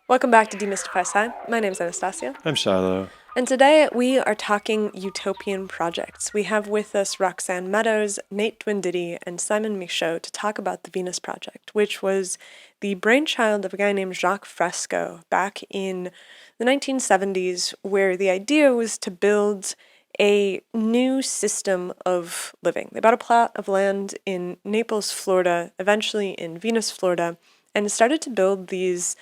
Welcome back to Demystify Sci. My name is Anastasia. I'm Shiloh. And today we are talking Utopian projects. We have with us Roxanne Meadows, Nate Dinwiddie, and Simon Michaux to talk about the Venus Project, which was the brainchild of a guy named Jacques Fresco back in the 1970s, where the idea was to build a new system of living. They bought a plot of land in Naples, Florida, eventually in Venus, Florida, and started to build these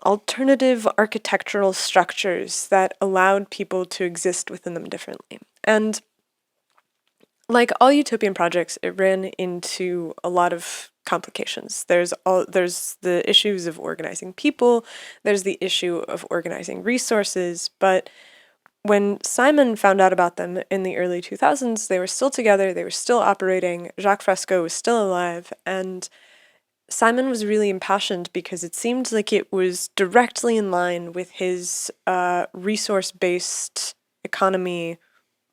alternative architectural structures that allowed people to exist within them differently. And like all utopian projects, it ran into a lot of complications. There's the issues of organizing people, there's the issue of organizing resources, but when Simon found out about them in the early 2000s, they were still together, they were still operating, Jacques Fresco was still alive, and Simon was really impassioned because it seemed like it was directly in line with his resource-based economy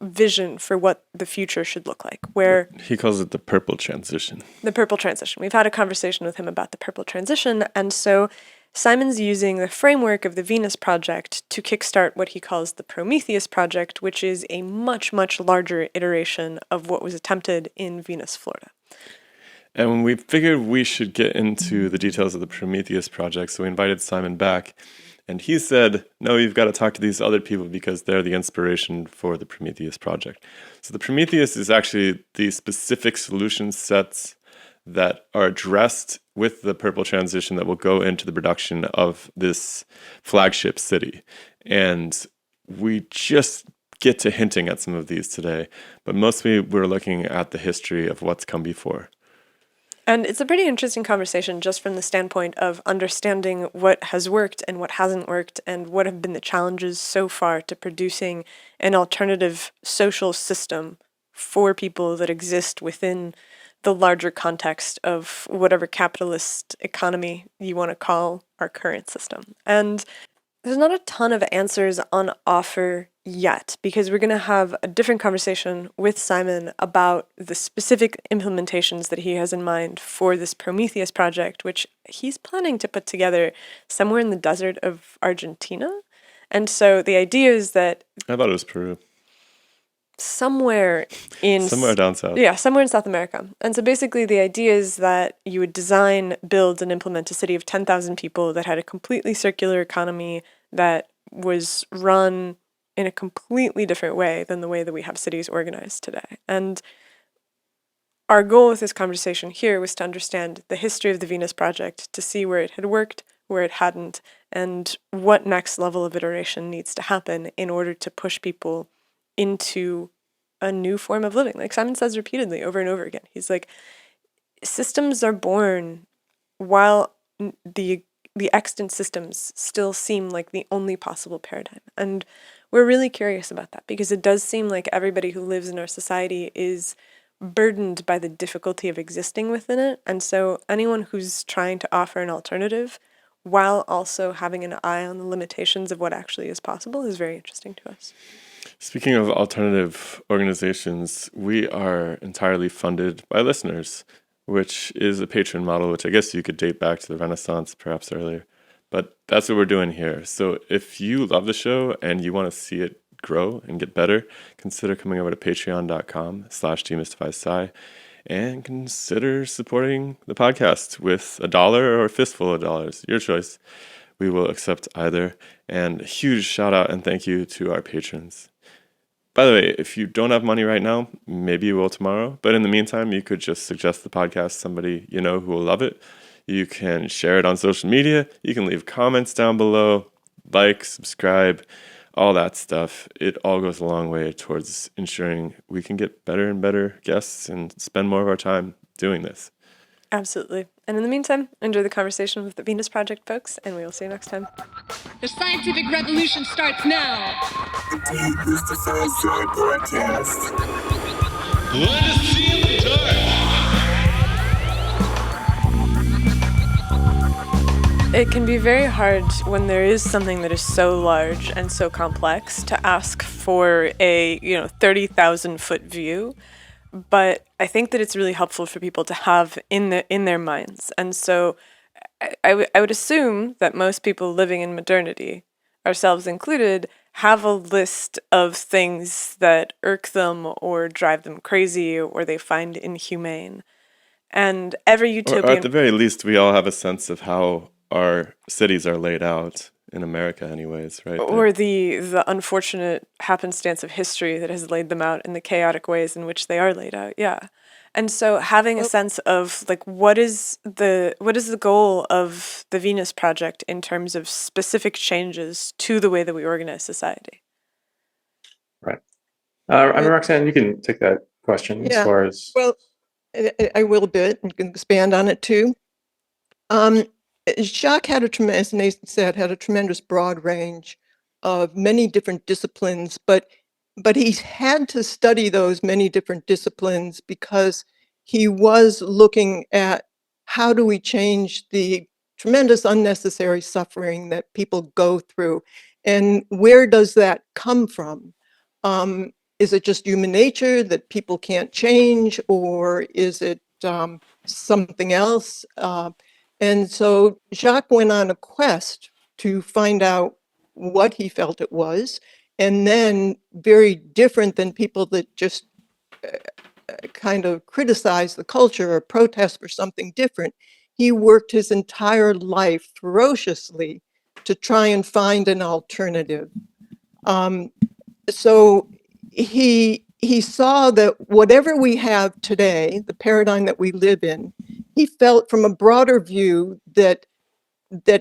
vision for what the future should look like, where He calls it the purple transition. the purple transition. We've had a conversation with him about the purple transition, and so Simon's using the framework of the Venus Project to kickstart what he calls the Prometheus Project, which is a much, much larger iteration of what was attempted in Venus, Florida. And we figured we should get into the details of the Prometheus project, so we invited Simon back. And he said, no, you've got to talk to these other people because they're the inspiration for the Prometheus project. So the Prometheus is actually the specific solution sets that are addressed with the purple transition that will go into the production of this flagship city. And we just get to hinting at some of these today, but mostly we're looking at the history of what's come before. And it's a pretty interesting conversation just from the standpoint of understanding what has worked and what hasn't worked and what have been the challenges so far to producing an alternative social system for people that exist within the larger context of whatever capitalist economy you want to call our current system. And there's not a ton of answers on offer yet, because we're going to have a different conversation with Simon about the specific implementations that he has in mind for this Prometheus project, which he's planning to put together somewhere in the desert of Argentina. And so the idea is that I thought it was Peru. Somewhere down south. Yeah, somewhere in South America. And so basically the idea is that you would design, build, and implement a city of 10,000 people that had a completely circular economy that was run in a completely different way than the way that we have cities organized today. And our goal with this conversation here was to understand the history of the Venus Project, to see where it had worked, where it hadn't, and what next level of iteration needs to happen in order to push people into a new form of living. Like Simon says repeatedly over and over again, he's like, systems are born while the extant systems still seem like the only possible paradigm. And we're really curious about that because it does seem like everybody who lives in our society is burdened by the difficulty of existing within it. And so anyone who's trying to offer an alternative while also having an eye on the limitations of what actually is possible is very interesting to us. Speaking of alternative organizations, we are entirely funded by listeners, which is a patron model, which I guess you could date back to the Renaissance, perhaps earlier. But that's what we're doing here. So if you love the show and you want to see it grow and get better, consider coming over to patreon.com/demystifysci and consider supporting the podcast with $1 or a fistful of dollars, your choice. We will accept either. And a huge shout out and thank you to our patrons. By the way, if you don't have money right now, maybe you will tomorrow. But in the meantime, you could just suggest the podcast to somebody you know who will love it. You can share it on social media. You can leave comments down below, like, subscribe, all that stuff. It all goes a long way towards ensuring we can get better and better guests and spend more of our time doing this. Absolutely. And in the meantime, enjoy the conversation with the Venus Project folks, and we will see you next time. The scientific revolution starts now. The Demystify Sci podcast. Let us see in the dark. It can be very hard when there is something that is so large and so complex to ask for a 30,000 foot view, but I think that it's really helpful for people to have in their minds. And so I would assume that most people living in modernity, ourselves included, have a list of things that irk them or drive them crazy or they find inhumane. And every Or at utopian, the very least, we all have a sense of how our cities are laid out in America, anyways, right? or the unfortunate happenstance of history that has laid them out in the chaotic ways in which they are laid out. Yeah. And so having a sense of like what is the goal of the Venus Project in terms of specific changes to the way that we organize society. Right. I mean, Roxanne, you can take that question as Yeah. far as. Well, I will a bit and can expand on it too. Jacques had as Nathan said, had a tremendous broad range of many different disciplines, but he had to study those many different disciplines because he was looking at how do we change the tremendous unnecessary suffering that people go through, and where does that come from? Is it just human nature that people can't change, or is it something else? And so Jacques went on a quest to find out what he felt it was, and then very different than people that just kind of criticize the culture or protest for something different. He worked his entire life ferociously to try and find an alternative. So he saw that whatever we have today, the paradigm that we live in, he felt from a broader view that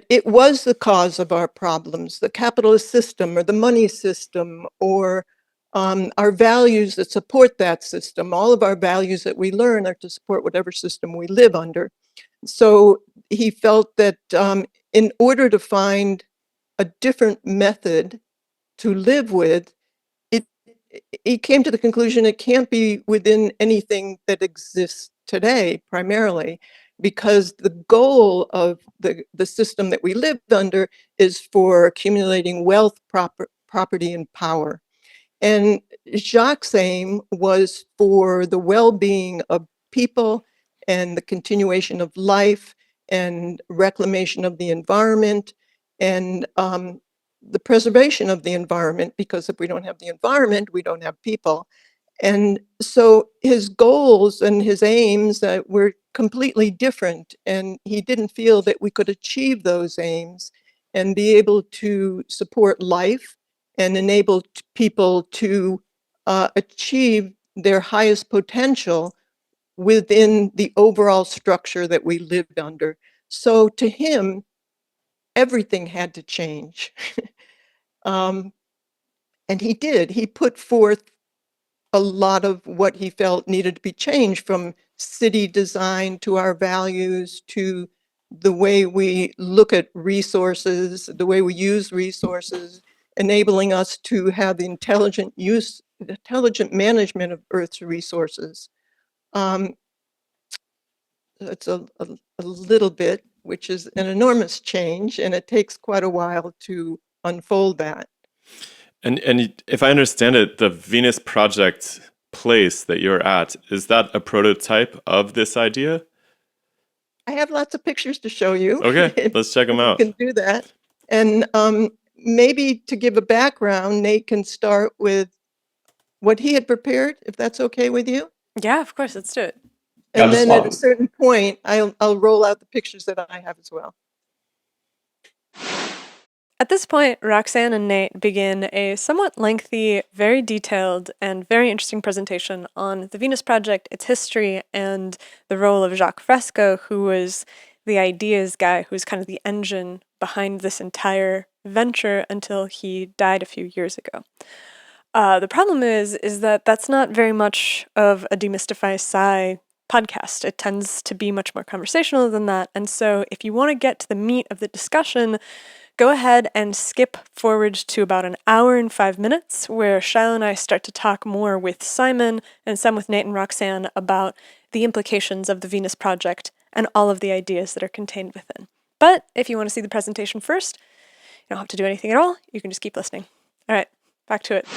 it was the cause of our problems, the capitalist system or the money system or our values that support that system. All of our values that we learn are to support whatever system we live under. So he felt that in order to find a different method to live with, he came to the conclusion it can't be within anything that exists today, primarily, because the goal of the system that we lived under is for accumulating wealth, property, and power. And Jacques' aim was for the well-being of people and the continuation of life and reclamation of the environment and the preservation of the environment, because if we don't have the environment, we don't have people. And so his goals and his aims were completely different, and he didn't feel that we could achieve those aims and be able to support life and enable people to achieve their highest potential within the overall structure that we lived under. So to him, everything had to change. And he did. He put forth a lot of what he felt needed to be changed, from city design to our values to the way we look at resources, the way we use resources, enabling us to have the intelligent management of Earth's resources. It's a little bit, which is an enormous change, and it takes quite a while to unfold that. And if I understand it, the Venus Project place that you're at, is that a prototype of this idea? I have lots of pictures to show you. Okay, let's check them out. You can do that. And maybe to give a background, Nate can start with what he had prepared, if that's okay with you. Yeah, of course, let's do it. And then at a certain point, I'll roll out the pictures that I have as well. At this point, Roxanne and Nate begin a somewhat lengthy, very detailed, and very interesting presentation on the Venus Project, its history, and the role of Jacques Fresco, who was the ideas guy, who was kind of the engine behind this entire venture until he died a few years ago. The problem is that that's not very much of a Demystify Sci podcast. It tends to be much more conversational than that, and so if you want to get to the meat of the discussion, go ahead and skip forward to about an hour and 5 minutes, where Shiloh and I start to talk more with Simon and some with Nate and Roxanne about the implications of the Venus Project and all of the ideas that are contained within. But if you want to see the presentation first, you don't have to do anything at all. You can just keep listening. All right, back to it.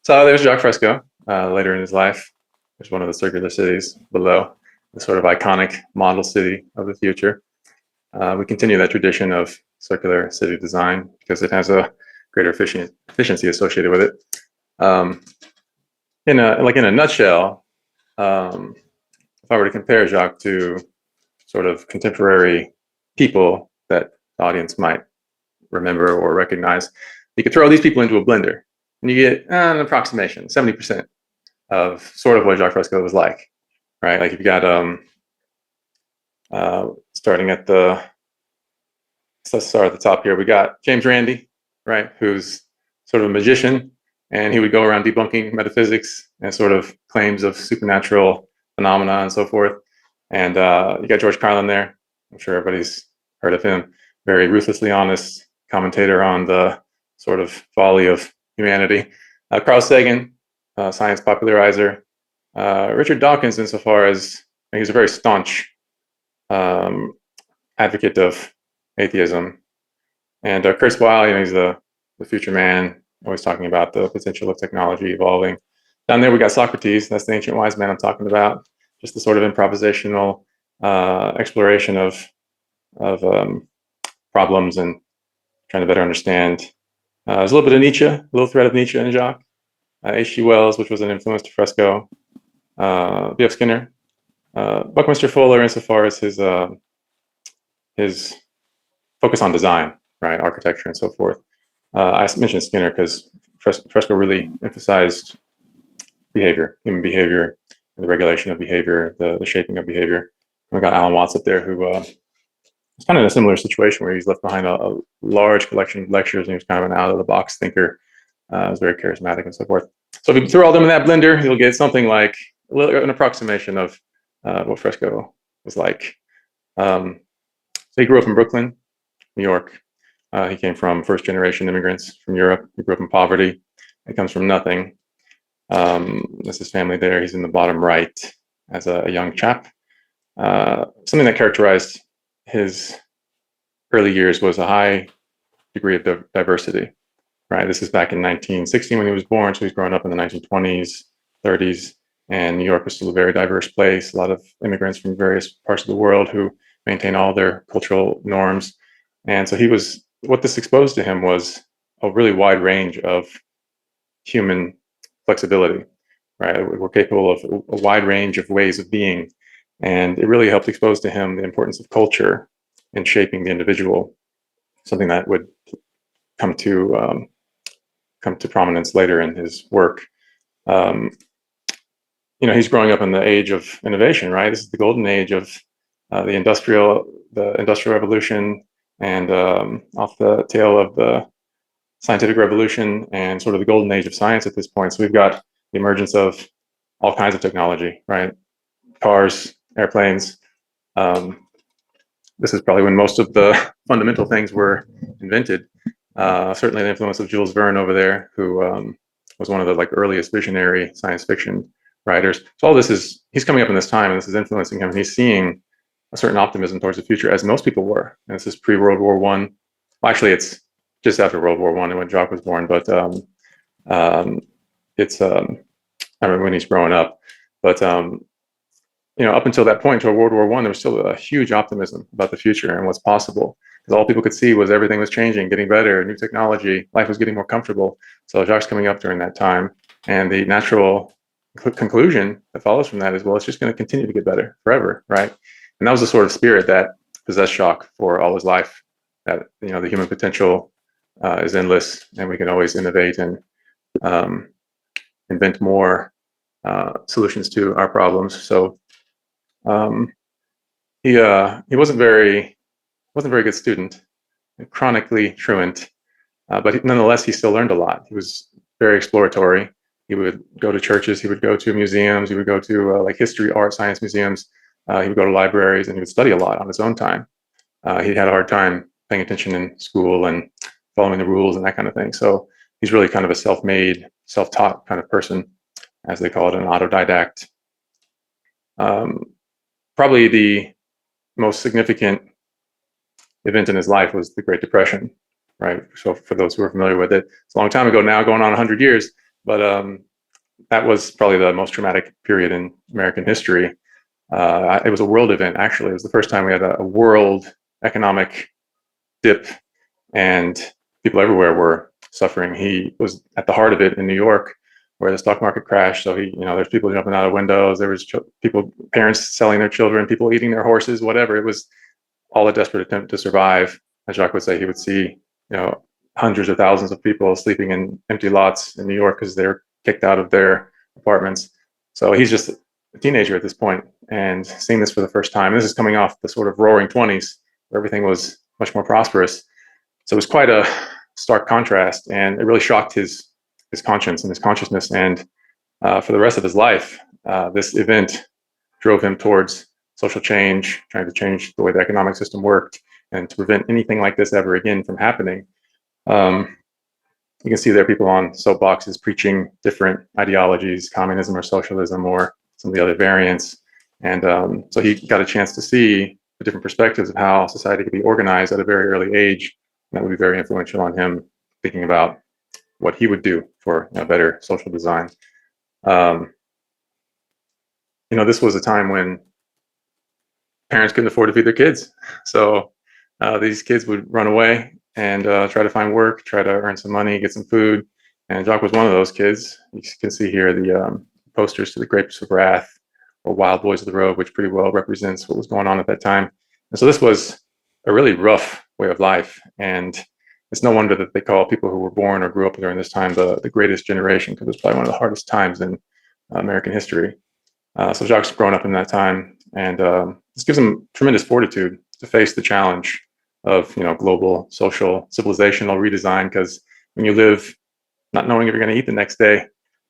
So there's Jacques Fresco later in his life. There's one of the circular cities below, the sort of iconic model city of the future. We continue that tradition of circular city design because it has a greater efficiency associated with it. In a nutshell, if I were to compare Jacques to sort of contemporary people that the audience might remember or recognize, you could throw these people into a blender and you get an approximation, 70% of sort of what Jacques Fresco was like, right? Like if you got starting at the, let's start at the top here. We got James Randi, right, who's sort of a magician, and he would go around debunking metaphysics and sort of claims of supernatural phenomena and so forth. And you got George Carlin there. I'm sure everybody's heard of him. Very ruthlessly honest commentator on the sort of folly of humanity. Carl Sagan, science popularizer. Richard Dawkins, insofar as he's a very staunch advocate of atheism. And Kurzweil, Weil, he's the future man, always talking about the potential of technology evolving. Down there we got Socrates, that's the ancient wise man I'm talking about, just the sort of improvisational exploration of problems and trying to better understand. There's a little bit of Nietzsche, a little thread of Nietzsche and Jacques. H.G. Wells, which was an influence to Fresco. B.F. Skinner. Buckminster Fuller, insofar as his focus on design, right, architecture and so forth. I mentioned Skinner because Fresco really emphasized behavior, human behavior, the regulation of behavior, the shaping of behavior. And we got Alan Watts up there who was kind of in a similar situation where he's left behind a large collection of lectures and he was kind of an out-of-the-box thinker. Was very charismatic and so forth. So if you throw all them in that blender, you'll get something like an approximation of what Fresco was like. So he grew up in Brooklyn, New York. He came from first-generation immigrants from Europe. He grew up in poverty. He comes from nothing. That's his family there. He's in the bottom right as a young chap. Something that characterized his early years was a high degree of diversity. Right. This is back in 1916 when he was born. So he's growing up in the 1920s, 30s, and New York was still a very diverse place. A lot of immigrants from various parts of the world who maintain all their cultural norms. And so what this exposed to him was a really wide range of human flexibility, right? We're capable of a wide range of ways of being. And it really helped expose to him the importance of culture in shaping the individual, something that would come to prominence later in his work. He's growing up in the age of innovation, right? This is the golden age of the industrial revolution, and off the tail of the scientific revolution, and sort of the golden age of science at this point. So we've got the emergence of all kinds of technology, right? Cars, airplanes. This is probably when most of the fundamental things were invented. Certainly the influence of Jules Verne over there, who was one of the earliest visionary science fiction writers. So all this he's coming up in this time, and this is influencing him, and he's seeing a certain optimism towards the future, as most people were. And this is pre-World War One. Well, actually, it's just after World War One and when Jacques was born, but it's I remember when he's growing up. But up until that point, until World War One, there was still a huge optimism about the future and what's possible. Because all people could see was everything was changing, getting better, new technology, life was getting more comfortable. So Jacques coming up during that time, and the natural conclusion that follows from that is, well, it's just going to continue to get better forever, right? And that was the sort of spirit that possessed Jacques for all his life. That the human potential is endless, and we can always innovate and invent more solutions to our problems. So he wasn't very good student, chronically truant, but nonetheless he still learned a lot. He was very exploratory. He would go to churches, he would go to museums, he would go to history, art, science museums. He would go to libraries, and he would study a lot on his own time. He had a hard time paying attention in school and following the rules and that kind of thing. So he's really kind of a self-made, self-taught kind of person, as they call it, an autodidact. Probably the most significant event in his life was the Great Depression, right? So for those who are familiar with it, it's a long time ago now, going on 100 years, but that was probably the most traumatic period in American history. It was a world event, actually. It was the first time we had a world economic dip, and people everywhere were suffering. He was at the heart of it in New York, where the stock market crashed. So there's people jumping out of windows. There was people, parents selling their children, people eating their horses, whatever. It was all a desperate attempt to survive. As Jacques would say, he would see, hundreds of thousands of people sleeping in empty lots in New York because they're kicked out of their apartments. So he's just a teenager at this point and seeing this for the first time. This is coming off the sort of roaring 20s where everything was much more prosperous. So it was quite a stark contrast, and it really shocked his conscience and his consciousness. And for the rest of his life, this event drove him towards social change, trying to change the way the economic system worked, and to prevent anything like this ever again from happening. You can see there people on soapboxes preaching different ideologies, communism or socialism or some of the other variants. And so he got a chance to see the different perspectives of how society could be organized at a very early age. And that would be very influential on him thinking about what he would do for better social design. This was a time when parents couldn't afford to feed their kids. So these kids would run away and try to find work, try to earn some money, get some food. And Jacques was one of those kids. You can see here the posters to the Grapes of Wrath or Wild Boys of the Road, which pretty well represents what was going on at that time. And so this was a really rough way of life. And it's no wonder that they call people who were born or grew up during this time the greatest generation, because it's probably one of the hardest times in American history. So Jacques grown up in that time, and this gives him tremendous fortitude to face the challenge of global social civilizational redesign, because when you live not knowing if you're going to eat the next day,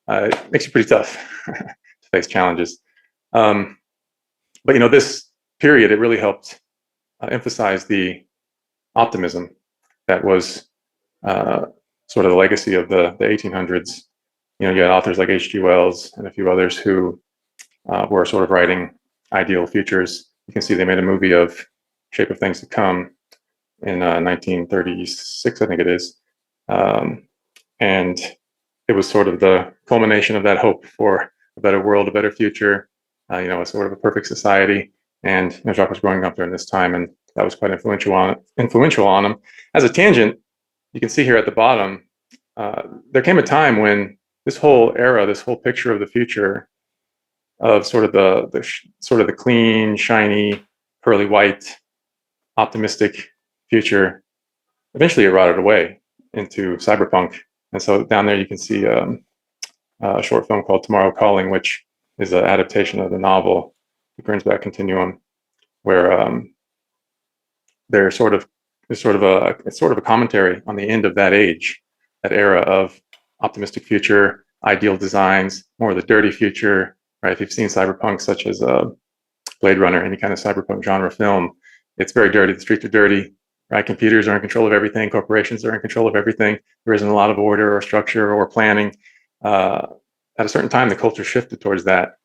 it makes you pretty tough to face challenges. But this period, it really helped emphasize the optimism that was sort of the legacy of the 1800s. You had authors like H.G. Wells and a few others who were sort of writing ideal futures. You can see they made a movie of Shape of Things to Come in 1936, I think it is. And it was sort of the culmination of that hope for a better world, a better future, a sort of a perfect society. And Jacques was growing up during this time, and that was quite influential on him. As a tangent, you can see here at the bottom, there came a time when this whole era, this whole picture of the future, of sort of the clean, shiny, pearly white, optimistic future, eventually it rotted away into cyberpunk. And so down there you can see a short film called Tomorrow Calling, which is an adaptation of the novel The Gernsback Continuum, where there's sort of a commentary on the end of that age, that era of optimistic future, ideal designs, more of the dirty future, right? If you've seen cyberpunk, such as Blade Runner, any kind of cyberpunk genre film, it's very dirty. The streets are dirty, right? Computers are in control of everything. Corporations are in control of everything. There isn't a lot of order or structure or planning. At a certain time, the culture shifted towards that.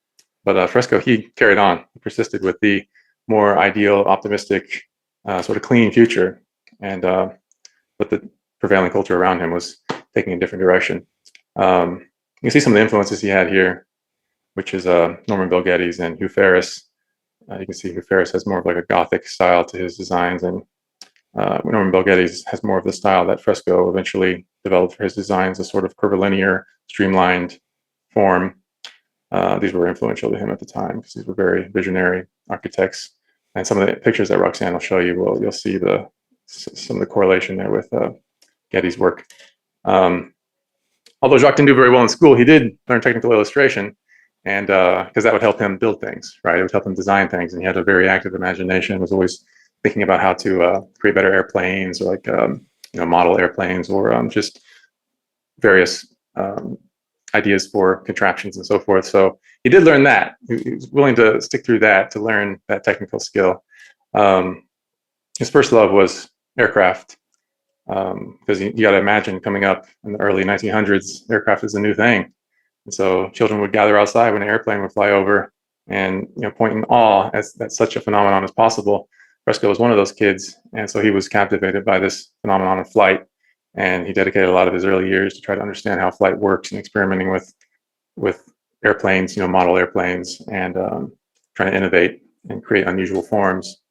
But Fresco, he carried on. He persisted with the more ideal, optimistic, sort of clean future. And but the prevailing culture around him was taking a different direction. You can see some of the influences he had here, which is Norman Bel Geddes and Hugh Ferris. You can see Hugh Ferris has more of like a Gothic style to his designs, and Norman Bel Geddes has more of the style that Fresco eventually developed for his designs, a sort of curvilinear, streamlined form. These were influential to him at the time because these were very visionary architects. And some of the pictures that Roxanne will show you, you'll see some of the correlation there with Geddes' work. Although Jacques didn't do very well in school, he did learn technical illustration, and because that would help him build things, right? It would help him design things, and he had a very active imagination. Was always thinking about how to create better airplanes, or like model airplanes, or just various ideas for contraptions and so forth. So he did learn that. He was willing to stick through that to learn that technical skill. His first love was aircraft, because you got to imagine coming up in the early 1900s, aircraft is a new thing. And so children would gather outside when an airplane would fly over and point in awe that such a phenomenon as possible. Fresco was one of those kids, and so he was captivated by this phenomenon of flight. And he dedicated a lot of his early years to try to understand how flight works and experimenting with airplanes, model airplanes, and trying to innovate and create unusual forms.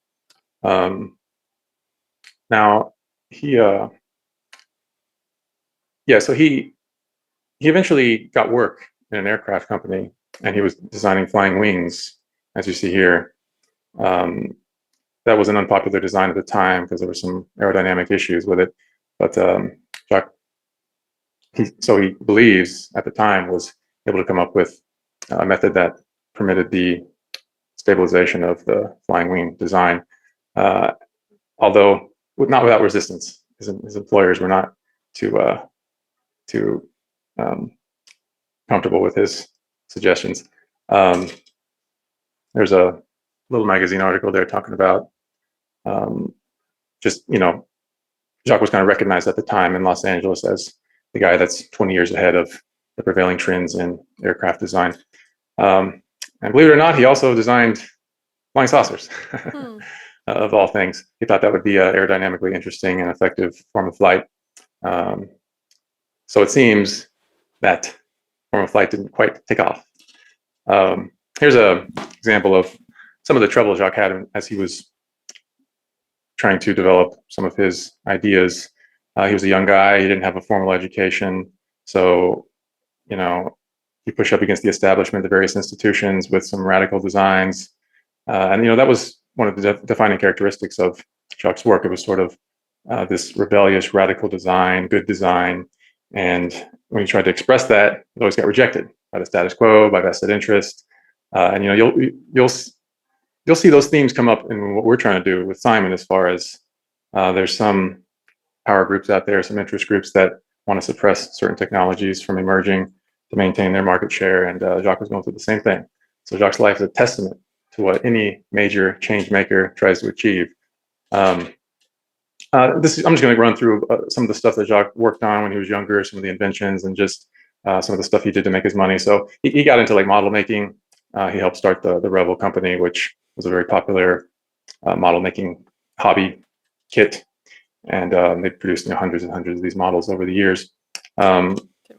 Now he so he eventually got work in an aircraft company, and he was designing flying wings, as you see here. That was an unpopular design at the time because there were some aerodynamic issues with it. But Jacques, he believes at the time was able to come up with a method that permitted the stabilization of the flying wing design, although not without resistance. His employers were not too comfortable with his suggestions. There's a little magazine article there talking about just, Jacques was kind of recognized at the time in Los Angeles as the guy that's 20 years ahead of the prevailing trends in aircraft design. And believe it or not, he also designed flying saucers, of all things. He thought that would be an aerodynamically interesting and effective form of flight. So it seems that form of flight didn't quite take off. Here's an example of some of the trouble Jacques had as he was trying to develop some of his ideas. He was a young guy. He didn't have a formal education. So, he pushed up against the establishment, the various institutions with some radical designs. And, that was one of the defining characteristics of Jacques' work. It was sort of this rebellious, radical design, good design. And when he tried to express that, it always got rejected by the status quo, by vested interest. And, you'll see those themes come up in what we're trying to do with Simon, as far as there's some power groups out there, some interest groups that want to suppress certain technologies from emerging to maintain their market share. And Jacques was going through the same thing. So Jacques' life is a testament to what any major change maker tries to achieve. I'm just going to run through some of the stuff that Jacques worked on when he was younger, some of the inventions, and just some of the stuff he did to make his money. So he got into like model making. He helped start the Rebel company, which was a very popular model making hobby kit. And they produced hundreds and hundreds of these models over the years.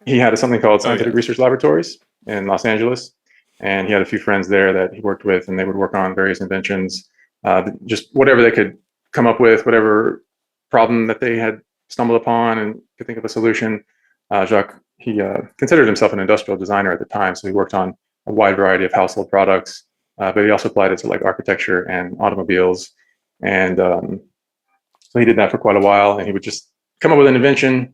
He had something called Scientific Research Laboratories in Los Angeles. And he had a few friends there that he worked with, and they would work on various inventions, just whatever they could come up with, whatever problem that they had stumbled upon and could think of a solution. Jacques, he considered himself an industrial designer at the time, so he worked on a wide variety of household products, but he also applied it to like architecture and automobiles. And so he did that for quite a while, and he would just come up with an invention.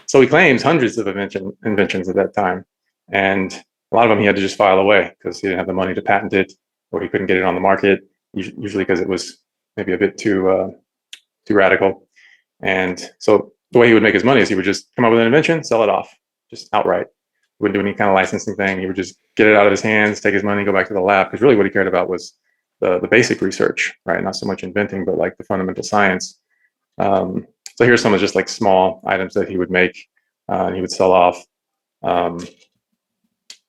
So he claims hundreds of inventions at that time. And a lot of them he had to just file away because he didn't have the money to patent it, or he couldn't get it on the market, usually because it was maybe a bit too radical. And so the way he would make his money is he would just come up with an invention, sell it off, just outright. He wouldn't do any kind of licensing thing. He would just get it out of his hands, take his money, go back to the lab. Because really what he cared about was the basic research, right? Not so much inventing, but like the fundamental science. So here's some of just like small items that he would make and he would sell off.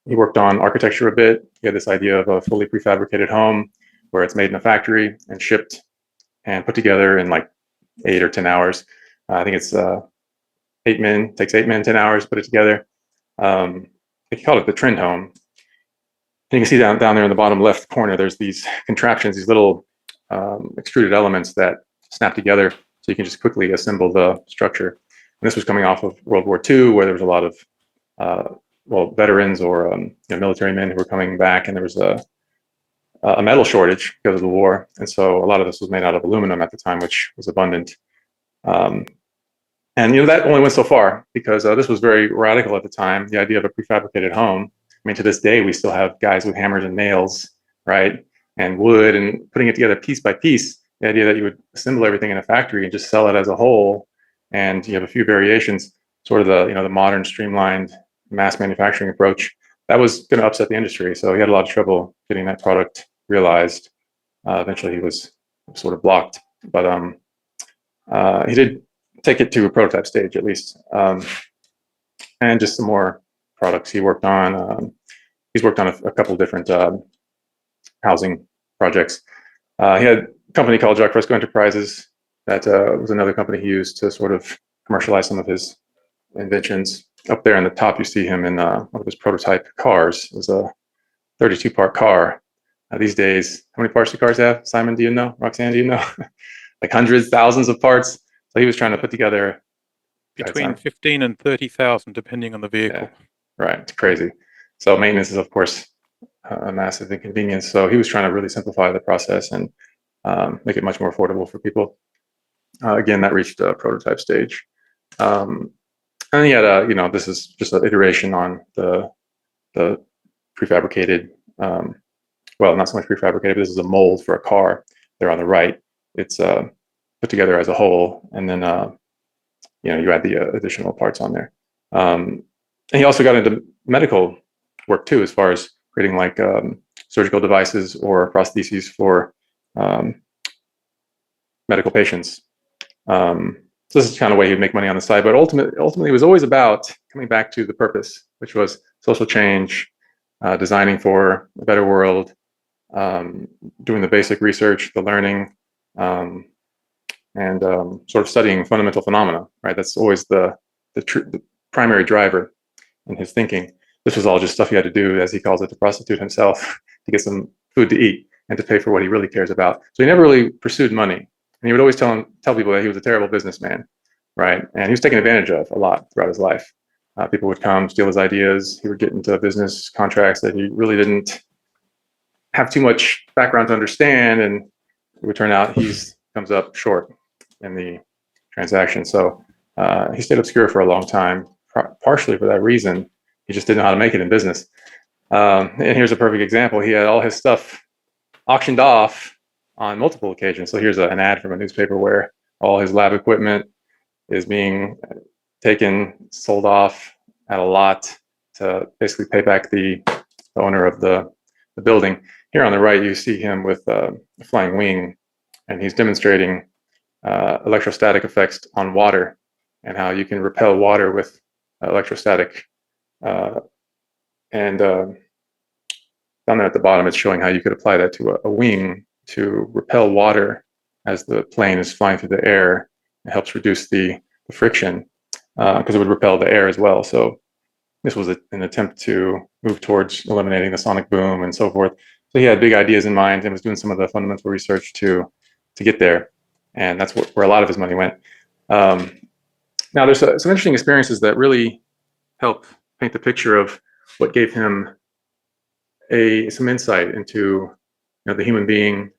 He worked on architecture a bit. He had this idea of a fully prefabricated home where it's made in a factory and shipped and put together in like 8 or 10 hours. I think it's 8 men, takes 8 men, 10 hours to put it together. He called it the trend home. And you can see down there in the bottom left corner, there's these contraptions, these little extruded elements that snap together so you can just quickly assemble the structure. And this was coming off of World War II, where there was a lot of veterans or military men who were coming back, and there was a metal shortage because of the war. And so a lot of this was made out of aluminum at the time, which was abundant. And that only went so far because this was very radical at the time, the idea of a prefabricated home. I mean, to this day, we still have guys with hammers and nails, right? And wood and putting it together piece by piece. The idea that you would assemble everything in a factory and just sell it as a whole, and you have a few variations, sort of the modern streamlined mass manufacturing approach, that was going to upset the industry. So he had a lot of trouble getting that product realized. Eventually, he was sort of blocked, but he did take it to a prototype stage at least, and just some more products he worked on. He's worked on a couple of different housing projects. He had a company called Jacques Fresco Enterprises that was another company he used to sort of commercialize some of his inventions. Up there in the top, you see him in one of his prototype cars. It was a 32-part car. These days, how many parts do cars have? Simon, do you know? Roxanne, do you know? like hundreds, thousands of parts. So he was trying to put together between 15 and 30,000, depending on the vehicle. Yeah, right. It's crazy. So maintenance is, of course, a massive inconvenience. So he was trying to really simplify the process and make it much more affordable for people. Again, that reached a prototype stage. And he had this is just an iteration on the prefabricated, well, not so much prefabricated, but this is a mold for a car there on the right. It's put together as a whole, and then you add the additional parts on there. And he also got into medical work too, as far as creating like surgical devices or prostheses for medical patients. So this is kind of way he'd make money on the side, but ultimately it was always about coming back to the purpose, which was social change, designing for a better world, doing the basic research, the learning, and sort of studying fundamental phenomena, right? That's always the primary driver in his thinking. This was all just stuff he had to do, as he calls it, to prostitute himself to get some food to eat and to pay for what he really cares about. So he never really pursued money. And he would always tell people that he was a terrible businessman, right? And he was taken advantage of a lot throughout his life. People would come, steal his ideas. He would get into business contracts that he really didn't have too much background to understand, and it would turn out he comes up short in the transaction. So he stayed obscure for a long time, partially for that reason. He just didn't know how to make it in business. And here's a perfect example. He had all his stuff auctioned off on multiple occasions. So here's an ad from a newspaper where all his lab equipment is being taken, sold off at a lot to basically pay back the owner of the building. Here on the right, you see him with a flying wing, and he's demonstrating electrostatic effects on water and how you can repel water with electrostatic. And down there at the bottom, it's showing how you could apply that to a wing to repel water as the plane is flying through the air. It helps reduce the friction because it would repel the air as well. So this was an attempt to move towards eliminating the sonic boom and so forth. So he had big ideas in mind and was doing some of the fundamental research to get there. And that's where a lot of his money went. Now, there's some interesting experiences that really help paint the picture of what gave him some insight into the human being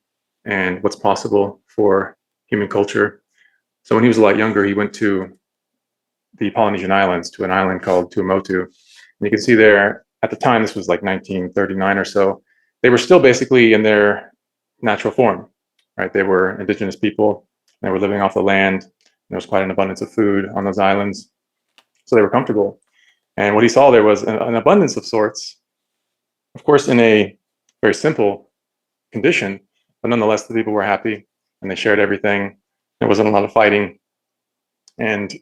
and what's possible for human culture. So when he was a lot younger, he went to the Polynesian Islands, to an island called Tuamotu. And you can see there, at the time, this was like 1939 or so, they were still basically in their natural form, right? They were indigenous people. They were living off the land. There was quite an abundance of food on those islands. So they were comfortable. And what he saw there was an abundance of sorts, of course, in a very simple condition, but nonetheless, the people were happy and they shared everything. There wasn't a lot of fighting. And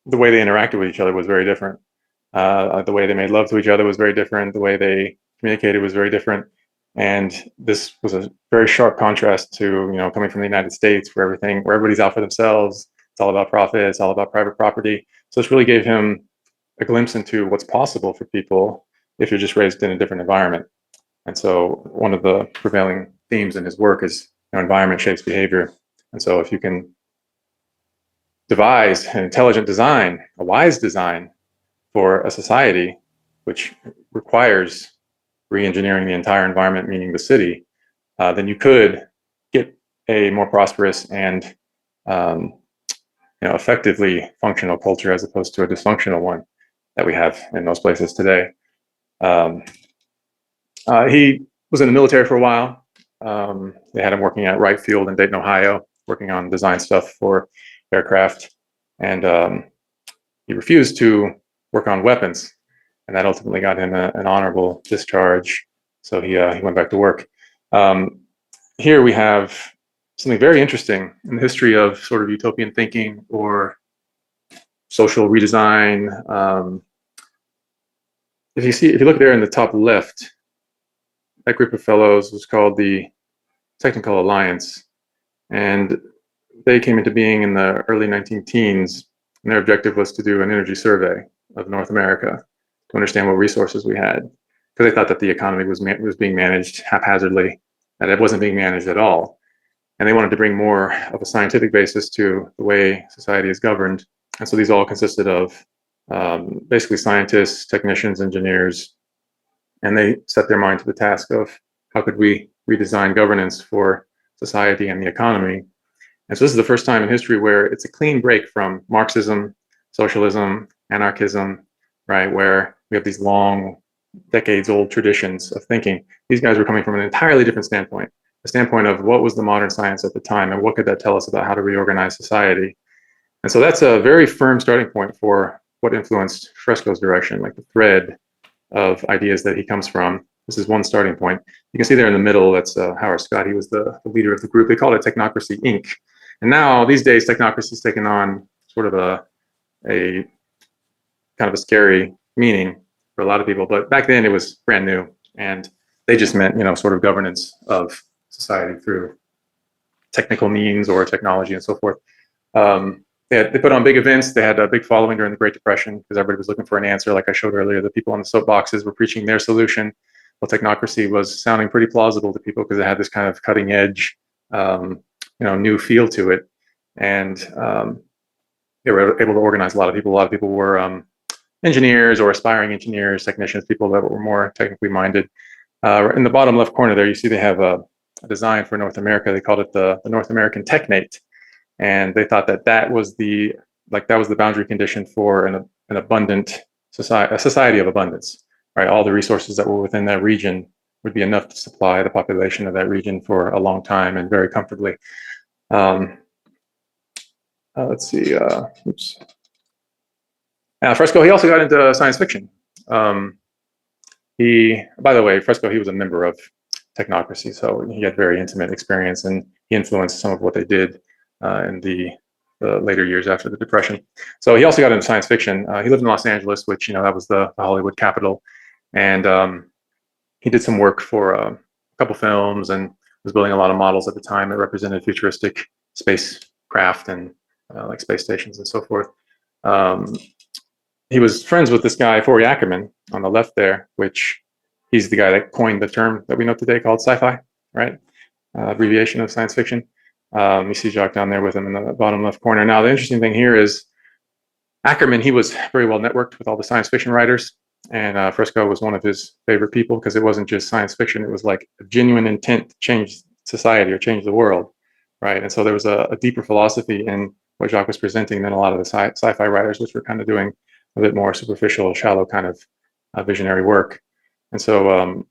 the way they interacted with each other was very different. The way they made love to each other was very different. The way they communicated was very different. And this was a very sharp contrast to, coming from the United States, where everybody's out for themselves. It's all about profit. It's all about private property. So this really gave him a glimpse into what's possible for people if you're just raised in a different environment. And so one of the prevailing themes in his work is environment shapes behavior. And so if you can devise an intelligent design, a wise design for a society, which requires re-engineering the entire environment, meaning the city, then you could get a more prosperous and effectively functional culture as opposed to a dysfunctional one that we have in most places today. He was in the military for a while. They had him working at Wright Field in Dayton, Ohio, working on design stuff for aircraft. And he refused to work on weapons. And that ultimately got him an honorable discharge. So he went back to work. Here we have something very interesting in the history of sort of utopian thinking or social redesign. If you look there in the top left, that group of fellows was called the Technical Alliance, and they came into being in the early 19-teens, and their objective was to do an energy survey of North America to understand what resources we had, because they thought that the economy was being managed haphazardly, and it wasn't being managed at all. and they wanted to bring more of a scientific basis to the way society is governed. And so these all consisted of basically scientists, technicians, engineers, and they set their mind to the task of how could we redesign governance for society and the economy. And so this is the first time in history where it's a clean break from Marxism, socialism, anarchism, right? Where we have these long, decades-old traditions of thinking. These guys were coming from an entirely different standpoint, the standpoint of what was the modern science at the time and what could that tell us about how to reorganize society. And so that's a very firm starting point for what influenced Fresco's direction, like the thread of ideas that he comes from. This is one starting point. You can see there in the middle, that's Howard Scott. He was the leader of the group. They called it Technocracy, Inc. And now, these days, Technocracy is taken on sort of a kind of a scary meaning for a lot of people. But back then, it was brand new. And they just meant, sort of governance of society through technical means or technology and so forth. They put on big events. They had a big following during the Great Depression because everybody was looking for an answer. Like I showed earlier, the people on the soapboxes were preaching their solution. Well, Technocracy was sounding pretty plausible to people because it had this kind of cutting edge, new feel to it. And they were able to organize a lot of people. A lot of people were engineers or aspiring engineers, technicians, people that were more technically minded. In the bottom left corner there, you see they have a design for North America. They called it the North American Technate. And they thought that was the boundary condition for an abundant society, a society of abundance, right? All the resources that were within that region would be enough to supply the population of that region for a long time and very comfortably. Let's see. Oops. Fresco, he also got into science fiction. By the way, Fresco, he was a member of Technocracy, so he had very intimate experience, and he influenced some of what they did in the later years after the Depression. So he also got into science fiction. He lived in Los Angeles, which, that was the Hollywood capital. And he did some work for a couple films and was building a lot of models at the time that represented futuristic spacecraft and like space stations and so forth. He was friends with this guy, Forey Ackerman, on the left there, which he's the guy that coined the term that we know today called sci-fi, right? Abbreviation of science fiction. You see Jacques down there with him in the bottom left corner. Now, the interesting thing here is Ackerman, he was very well networked with all the science fiction writers, and Fresco was one of his favorite people because it wasn't just science fiction. It was like a genuine intent to change society or change the world, right? And so there was a deeper philosophy in what Jacques was presenting than a lot of the sci-fi writers, which were kind of doing a bit more superficial, shallow kind of visionary work. And so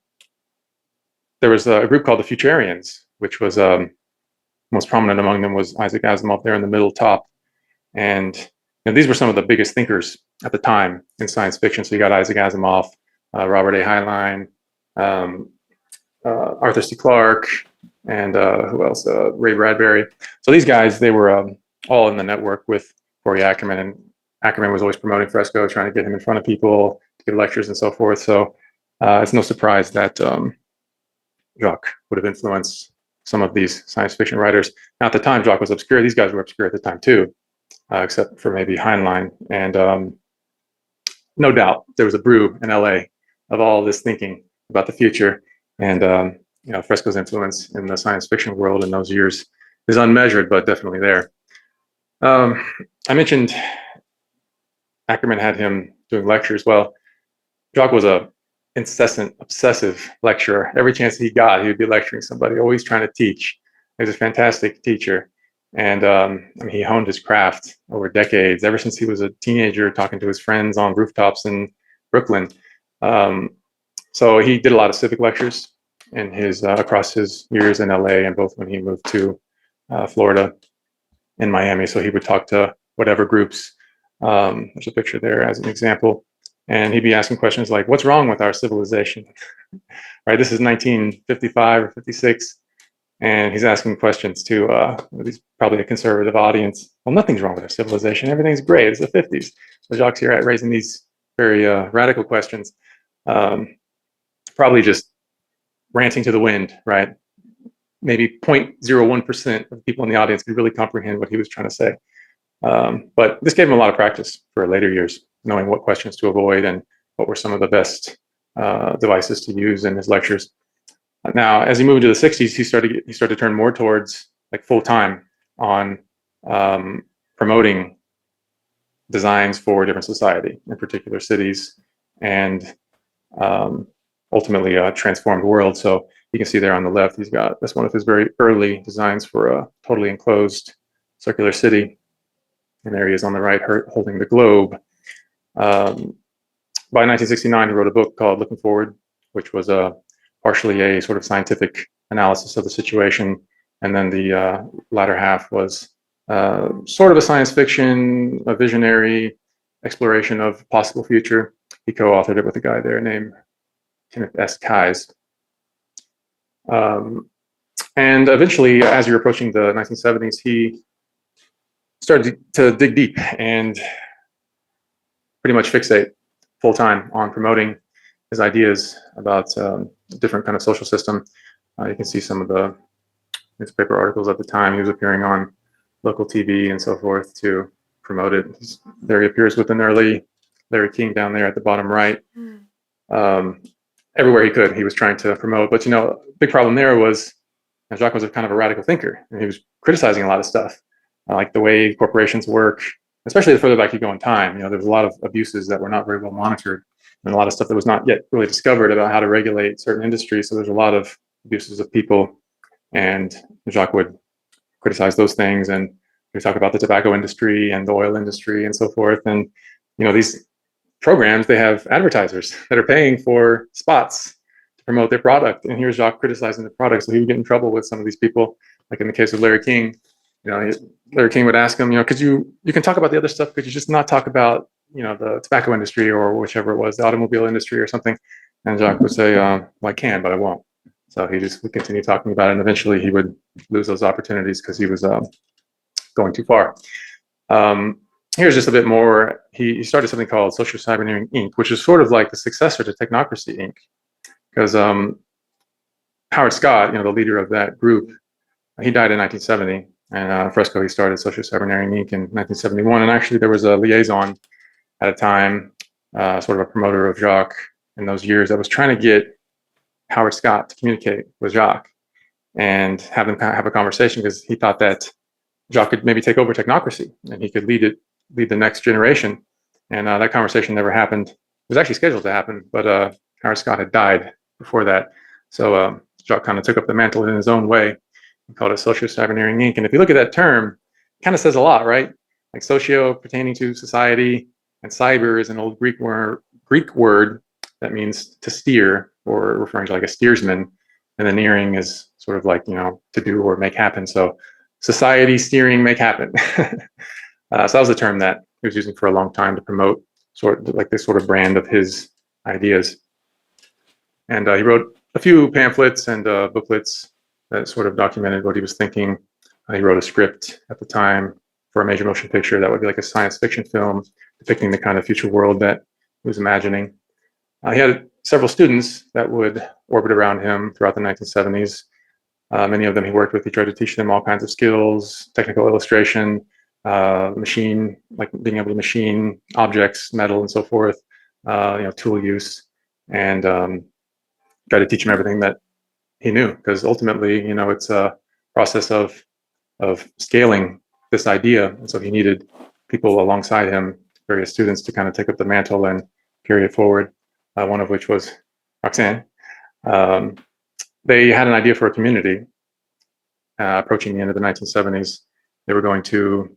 there was a group called the Futurians, which was most prominent among them was Isaac Asimov there in the middle top. And these were some of the biggest thinkers at the time in science fiction. So you got Isaac Asimov, Robert A. Heinlein, Arthur C. Clarke, and who else? Ray Bradbury. So these guys, they were all in the network with Forey Ackerman, and Ackerman was always promoting Fresco, trying to get him in front of people to give lectures and so forth. So it's no surprise that Jacques would have influenced some of these science fiction writers. Now, at the time, Jacques was obscure. These guys were obscure at the time too, except for maybe Heinlein. And no doubt there was a brew in LA of all this thinking about the future. And Fresco's influence in the science fiction world in those years is unmeasured, but definitely there. I mentioned Ackerman had him doing lectures. Well, Jacques was a incessant, obsessive lecturer. Every chance he got, he would be lecturing somebody, always trying to teach. He was a fantastic teacher. And he honed his craft over decades, ever since he was a teenager, talking to his friends on rooftops in Brooklyn. So he did a lot of civic lectures in his across his years in LA, and both when he moved to Florida and Miami. So he would talk to whatever groups. There's a picture there as an example. And he'd be asking questions like, what's wrong with our civilization? Right, this is 1955 or 56. And he's asking questions to he's probably a conservative audience. Well, nothing's wrong with our civilization. Everything's great. It's the 50s. So Jacques here at raising these very radical questions, probably just ranting to the wind, right? Maybe 0.01% of people in the audience could really comprehend what he was trying to say. But this gave him a lot of practice for later years, knowing what questions to avoid and what were some of the best devices to use in his lectures. Now, as he moved into the 60s, he started to turn more towards like full time on promoting designs for different society, in particular cities, and ultimately a transformed world. So you can see there on the left, that's one of his very early designs for a totally enclosed circular city. And there he is on the right, holding the globe. By 1969, he wrote a book called Looking Forward, which was partially a sort of scientific analysis of the situation. And then the latter half was sort of a science fiction, a visionary exploration of possible future. He co-authored it with a guy there named Kenneth S. Keyes. And eventually, as you're approaching the 1970s, he started to dig deep and pretty much fixate full time on promoting his ideas about different kind of social system. You can see some of the newspaper articles at the time. He was appearing on local TV and so forth to promote it. There he appears with an early Larry King down there at the bottom right. Everywhere he could, he was trying to promote. But big problem there was Jacques was a kind of a radical thinker, and he was criticizing a lot of stuff, like the way corporations work, especially the further back you go in time. There was a lot of abuses that were not very well monitored, and a lot of stuff that was not yet really discovered about how to regulate certain industries. So there's a lot of abuses of people, and Jacques would criticize those things, and we talk about the tobacco industry and the oil industry and so forth. And these programs, they have advertisers that are paying for spots to promote their product, and here's Jacques criticizing the product. So he would get in trouble with some of these people, like in the case of Larry King. Larry King would ask him, could you can talk about the other stuff, could you just not talk about the tobacco industry or whichever it was, the automobile industry or something? And Jacques would say, well, I can, but I won't. So he just would continue talking about it, and eventually he would lose those opportunities because he was going too far. Here's just a bit more. He started something called Social Cyberneering Inc., which is sort of like the successor to Technocracy Inc., because Howard Scott, the leader of that group, he died in 1970, and Fresco, he started Social Cyberneering Inc. in 1971, and actually there was a liaison at a time, sort of a promoter of Jacques in those years, that was trying to get Howard Scott to communicate with Jacques and have them have a conversation, because he thought that Jacques could maybe take over Technocracy and he could lead the next generation. And that conversation never happened. It was actually scheduled to happen, but Howard Scott had died before that. So Jacques kind of took up the mantle in his own way and called it Social Cyberneering Inc. And if you look at that term, it kind of says a lot, right? Like socio pertaining to society, and cyber is an old Greek word that means to steer, or referring to like a steersman. And the nearing is sort of like, to do or make happen. So society, steering, make happen. So that was a term that he was using for a long time to promote sort of like this sort of brand of his ideas. And he wrote a few pamphlets and booklets that sort of documented what he was thinking. He wrote a script at the time for a major motion picture that would be like a science fiction film depicting the kind of future world that he was imagining. He had several students that would orbit around him throughout the 1970s. Many of them he worked with. He tried to teach them all kinds of skills, technical illustration, machine, like being able to machine objects, metal and so forth, tool use, and try to teach them everything that he knew, because ultimately, it's a process of scaling this idea. And so he needed people alongside him, various students, to kind of take up the mantle and carry it forward. One of which was Roxanne. They had an idea for a community approaching the end of the 1970s. They were going to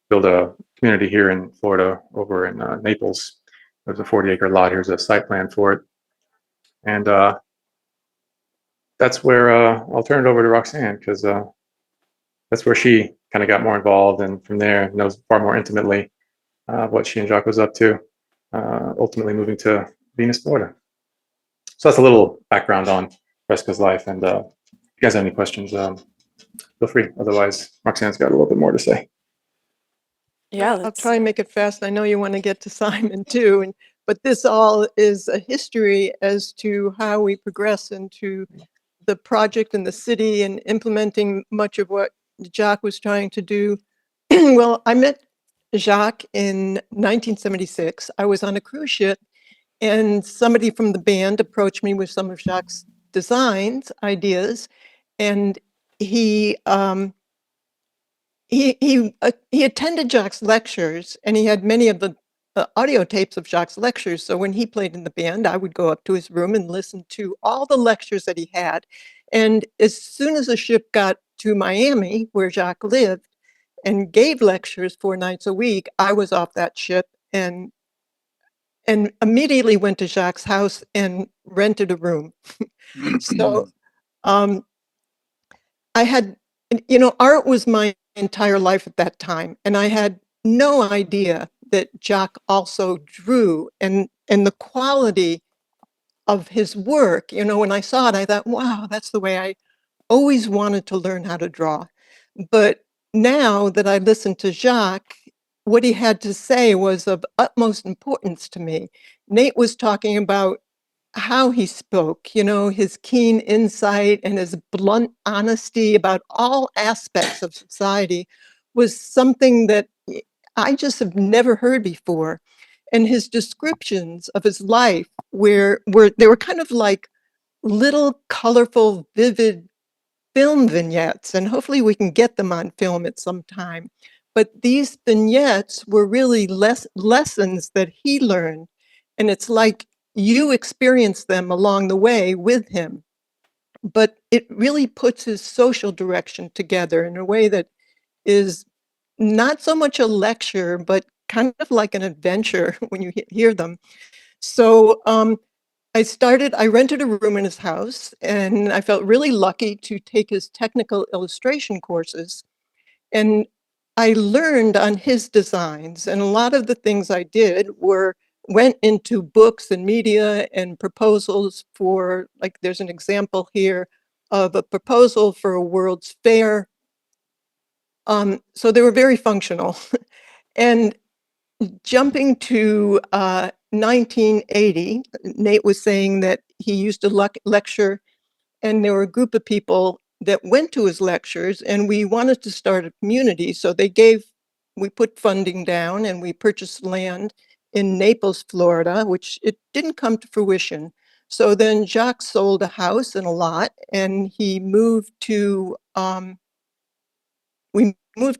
build a community here in Florida, over in Naples. There's a 40-acre lot. Here's a site plan for it. And that's where I'll turn it over to Roxanne, because that's where she kind of got more involved, and from there knows far more intimately what she and Jacques was up to, ultimately moving to Venus, Florida. So that's a little background on Fresco's life, and if you guys have any questions, feel free. Otherwise, Roxanne's got a little bit more to say. Yeah, I'll try and make it fast. I know you want to get to Simon too, but this all is a history as to how we progress into the project in the city and implementing much of what Jacques was trying to do. Well, I met Jacques in 1976. I was on a cruise ship, and somebody from the band approached me with some of Jacques' designs, ideas, and he he attended Jacques' lectures, and he had many of the audio tapes of Jacques' lectures. So when he played in the band, I would go up to his room and listen to all the lectures that he had. And as soon as the ship got to Miami, where Jacques lived, and gave lectures 4 nights a week, I was off that ship and immediately went to Jacques' house and rented a room. So um, I had, art was my entire life at that time, and I had no idea that Jacques also drew, and the quality of his work. When I saw it, I thought, wow, that's the way I always wanted to learn how to draw. But now that I listen to Jacques, what he had to say was of utmost importance to me. Nate was talking about how he spoke, his keen insight and his blunt honesty about all aspects of society was something that I just have never heard before. And his descriptions of his life were they were kind of like little colorful, vivid film vignettes, and hopefully we can get them on film at some time. But these vignettes were really lessons that he learned, and it's like you experience them along the way with him. But it really puts his social direction together in a way that is not so much a lecture, but kind of like an adventure when you hear them. So I rented a room in his house, and I felt really lucky to take his technical illustration courses. And I learned on his designs, and a lot of the things I did went into books and media and proposals for, like, there's an example here of a proposal for a World's Fair. So they were very functional. And jumping to 1980, Nate was saying that he used to lecture, and there were a group of people that went to his lectures, and we wanted to start a community. So we put funding down, and we purchased land in Naples, Florida, which it didn't come to fruition. So then Jacques sold a house and a lot, and we moved to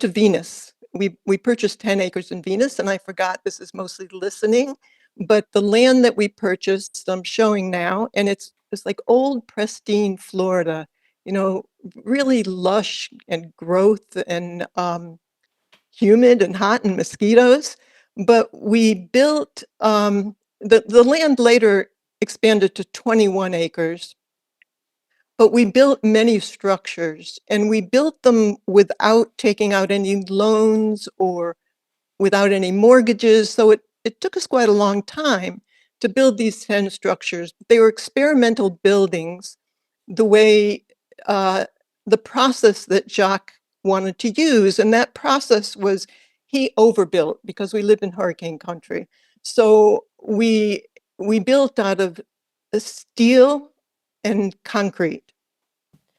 Venus. We purchased 10 acres in Venus, and I forgot this is mostly listening, but the land that we purchased, I'm showing now, and it's like old, pristine Florida, really lush and growth and humid and hot and mosquitoes. But we built, the land later expanded to 21 acres. But we built many structures, and we built them without taking out any loans or without any mortgages. So it took us quite a long time to build these 10 structures. They were experimental buildings, the way the process that Jacques wanted to use. And that process was he overbuilt because we live in hurricane country. So we built out of steel and concrete.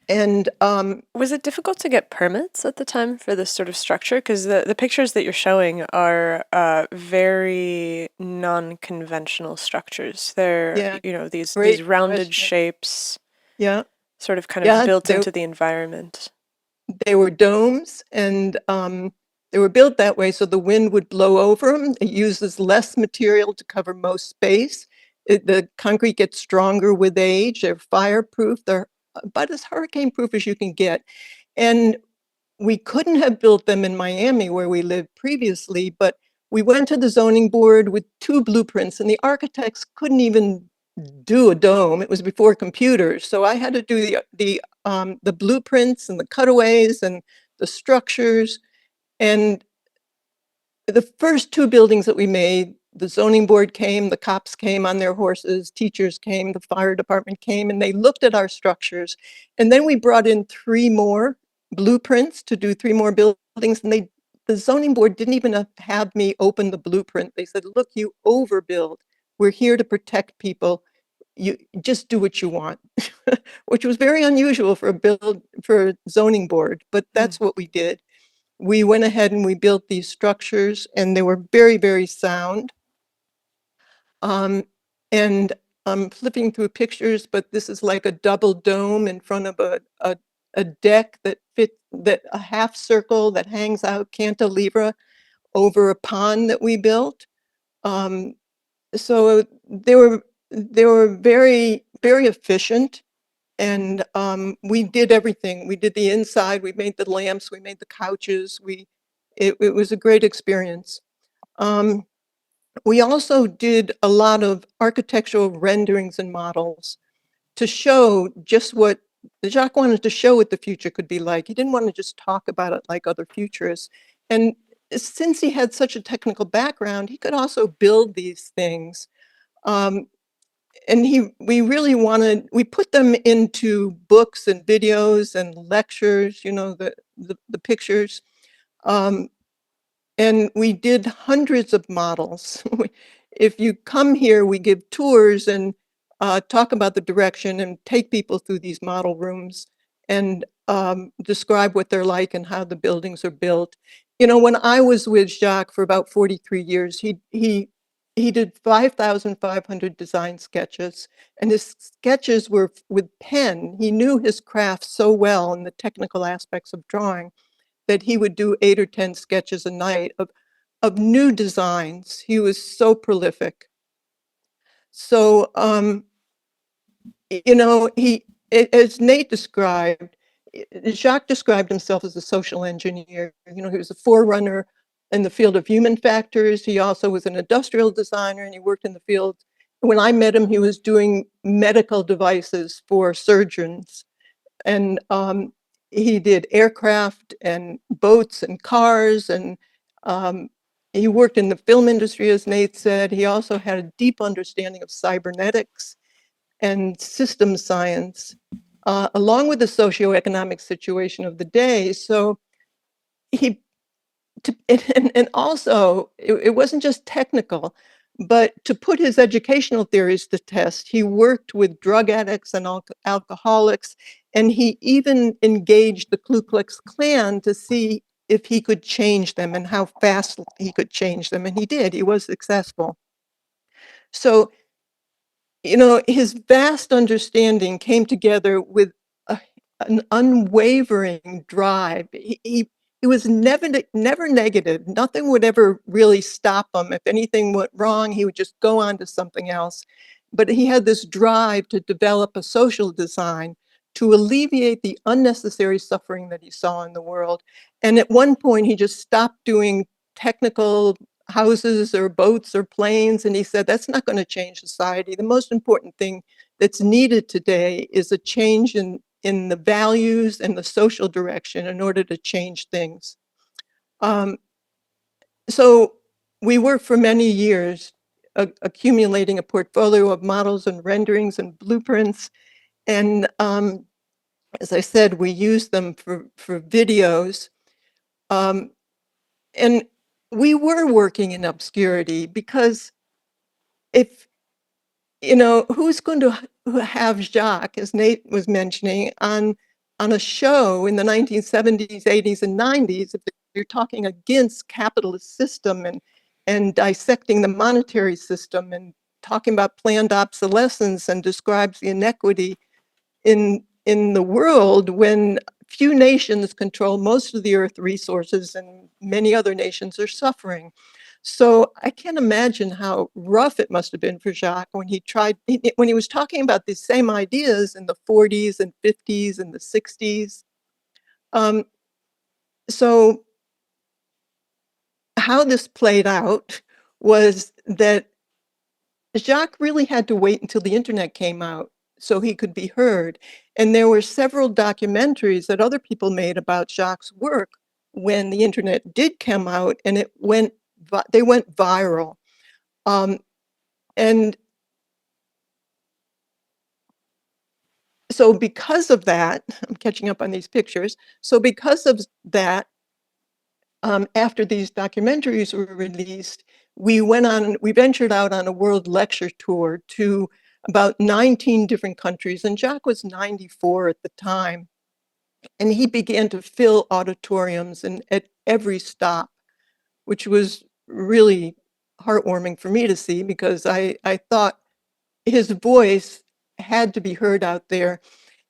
And Was it difficult to get permits at the time for this sort of structure? Because the pictures that you're showing are very non-conventional structures. They're, yeah, these great rounded question. shapes, Yeah, sort of kind of yeah, built into the environment. they were domes, and they were built that way so the wind would blow over them. It uses less material to cover most space. The concrete gets stronger with age. They're fireproof. They're about as hurricane-proof as you can get. And we couldn't have built them in Miami where we lived previously, but we went to the zoning board with 2 blueprints, and the architects couldn't even do a dome. It was before computers, so I had to do the blueprints and the cutaways and the structures. And the first 2 buildings that we made, the zoning board came, the cops came on their horses, teachers came, the fire department came, and they looked at our structures. And then we brought in 3 more blueprints to do 3 more buildings, and the zoning board didn't even have me open the blueprint. They said, "Look, you overbuild. We're here to protect people. You just do what you want," which was very unusual for a zoning board, but that's what we did. We went ahead and we built these structures, and they were very, very sound. And I'm flipping through pictures, but this is like a double dome in front of a a deck that a half circle that hangs out cantilever over a pond that we built. So they were very, very efficient. And we did everything. We did the inside, we made the lamps, we made the couches. It was a great experience. We also did a lot of architectural renderings and models to show just what Jacques wanted to show what the future could be like. He didn't want to just talk about it like other futurists. And since he had such a technical background, he could also build these things. And we put them into books and videos and lectures, the pictures. And we did hundreds of models. If you come here, we give tours and talk about the direction and take people through these model rooms and describe what they're like and how the buildings are built. When I was with Jacques for about 43 years, he did 5,500 design sketches, and his sketches were with pen. He knew his craft so well and the technical aspects of drawing that he would do 8 or 10 sketches a night of new designs. He was so prolific. So, as Nate described, Jacques described himself as a social engineer. He was a forerunner in the field of human factors. He also was an industrial designer, and he worked in the field. When I met him, he was doing medical devices for surgeons. And he did aircraft and boats and cars, and he worked in the film industry, as Nate said. He also had a deep understanding of cybernetics and system science, along with the socioeconomic situation of the day. So he and also, it wasn't just technical, but to put his educational theories to test, he worked with drug addicts and alcoholics, and he even engaged the Ku Klux Klan to see if he could change them and how fast he could change them, and he did. He was successful. So, his vast understanding came together with an unwavering drive. He was never negative. Nothing would ever really stop him. If anything went wrong, he would just go on to something else. But he had this drive to develop a social design to alleviate the unnecessary suffering that he saw in the world. And at one point, he just stopped doing technical houses or boats or planes, and he said, that's not going to change society. The most important thing that's needed today is a change in the values and the social direction in order to change things. So we worked for many years accumulating a portfolio of models and renderings and blueprints. And as I said, we used them for videos. And we were working in obscurity because who's going to have Jacques, as Nate was mentioning, on a show in the 1970s, 80s, and 90s if you're talking against capitalist system and dissecting the monetary system and talking about planned obsolescence and describes the inequity in the world when few nations control most of the earth resources and many other nations are suffering. So I can't imagine how rough it must have been for Jacques when when he was talking about these same ideas in the 40s and 50s and the 60s. So how this played out was that Jacques really had to wait until the internet came out so he could be heard. And there were several documentaries that other people made about Jacques' work when the internet did come out, and they went viral. And so because of that, I'm catching up on these pictures. So because of that, after these documentaries were released, we ventured out on a world lecture tour to about 19 different countries, and Jacques was 94 at the time. And he began to fill auditoriums and at every stop, which was really heartwarming for me to see because I thought his voice had to be heard out there.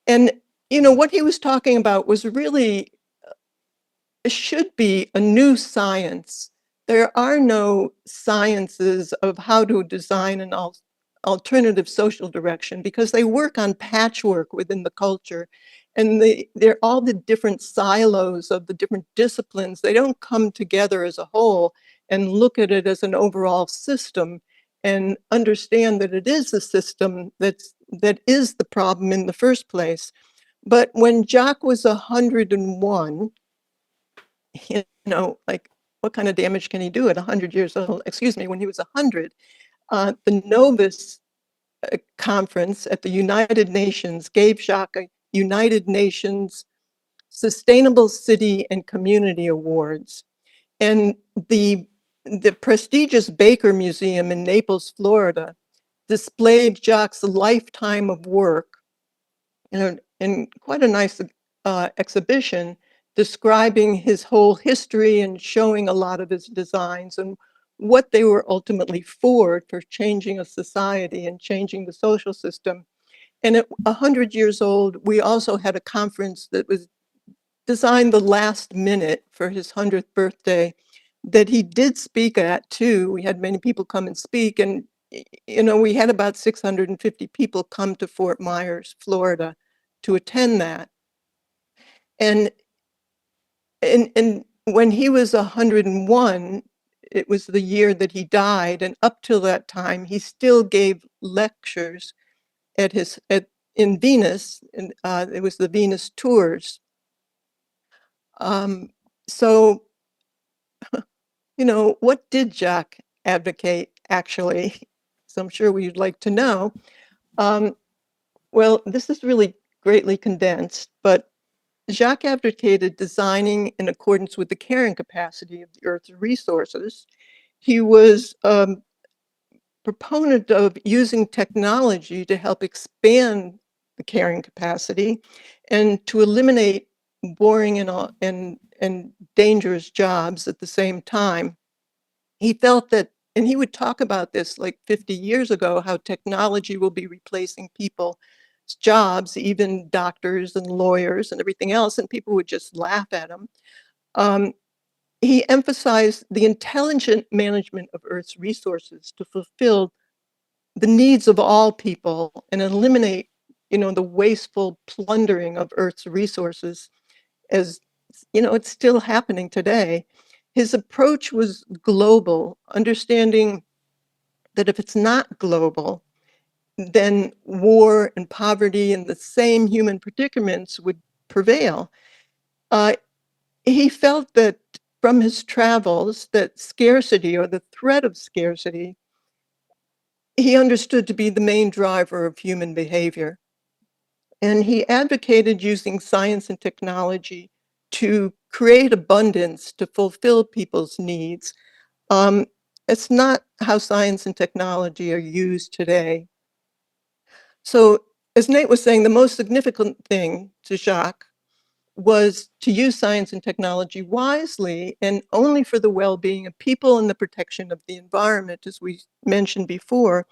And what he was talking about was really it should be a new science. There are no sciences of how to design an alternative social direction because they work on patchwork within the culture. And they're all the different silos of the different disciplines. They don't come together as a whole and look at it as an overall system and understand that it is a system that is the problem in the first place. But when Jacques was 101, like what kind of damage can he do at 100 years old? Excuse me, when he was 100, the Novus conference at the United Nations gave Jacques a United Nations Sustainable City and Community Awards. And the prestigious Baker Museum in Naples, Florida, displayed Jacques' lifetime of work in quite a nice exhibition describing his whole history and showing a lot of his designs and what they were ultimately for changing a society and changing the social system. And at 100 years old, we also had a conference that was designed the last minute for his 100th birthday that he did speak at too. We had many people come and speak, and we had about 650 people come to Fort Myers, Florida to attend that. And when he was 101, it was the year that he died, and up till that time, he still gave lectures in Venus, and it was the Venus tours. So, what did Jacques advocate actually? So I'm sure we'd like to know. Well, this is really greatly condensed, but Jacques advocated designing in accordance with the carrying capacity of the Earth's resources. He was a proponent of using technology to help expand the carrying capacity and to eliminate boring and dangerous jobs at the same time. He felt that, and he would talk about this like 50 years ago, how technology will be replacing people's jobs, even doctors and lawyers and everything else, and people would just laugh at him. He emphasized the intelligent management of Earth's resources to fulfill the needs of all people and eliminate, the wasteful plundering of Earth's resources as, it's still happening today. His approach was global, understanding that if it's not global, then war and poverty and the same human predicaments would prevail. He felt that from his travels, that scarcity or the threat of scarcity, he understood to be the main driver of human behavior. And he advocated using science and technology to create abundance to fulfill people's needs. It's not how science and technology are used today. So, as Nate was saying, the most significant thing to Jacques was to use science and technology wisely and only for the well-being of people and the protection of the environment, as we mentioned before.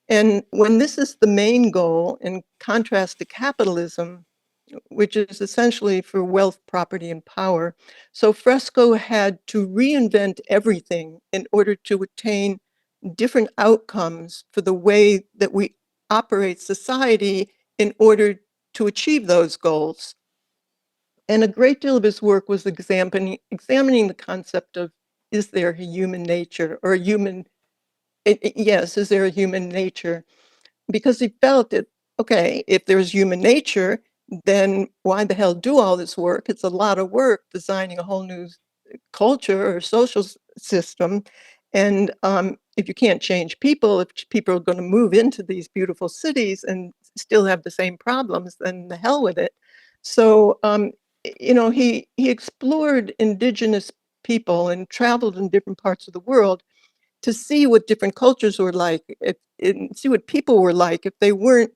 And when this is the main goal, in contrast to capitalism, which is essentially for wealth, property, and power. So Fresco had to reinvent everything in order to attain different outcomes for the way that we operate society in order to achieve those goals. And a great deal of his work was examining the concept of, is there a human nature or a human, yes, is there a human nature? Because he felt that, okay, if there's human nature, then why the hell do all this work? It's a lot of work designing a whole new culture or social system. And if you can't change people, if people are going to move into these beautiful cities and still have the same problems, then the hell with it. So, he explored indigenous people and traveled in different parts of the world to see what different cultures were like, and see what people were like if they weren't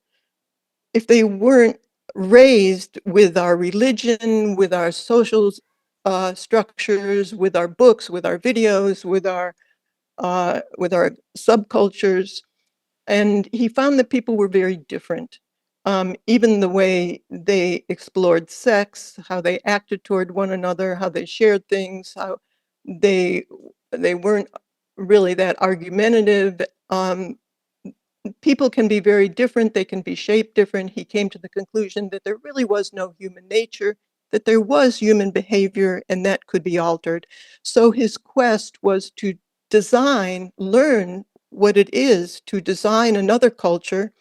raised with our religion, with our social structures, with our books, with our videos, with our subcultures. And he found that people were very different. even the way they explored sex, how they acted toward one another, how they shared things, how they they weren't really that argumentative. People can be very different, they can be shaped different. He came to the conclusion that there really was no human nature, that there was human behavior, and that could be altered. So his quest was to learn what it is to design another culture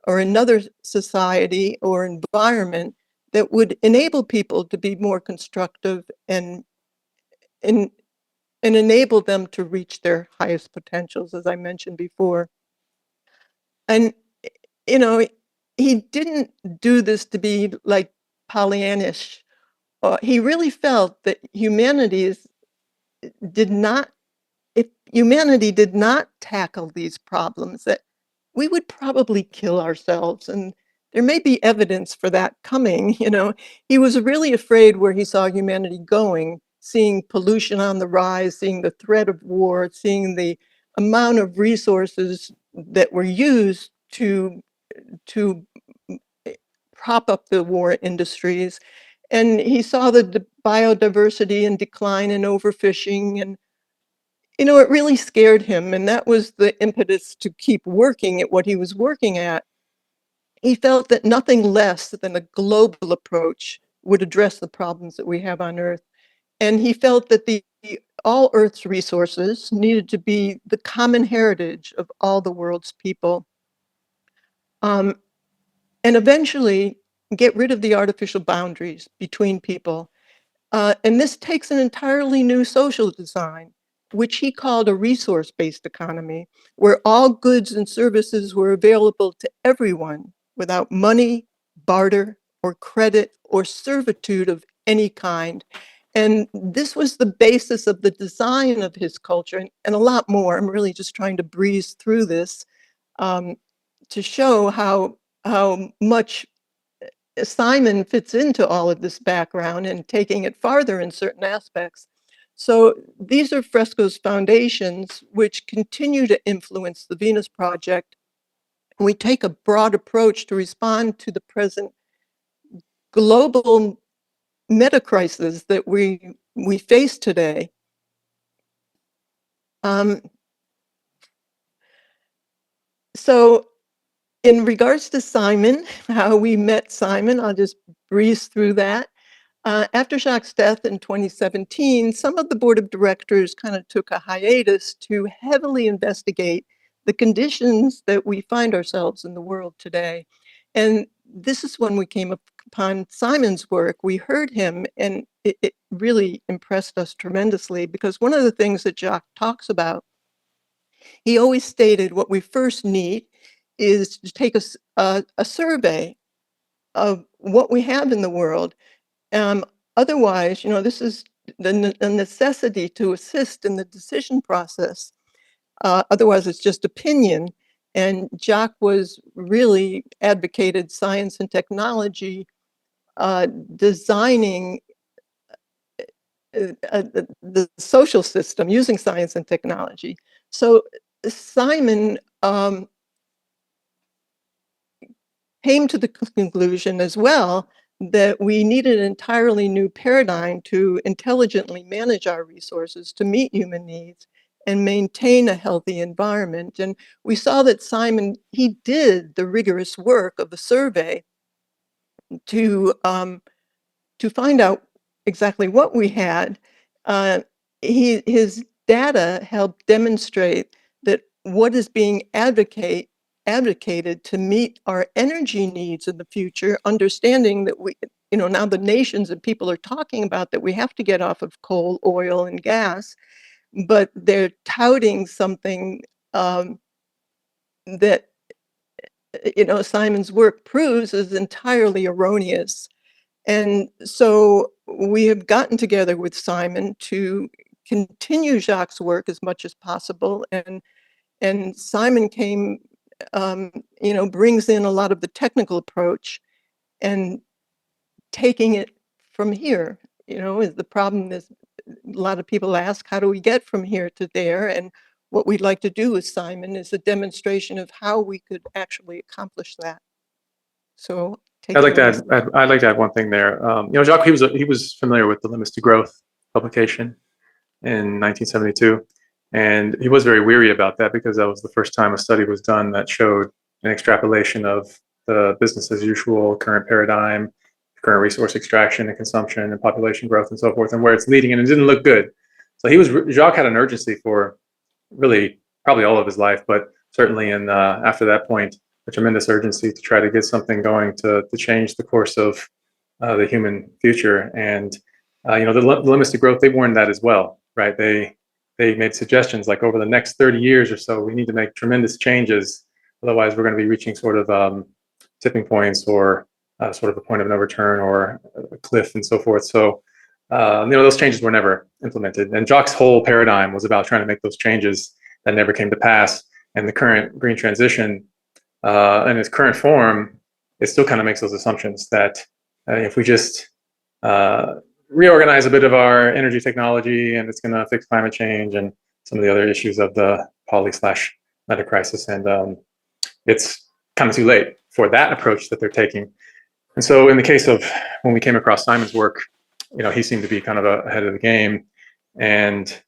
or another society or environment that would enable people to be more constructive and, and enable them to reach their highest potentials, as I mentioned before. And, you know, he didn't do this to be like Pollyannish. He really felt that did not, if humanity did not tackle these problems, that we would probably kill ourselves. And there may be evidence for that coming. He was really afraid where he saw humanity going, seeing pollution on the rise, seeing the threat of war, seeing the amount of resources that were used to prop up the war industries. And he saw the biodiversity and decline and overfishing. And, it really scared him. And that was the impetus to keep working at what he was working at. He felt that nothing less than a global approach would address the problems that we have on Earth. And he felt that all Earth's resources needed to be the common heritage of all the world's people. Um, and eventually get rid of the artificial boundaries between people. And this takes an entirely new social design, which he called a resource-based economy, where all goods and services were available to everyone without money, barter, or credit, or servitude of any kind. And this was the basis of the design of his culture, and a lot more. I'm really just trying to breeze through this um, to show how much Simon fits into all of this background and taking it farther in certain aspects. So these are Fresco's foundations, which continue to influence the Venus Project. We take a broad approach to respond to the present global meta crisis that we face today. So in regards to Simon, how we met Simon, I'll just breeze through that. After Jacques' death in 2017, some of the board of directors kind of took a hiatus to heavily investigate the conditions that we find ourselves in the world today. And this is when we came upon Simon's work. We heard him, and it really impressed us tremendously, because one of the things that Jacques talks about, he always stated what we first need is to take a survey of what we have in the world. Otherwise, this is the necessity to assist in the decision process. Otherwise, it's just opinion. And Jacques was really advocated science and technology, designing the social system using science and technology. So Simon came to the conclusion as well that we need an entirely new paradigm to intelligently manage our resources to meet human needs and maintain a healthy environment. And we saw that Simon, he did the rigorous work of the survey to find out exactly what we had. His data helped demonstrate that what is being advocated to meet our energy needs in the future, understanding that now the nations and people are talking about that we have to get off of coal, oil, and gas, but they're touting something that Simon's work proves is entirely erroneous. And so we have gotten together with Simon to continue Jacques' work as much as possible. And Simon brings in a lot of the technical approach and taking it from here, is the problem is a lot of people ask, how do we get from here to there? And what we'd like to do with Simon is a demonstration of how we could actually accomplish that. So take I'd it like to away. I'd like to add one thing there. Jacques, he was familiar with the Limits to Growth publication in 1972, and he was very weary about that because that was the first time a study was done that showed an extrapolation of the business as usual current paradigm, current resource extraction and consumption and population growth and so forth, and where it's leading, and it didn't look good. So Jacques had an urgency for really probably all of his life, but certainly in after that point, a tremendous urgency to try to get something going to change the course of the human future. And the limits to growth, they warned that as well, right? They made suggestions like over the next 30 years or so, we need to make tremendous changes. Otherwise, we're going to be reaching sort of tipping points or sort of a point of no return or a cliff and so forth. So, those changes were never implemented. And Jacques' whole paradigm was about trying to make those changes that never came to pass. And the current green transition in its current form, it still kind of makes those assumptions that if we just reorganize a bit of our energy technology and it's going to fix climate change and some of the other issues of the poly/meta crisis. And it's kind of too late for that approach that they're taking. And so in the case of when we came across Simon's work, he seemed to be kind of ahead of the game. And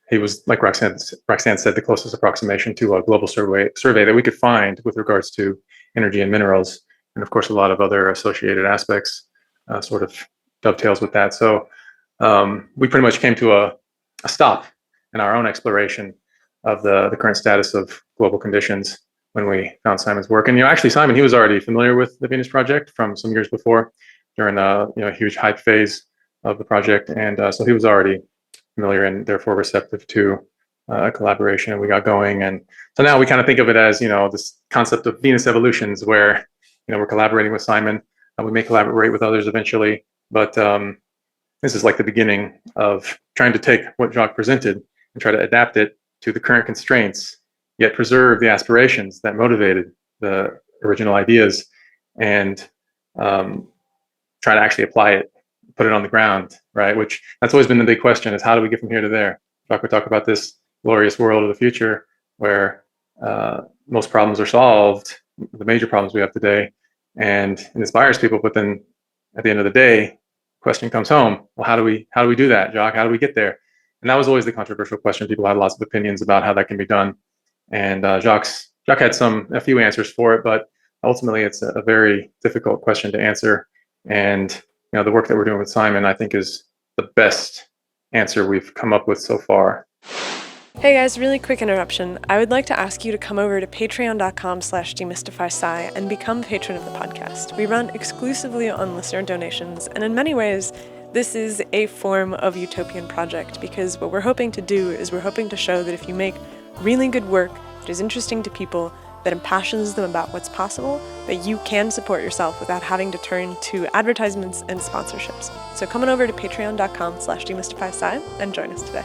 he was, like Roxanne said, the closest approximation to a global survey that we could find with regards to energy and minerals. And of course, a lot of other associated aspects sort of dovetails with that. So we pretty much came to a stop in our own exploration of the current status of global conditions when we found Simon's work. And actually, Simon, he was already familiar with the Venus Project from some years before, during the huge hype phase of the project, and so he was already familiar and therefore receptive to a collaboration. And we got going, and so now we kind of think of it as this concept of Venus evolutions, where we're collaborating with Simon. We may collaborate with others eventually, but this is like the beginning of trying to take what Jacques presented and try to adapt it to the current constraints, yet preserve the aspirations that motivated the original ideas, and try to actually apply it, put it on the ground, right? Which that's always been the big question: is how do we get from here to there? Jacques would talk about this glorious world of the future where most problems are solved, the major problems we have today, and it inspires people. But then at the end of the day, question comes home: well, how do we do that, Jacques? How do we get there? And that was always the controversial question. People had lots of opinions about how that can be done, and Jacques had a few answers for it, but ultimately it's a very difficult question to answer. And the work that we're doing with Simon, I think, is the best answer we've come up with so far. Hey guys, really quick interruption. I would like to ask you to come over to patreon.com/demystifysci and become a patron of the podcast. We run exclusively on listener donations, and in many ways, this is a form of Utopian project, because what we're hoping to do is we're hoping to show that if you make really good work that is interesting to people, that impassions them about what's possible, that you can support yourself without having to turn to advertisements and sponsorships. So come on over to patreon.com/demystifysci and join us today.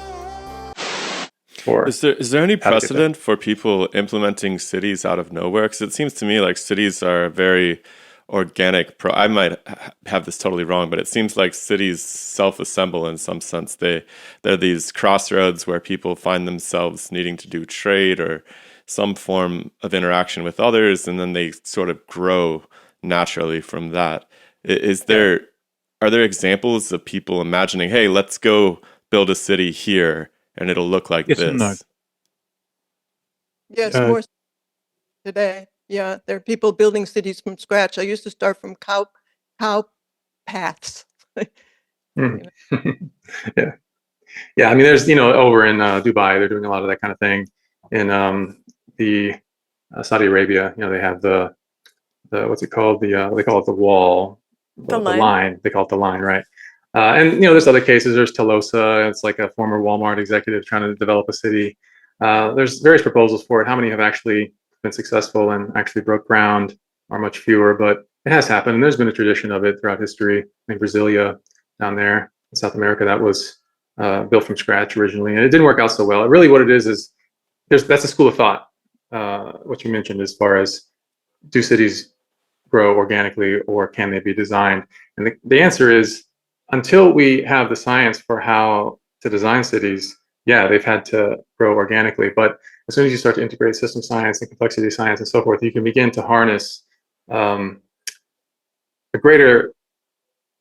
Is there any precedent for people implementing cities out of nowhere? Because it seems to me like cities are very organic. I might have this totally wrong, but it seems like cities self-assemble in some sense. They're these crossroads where people find themselves needing to do trade or some form of interaction with others, and then they sort of grow naturally from that. Are there examples of people imagining, hey, let's go build a city here and it'll look like yes this? And no. Yes, more today. Yeah, there are people building cities from scratch. I used to start from cow paths. Yeah. I mean, there's over in Dubai, they're doing a lot of that kind of thing. In the Saudi Arabia, they have the what's it called? They call it the wall, the line. They call it the line, right? And there's other cases. There's Tolosa. It's like a former Walmart executive trying to develop a city. There's various proposals for it. How many have actually been successful and actually broke ground are much fewer, but it has happened. And there's been a tradition of it throughout history. I think Brasilia down there in South America, that was built from scratch originally, and it didn't work out so well. Really, what it is that's a school of thought. What you mentioned as far as, do cities grow organically or can they be designed? And the answer is, until we have the science for how to design cities, yeah, they've had to grow organically. But as soon as you start to integrate system science and complexity science and so forth, you can begin to harness a greater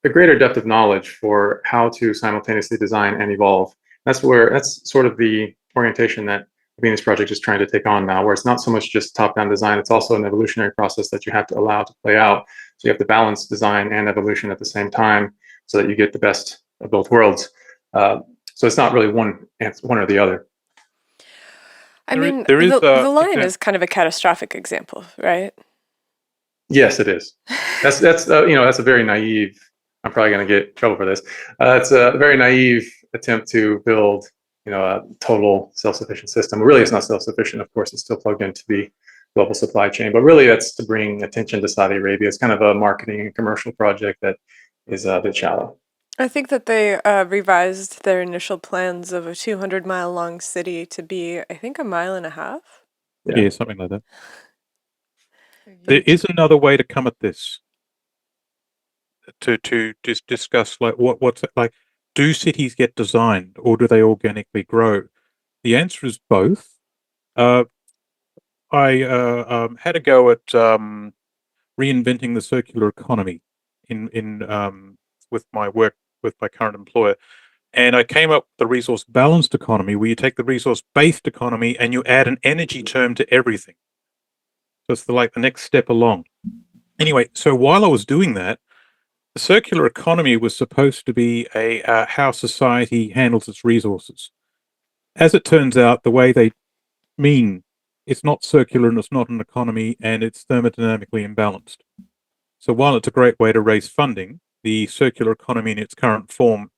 depth of knowledge for how to simultaneously design and evolve. That's sort of the orientation that the Venus Project is trying to take on now, where it's not so much just top-down design, it's also an evolutionary process that you have to allow to play out. So you have to balance design and evolution at the same time so that you get the best of both worlds. So it's not really one or the other. I mean, there is the lion is kind of a catastrophic example, right? Yes, it is. That's that's a very naive. I'm probably going to get in trouble for this. It's a very naive attempt to build a total self-sufficient system. Really, it's not self-sufficient. Of course, it's still plugged into the global supply chain, but really, that's to bring attention to Saudi Arabia. It's kind of a marketing and commercial project that is a bit shallow. I think that they revised their initial plans of a 200-mile long city to be, I think, a mile and a half. Yeah, something like that. There is another way to come at this. To just discuss like what's it like. Do cities get designed or do they organically grow? The answer is both. I had a go at reinventing the circular economy in with my work with my current employer, and I came up with the resource balanced economy, where you take the resource based economy and you add an energy term to everything. So it's the next step along. Anyway, so while I was doing that, the circular economy was supposed to be how society handles its resources. As it turns out, the way they mean it's not circular and it's not an economy and it's thermodynamically imbalanced. So while it's a great way to raise funding, the circular economy in its current form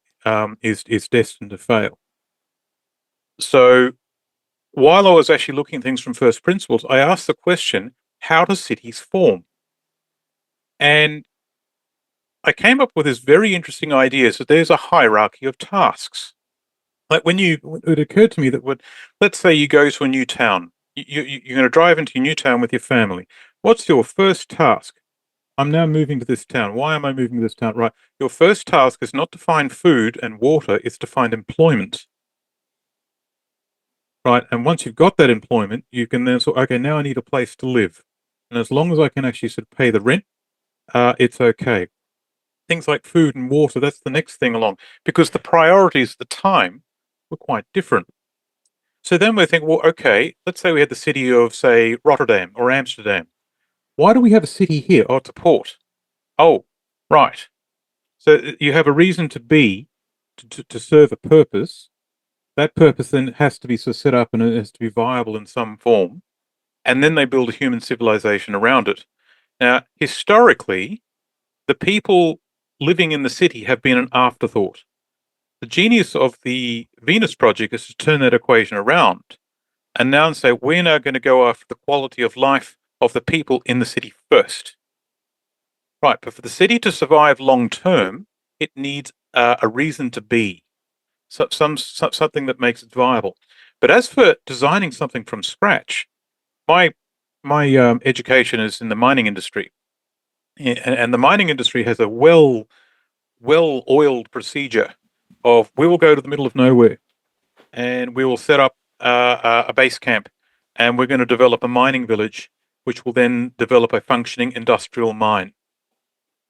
is destined to fail. So while I was actually looking at things from first principles, I asked the question, how do cities form? And I came up with this very interesting idea. So there's a hierarchy of tasks. Like it occurred to me that let's say you go to a new town. You're going to drive into a new town with your family. What's your first task? I'm now moving to this town. Why am I moving to this town? Right. Your first task is not to find food and water. It's to find employment. Right. And once you've got that employment, you can then say, okay, now I need a place to live. And as long as I can actually sort of pay the rent, it's okay. Things like food and water, that's the next thing along, because the priorities at the time were quite different. So then we think, well, okay, let's say we had the city of, say, Rotterdam or Amsterdam. Why do we have a city here? Oh, it's a port. Oh, right. So you have a reason to be, to serve a purpose. That purpose then has to be sort of set up and it has to be viable in some form. And then they build a human civilization around it. Now, historically, the people living in the city have been an afterthought. The genius of the Venus Project is to turn that equation around and now say, we're now going to go after the quality of life of the people in the city first. Right, but for the city to survive long term, it needs a reason to be, something that makes it viable. But as for designing something from scratch, my education is in the mining industry, and the mining industry has a well-oiled procedure of we will go to the middle of nowhere and we will set up a base camp and we're going to develop a mining village, which will then develop a functioning industrial mine.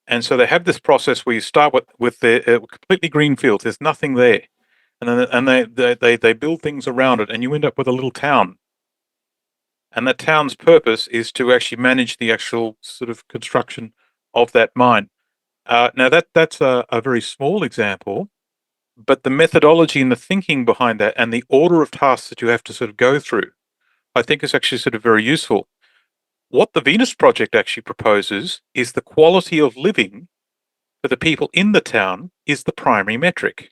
And so they have this process where you start with the completely green fields. There's nothing there. And then they build things around it and you end up with a little town. And that town's purpose is to actually manage the actual sort of construction of that mine. Now that's a very small example, but the methodology and the thinking behind that and the order of tasks that you have to sort of go through, I think is actually sort of very useful. What the Venus Project actually proposes is the quality of living for the people in the town is the primary metric.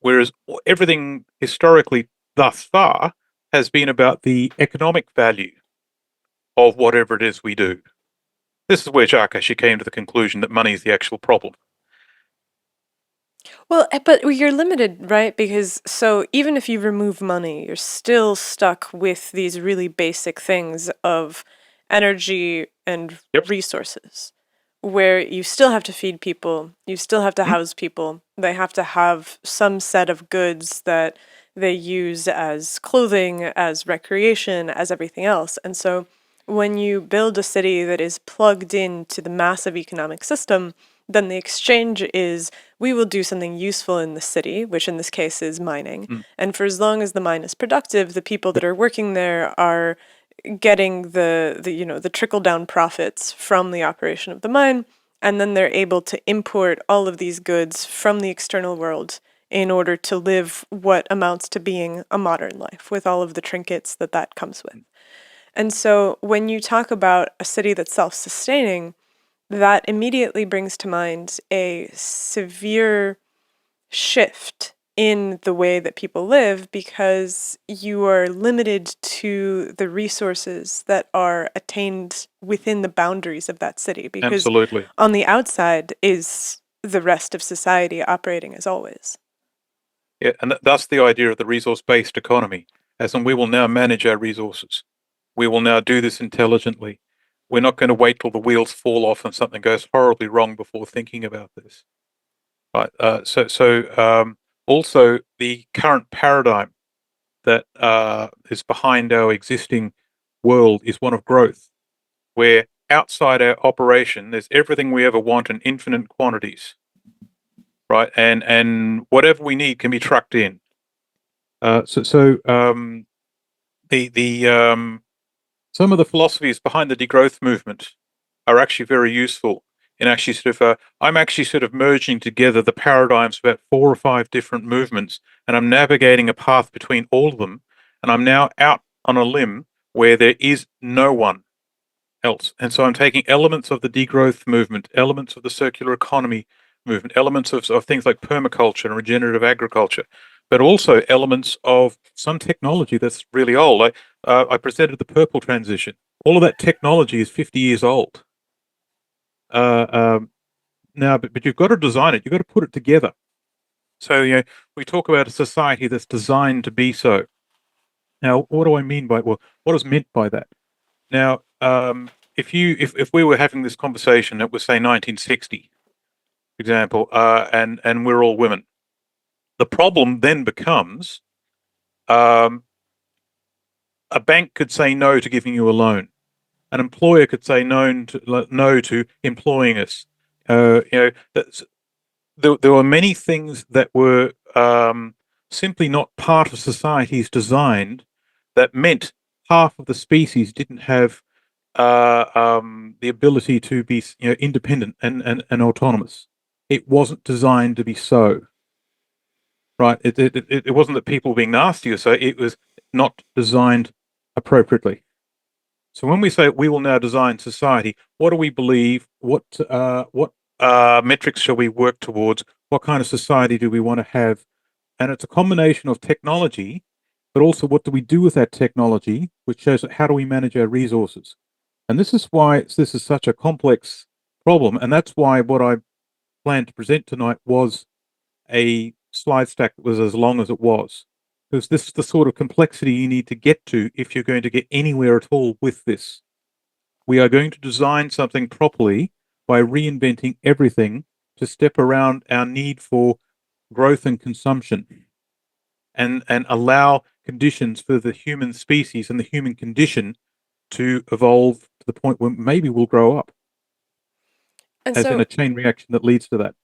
Whereas everything historically thus far has been about the economic value of whatever it is we do. This is where Jacques actually came to the conclusion that money is the actual problem. Well, but you're limited, right? Because so even if you remove money, you're still stuck with these really basic things of energy and resources, where you still have to feed people, you still have to house people, they have to have some set of goods that they use as clothing, as recreation, as everything else. And so when you build a city that is plugged into the massive economic system, then the exchange is we will do something useful in the city, which in this case is mining. And for as long as the mine is productive, the people that are working there are getting the trickle down profits from the operation of the mine, and then they're able to import all of these goods from the external world in order to live what amounts to being a modern life with all of the trinkets that comes with. And so when you talk about a city that's self-sustaining, that immediately brings to mind a severe shift in the way that people live, because you are limited to the resources that are attained within the boundaries of that city, because Absolutely. on the outside is the rest of society operating as always. Yeah, and that's the idea of the resource-based economy, as in we will now manage our resources. We will now do this intelligently. We're not going to wait till the wheels fall off and something goes horribly wrong before thinking about this. Right. Also, the current paradigm that is behind our existing world is one of growth, where outside our operation, there's everything we ever want in infinite quantities, right? And whatever we need can be trucked in. Some of the philosophies behind the degrowth movement are actually very useful in actually I'm actually sort of merging together the paradigms of about 4 or 5 different movements, and I'm navigating a path between all of them, and I'm now out on a limb where there is no one else. And so I'm taking elements of the degrowth movement, elements of the circular economy movement, elements of things like permaculture and regenerative agriculture, but also elements of some technology that's really old. I presented the purple transition. All of that technology is 50 years old. Now, but you've got to design it. You've got to put it together. So, we talk about a society that's designed to be so. Now, what do I mean by, well, what is meant by that? Now, if we were having this conversation, it was say 1960, for example, and we're all women, the problem then becomes, a bank could say no to giving you a loan. An employer could say no to employing us. There were many things that were simply not part of society's design that meant half of the species didn't have the ability to be independent and autonomous. It wasn't designed to be so. Right? It wasn't that people were being nasty or so. It was not designed appropriately. So when we say we will now design society, what do we believe? What metrics shall we work towards? What kind of society do we want to have? And it's a combination of technology, but also what do we do with that technology, which shows how do we manage our resources. And this is why this is such a complex problem. And that's why what I planned to present tonight was a slide stack that was as long as it was. Because this is the sort of complexity you need to get to if you're going to get anywhere at all with this. We are going to design something properly by reinventing everything to step around our need for growth and consumption and allow conditions for the human species and the human condition to evolve to the point where maybe we'll grow up. And as in so, a chain reaction that leads to that.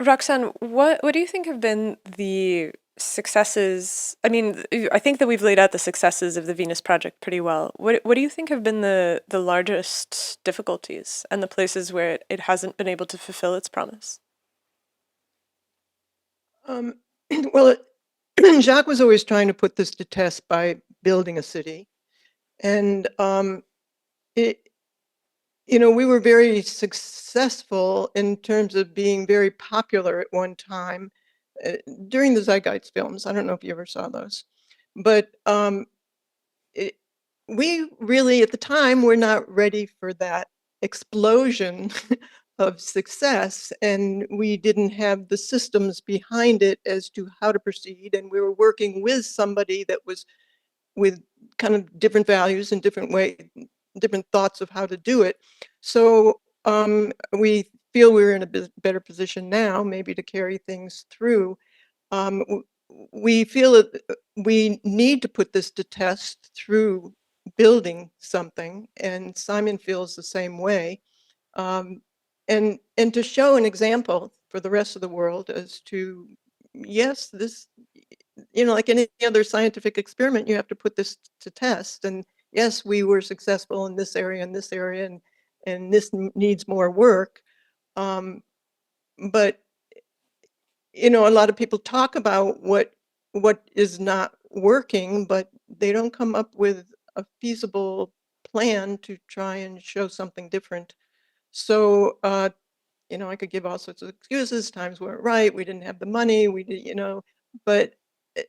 Roxanne, what do you think have been the successes? I mean, I think that we've laid out the successes of the Venus Project pretty well. What do you think have been the largest difficulties and the places where it hasn't been able to fulfill its promise? Well, Jacques was always trying to put this to test by building a city. And we were very successful in terms of being very popular at one time during the Zeitgeist films. I don't know if you ever saw those, but we really, at the time, were not ready for that explosion of success, and we didn't have the systems behind it as to how to proceed. And we were working with somebody that was with kind of different values and different thoughts of how to do it. So we feel we're in a better position now, maybe to carry things through. We feel that we need to put this to test through building something, and Simon feels the same way. And to show an example for the rest of the world as to, yes, this, like any other scientific experiment, you have to put this to test. And yes, we were successful in this area and this area, and this needs more work. But a lot of people talk about what is not working, but they don't come up with a feasible plan to try and show something different. So, I could give all sorts of excuses. Times weren't right. We didn't have the money. We did, but eh,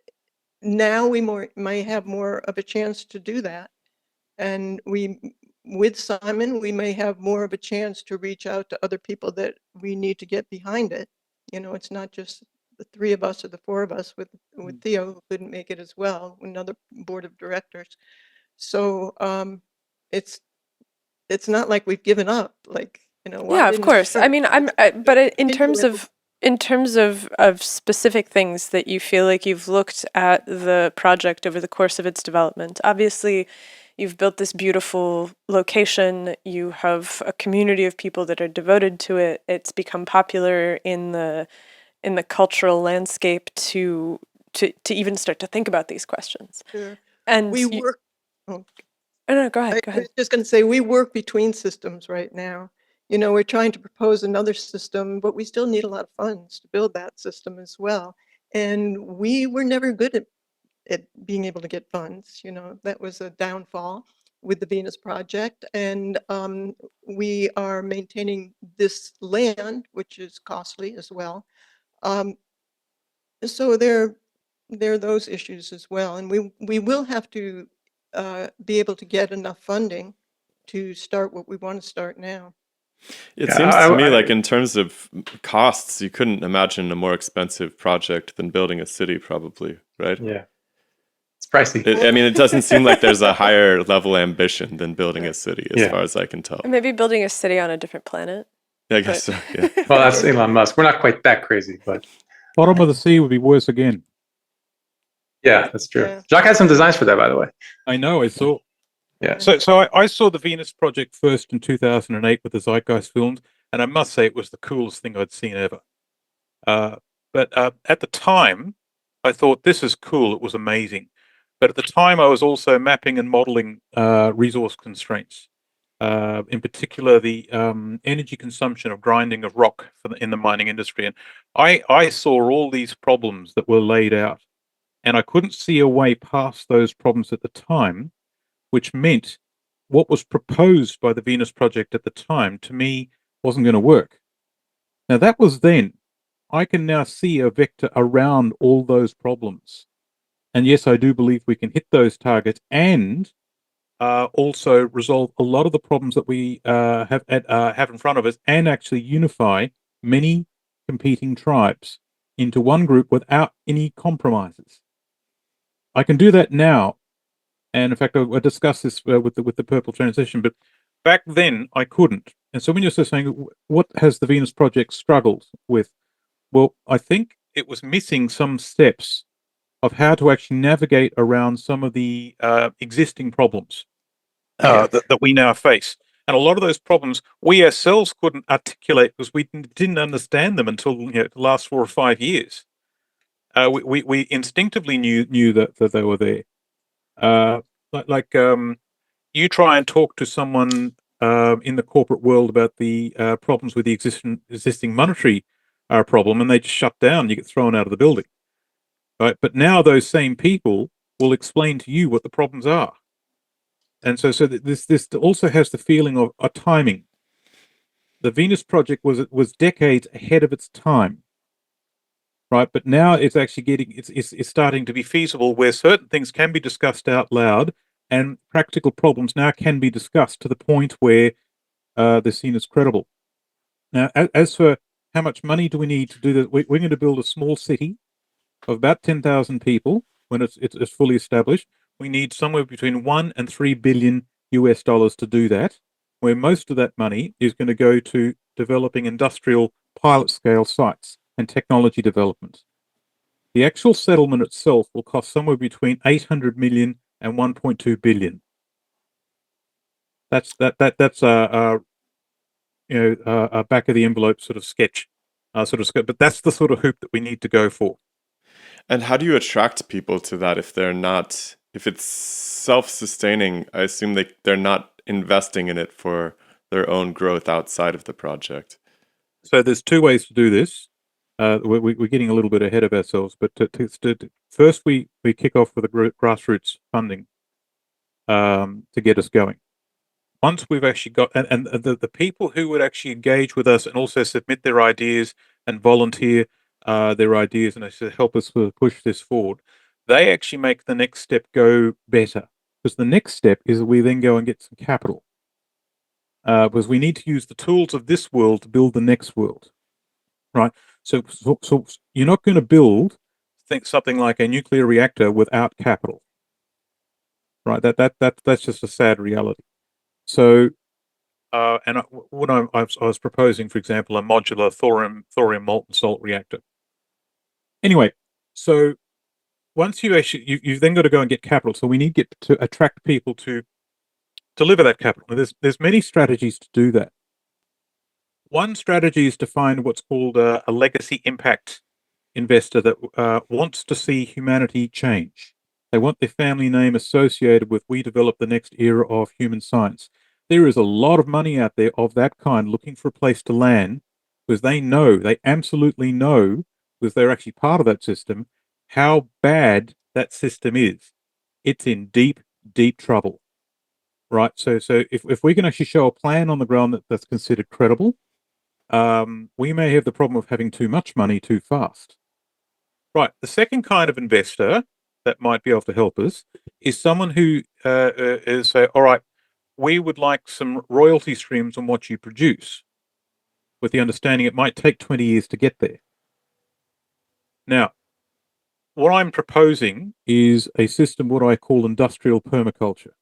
now we might have more of a chance to do that. And with Simon, we may have more of a chance to reach out to other people that we need to get behind it. It's not just the three of us or the four of us with Theo, who couldn't make it as well, another board of directors. So it's not like we've given up. Like, why Yeah, of didn't course. I mean, but in terms continue? of specific things that you feel like you've looked at the project over the course of its development. Obviously, you've built this beautiful location. You have a community of people that are devoted to it. It's become popular in the cultural landscape to even start to think about these questions. Sure. And We you, work. Oh, oh no, go ahead. I Go was ahead. just going to say, we work between systems right now. We're trying to propose another system, but we still need a lot of funds to build that system as well. And we were never good at being able to get funds. That was a downfall with the Venus Project. And we are maintaining this land, which is costly as well. So there are those issues as well. And we will have to be able to get enough funding to start what we want to start now. It Yeah, seems to me like in terms of costs, you couldn't imagine a more expensive project than building a city, probably, right? yeah, it's pricey. I mean, it doesn't seem like there's a higher level ambition than building a city, as Yeah. far as I can tell. Or maybe building a city on a different planet. I guess so, yeah. Well, that's Elon Musk. We're not quite that crazy, but Bottom of the sea would be worse again. yeah, that's true. Yeah. Jacques had some designs for that, by the way. I know. I saw. Yeah. So I saw the Venus Project first in 2008 with the Zeitgeist films, and I must say it was the coolest thing I'd seen ever. But at the time, I thought, this is cool. It was amazing. But at the time, I was also mapping and modeling resource constraints, in particular the energy consumption of grinding of rock in the mining industry. And I saw all these problems that were laid out, and I couldn't see a way past those problems at the time, which meant what was proposed by the Venus Project at the time, to me, wasn't going to work. Now, that was then. I can now see a vector around all those problems. And yes, I do believe we can hit those targets and also resolve a lot of the problems that we have in front of us, and actually unify many competing tribes into one group without any compromises. I can do that now. And in fact, I discussed this with the purple transition, but back then I couldn't. And so when you're saying, what has the Venus Project struggled with? Well, I think it was missing some steps of how to actually navigate around some of the existing problems that we now face. And a lot of those problems we ourselves couldn't articulate because we didn't understand them until the last 4 or 5 years. We instinctively knew that they were there. You try and talk to someone in the corporate world about the problems with the existing monetary problem, and they just shut down. You get thrown out of the building, right? But now those same people will explain to you what the problems are, and so this also has the feeling of a timing. The Venus Project was decades ahead of its time, right? But now it's actually it's starting to be feasible, where certain things can be discussed out loud, and practical problems now can be discussed to the point where they're seen as credible. Now, as for how much money do we need to do that, we're going to build a small city of about 10,000 people when it's fully established. We need somewhere between $1 and $3 billion US to do that, where most of that money is going to go to developing industrial pilot scale sites and technology development. The actual settlement itself will cost somewhere between 800 million and 1.2 billion. That's a back of the envelope sort of sketch, but that's the sort of hoop that we need to go for. And how do you attract people to that if it's self-sustaining? I assume they're not investing in it for their own growth outside of the project. So there's two ways to do this. We're getting a little bit ahead of ourselves, but first we kick off with a grassroots funding to get us going. Once we've actually got, and the people who would actually engage with us and also submit their ideas and volunteer their ideas and actually help us push this forward, they actually make the next step go better. Because the next step is we then go and get some capital. Because we need to use the tools of this world to build the next world, right? So you're not going to build something like a nuclear reactor without capital, right? That's just a sad reality. So, what I was proposing, for example, a modular thorium molten salt reactor. Anyway, so once you've then got to go and get capital. So we need to attract people to deliver that capital. Now, there's many strategies to do that. One strategy is to find what's called a legacy impact investor that wants to see humanity change. They want their family name associated with we develop the next era of human science. There is a lot of money out there of that kind looking for a place to land because they absolutely know, because they're actually part of that system, how bad that system is. It's in deep, deep trouble, right? So if we can actually show a plan on the ground that's considered credible, we may have the problem of having too much money too fast. Right. The second kind of investor that might be able to help us is someone who is say, all right, we would like some royalty streams on what you produce, with the understanding it might take 20 years to get there. Now, what I'm proposing is a system, what I call industrial permaculture,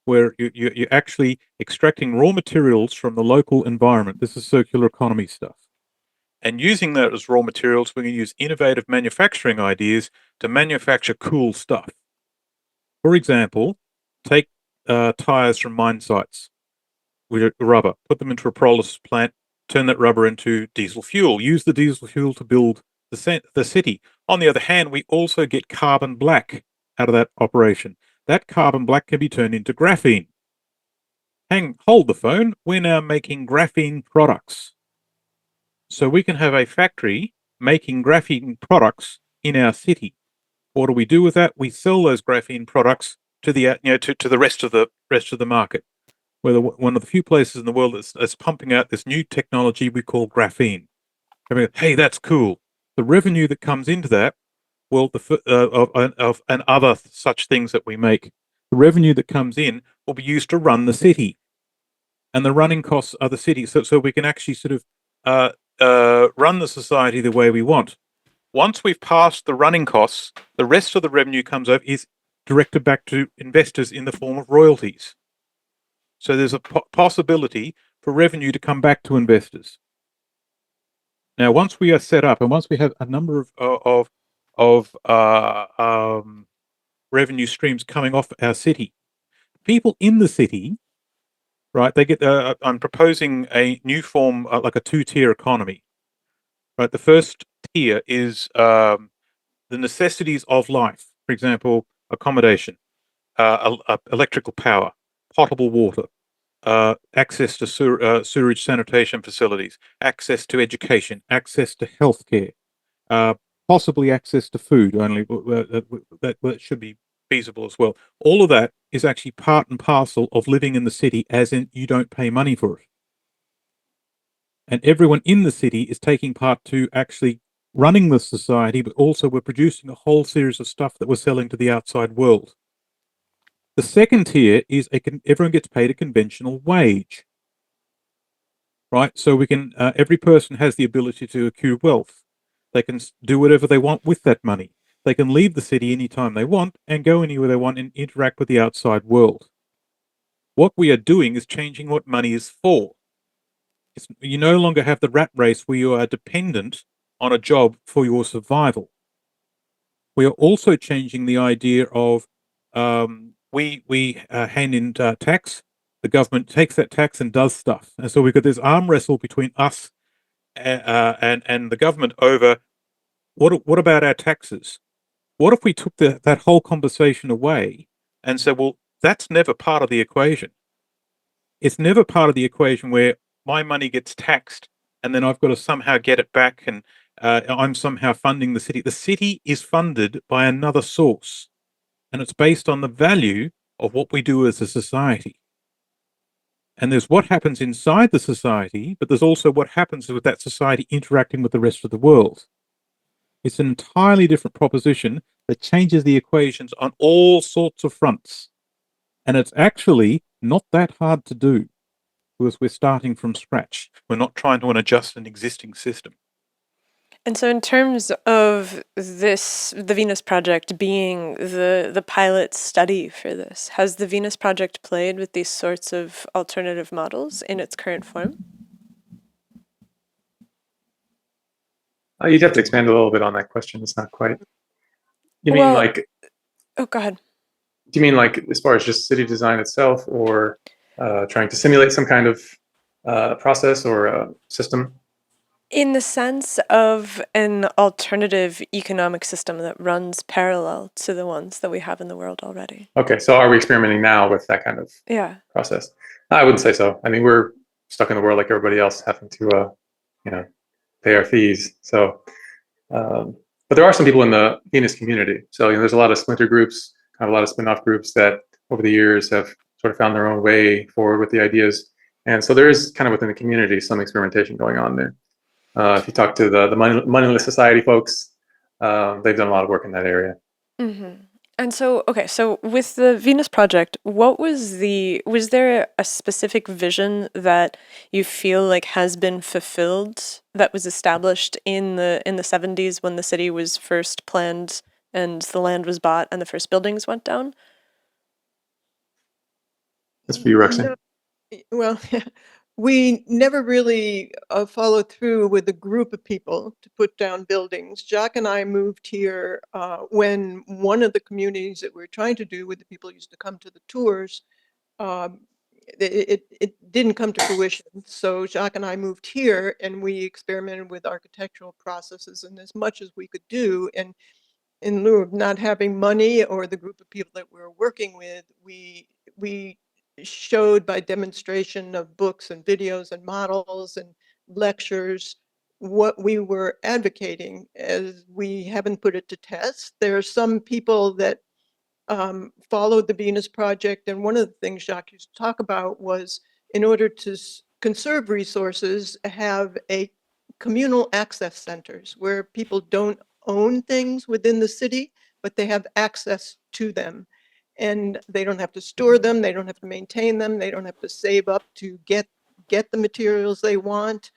where you're actually extracting raw materials from the local environment. This is circular economy stuff. And using that as raw materials, we can use innovative manufacturing ideas to manufacture cool stuff. For example, take tires from mine sites with rubber, put them into a pyrolysis plant, turn that rubber into diesel fuel, use the diesel fuel to build the city. On the other hand, we also get carbon black out of that operation. That carbon black can be turned into graphene. Hold the phone, we're now making graphene products. So we can have a factory making graphene products in our city. What do we do with that? We sell those graphene products to the to the rest of the market. We're one of the few places in the world that's pumping out this new technology we call graphene. Hey, that's cool. The revenue that comes into that, well, and other such things that we make, the revenue that comes in will be used to run the city, and the running costs are the city. So we can actually sort of run the society the way we want. Once we've passed the running costs, the rest of the revenue comes over is directed back to investors in the form of royalties. So there's a possibility for revenue to come back to investors. Now, once we are set up, and once we have a number of revenue streams coming off our city, people in the city, right? They get. I'm proposing a new form, like a two-tier economy. Right. The first tier is the necessities of life. For example, accommodation, electrical power, potable water, access to sewerage sanitation facilities, access to education, access to healthcare, possibly access to food. Only that should be feasible as well. All of that is actually part and parcel of living in the city, as in you don't pay money for it. And everyone in the city is taking part to actually running the society, but also we're producing a whole series of stuff that we're selling to the outside world. The second tier is everyone gets paid a conventional wage, right? So we can every person has the ability to accrue wealth. They can do whatever they want with that money. They can leave the city anytime they want and go anywhere they want and interact with the outside world. What we are doing is changing what money is for. You no longer have the rat race where you are dependent on a job for your survival. We are also changing the idea of we hand in tax the government takes that tax and does stuff. And so we've got this arm wrestle between us and the government over what about our taxes? What if we took that whole conversation away and said, well, that's never part of the equation. It's never part of the equation where my money gets taxed and then I've got to somehow get it back and I'm somehow funding the city. The city is funded by another source, and it's based on the value of what we do as a society. And there's what happens inside the society, but there's also what happens with that society interacting with the rest of the world. It's an entirely different proposition that changes the equations on all sorts of fronts. And it's actually not that hard to do because we're starting from scratch. We're not trying to adjust an existing system. And so in terms of this, the Venus Project being the pilot study for this, has the Venus Project played with these sorts of alternative models in its current form? You'd have to expand a little bit on that question. It's not quite. You mean Well, like? Oh, go ahead. Do you mean like as far as just city design itself, or trying to simulate some kind of process or system? In the sense of an alternative economic system that runs parallel to the ones that we have in the world already. Okay, so are we experimenting now with that kind of process? I wouldn't say so. I mean, we're stuck in the world like everybody else, having to, pay our fees. So, but there are some people in the Venus community. So, there's a lot of splinter groups, kind of a lot of spin-off groups that over the years have sort of found their own way forward with the ideas. And so there is kind of within the community some experimentation going on there. If you talk to the Moneyless Society folks, they've done a lot of work in that area. Mm-hmm. And so, okay, so with the Venus Project, was there a specific vision that you feel like has been fulfilled that was established in the 70s when the city was first planned and the land was bought and the first buildings went down? That's for you, Roxanne. Well, we never really followed through with a group of people to put down buildings. Jacque and I moved here when one of the communities that we were trying to do with the people who used to come to the tours, it didn't come to fruition. So Jacque and I moved here and we experimented with architectural processes and as much as we could do. And in lieu of not having money or the group of people that we were working with, we showed by demonstration of books and videos and models and lectures what we were advocating, as we haven't put it to test. There are some people that followed the Venus Project, and one of the things Jacques used to talk about was, in order to conserve resources, have a communal access centers where people don't own things within the city, but they have access to them. And they don't have to store them, they don't have to maintain them, they don't have to save up to get the materials they want.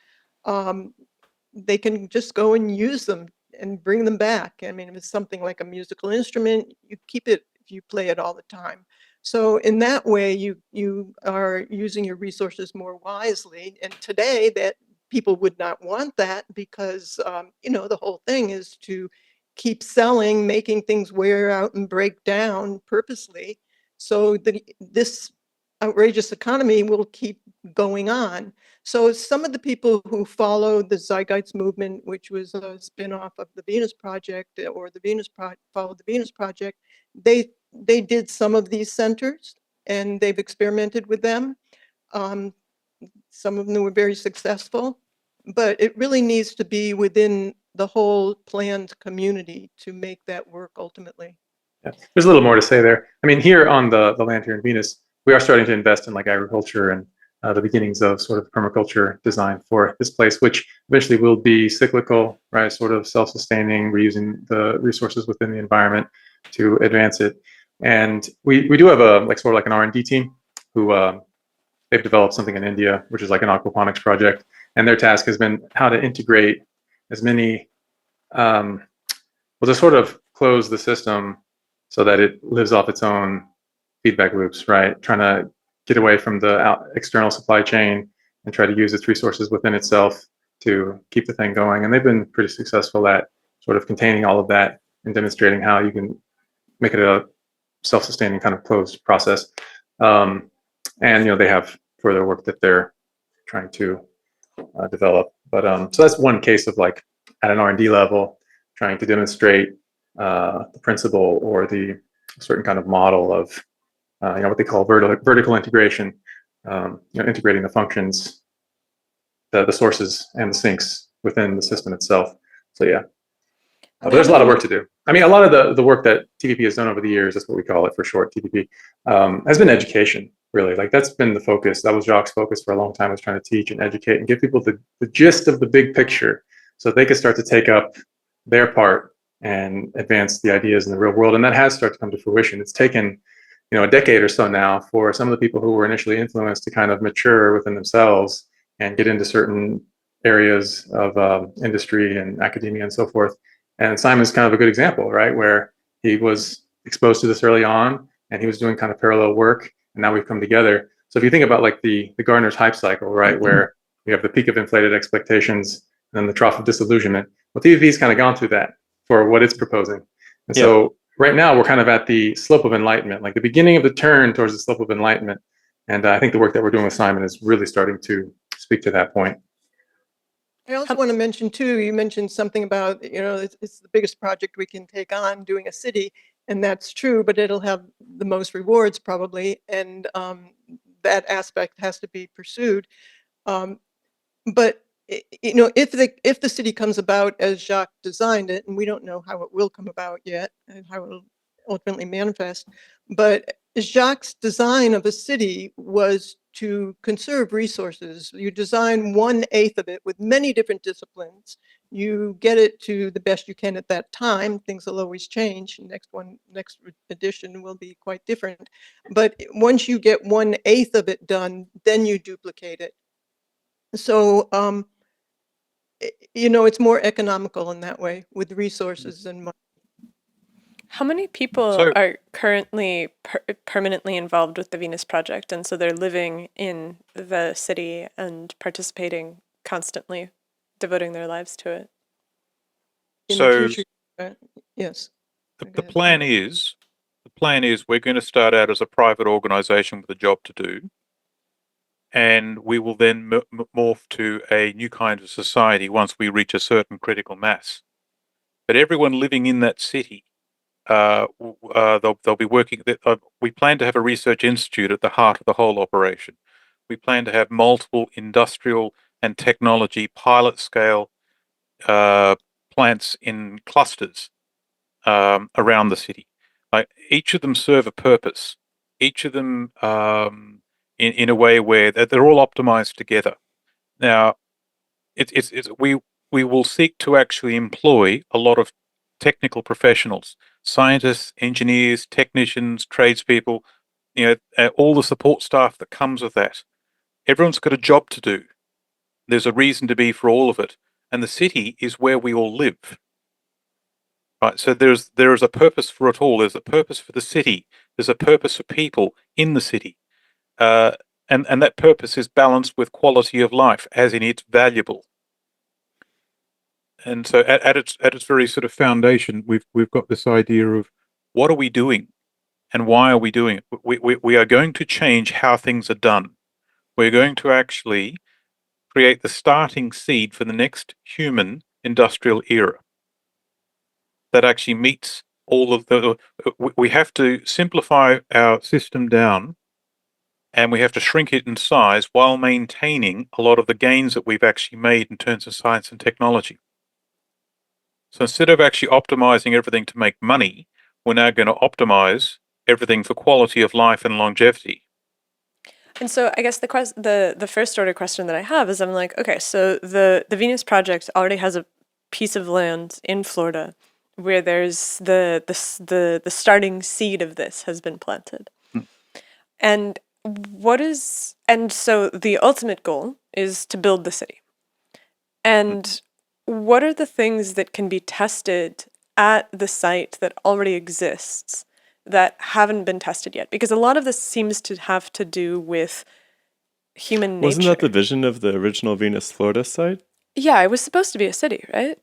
They can just go and use them and bring them back. I mean, if it's something like a musical instrument, you keep it if you play it all the time. So in that way, you are using your resources more wisely. And today, that people would not want that because the whole thing is to keep selling, making things wear out and break down purposely, so that this outrageous economy will keep going on. So some of the people who followed the Zeitgeist movement, which was a spin-off of the Venus Project, or followed the Venus Project, they did some of these centers and they've experimented with them. Some of them were very successful, but it really needs to be within the whole planned community to make that work ultimately. Yeah. There's a little more to say there. I mean, here on the land here in Venus, we are starting to invest in like agriculture and the beginnings of sort of permaculture design for this place, which eventually will be cyclical, right? Sort of self-sustaining. We're using the resources within the environment to advance it. And we do have a sort of like an R&D team who they've developed something in India, which is like an aquaponics project. And their task has been how to integrate as many, to sort of close the system so that it lives off its own feedback loops, right? Trying to get away from the external supply chain and try to use its resources within itself to keep the thing going. And they've been pretty successful at sort of containing all of that and demonstrating how you can make it a self-sustaining kind of closed process. and they have further work that they're trying to develop. But so that's one case of like at an R&D level, trying to demonstrate the principle or the certain kind of model of what they call vertical integration, integrating the functions, the sources and the sinks within the system itself. So yeah, but there's a lot of work to do. I mean, a lot of the work that TVP has done over the years, that's what we call it for short, TVP, has been education, really. Like that's been the focus. That was Jacques' focus for a long time, was trying to teach and educate and give people the gist of the big picture so that they could start to take up their part and advance the ideas in the real world. And that has started to come to fruition. It's taken a decade or so now for some of the people who were initially influenced to kind of mature within themselves and get into certain areas of industry and academia and so forth. And Simon's kind of a good example, right? Where he was exposed to this early on and he was doing kind of parallel work, and now we've come together. So if you think about like the Gardner's hype cycle, right? Where we have the peak of inflated expectations and then the trough of disillusionment. Well, TVP's kind of gone through that for what it's proposing. And so right now we're kind of at the slope of enlightenment, like the beginning of the turn towards the slope of enlightenment. And I think the work that we're doing with Simon is really starting to speak to that point. I also want to mention too, you mentioned something about, it's the biggest project we can take on, doing a city, and that's true, but it'll have the most rewards probably, and that aspect has to be pursued. But if the city comes about as Jacques designed it, and we don't know how it will come about yet and how it will ultimately manifest, but Jacques' design of a city was to conserve resources. You design 1/8 of it with many different disciplines. You get it to the best you can at that time. Things will always change. Next edition will be quite different. But once you get 1/8 of it done, then you duplicate it. So, it's more economical in that way with resources and money. How many people are currently permanently involved with the Venus Project, and so they're living in the city and participating constantly, devoting their lives to it? In the future, yes. The plan is we're going to start out as a private organization with a job to do, and we will then morph to a new kind of society once we reach a certain critical mass. But everyone living in that city, they'll be working. We plan to have a research institute at the heart of the whole operation. We plan to have multiple industrial and technology pilot scale plants in clusters around the city. Each of them serve a purpose. Each of them in a way where they're all optimized together. Now, we will seek to actually employ a lot of technical professionals, scientists, engineers, technicians, tradespeople, all the support staff that comes with that. Everyone's got a job to do. There's a reason to be for all of it. And the city is where we all live. Right, so there is a purpose for it all. There's a purpose for the city. There's a purpose for people in the city. And that purpose is balanced with quality of life, as in it's valuable. And so at its very sort of foundation, we've got this idea of what are we doing and why are we doing it? We are going to change how things are done. We're going to actually create the starting seed for the next human industrial era that actually meets all of the. We have to simplify our system down, and we have to shrink it in size while maintaining a lot of the gains that we've actually made in terms of science and technology. So instead of actually optimizing everything to make money, we're now going to optimize everything for quality of life and longevity. And so I guess the first order question that I have is, I'm like, okay, so the Venus Project already has a piece of land in Florida where there's the starting seed of this has been planted. And so the ultimate goal is to build the city. And what are the things that can be tested at the site that already exists that haven't been tested yet? Because a lot of this seems to have to do with human nature. Wasn't that the vision of the original Venus Florida site? Yeah, it was supposed to be a city, right?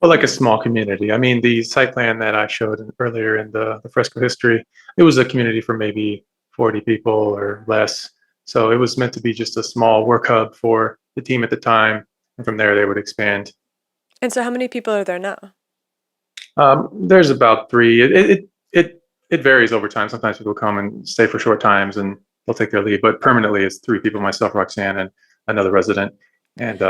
Well, like a small community. I mean, the site plan that I showed earlier in the Fresco history, it was a community for maybe 40 people or less. So it was meant to be just a small work hub for the team at the time, and from there they would expand. And so how many people are there now? There's about 3. It varies over time. Sometimes people come and stay for short times and they'll take their leave, but permanently it's 3 people: myself, Roxanne, and another resident. And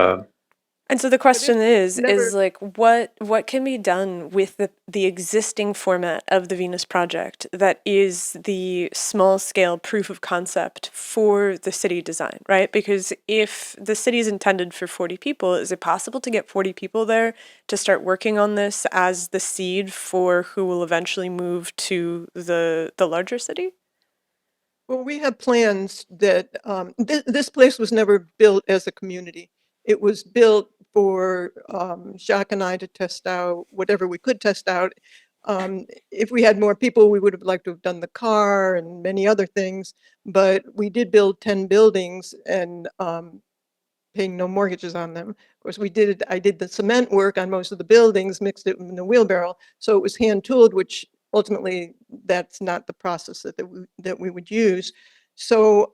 And so the question is never- like what can be done with the existing format of the Venus Project that is the small scale proof of concept for the city design, right? Because if the city is intended for 40 people, is it possible to get 40 people there to start working on this as the seed for who will eventually move to the larger city? Well, we have plans that this place was never built as a community. It was built for Jacques and I to test out whatever we could test out. If we had more people, we would have liked to have done the car and many other things. But we did build 10 buildings and paying no mortgages on them. Of course, I did the cement work on most of the buildings, mixed it in the wheelbarrow. So it was hand tooled, which ultimately that's not the process that we would use. So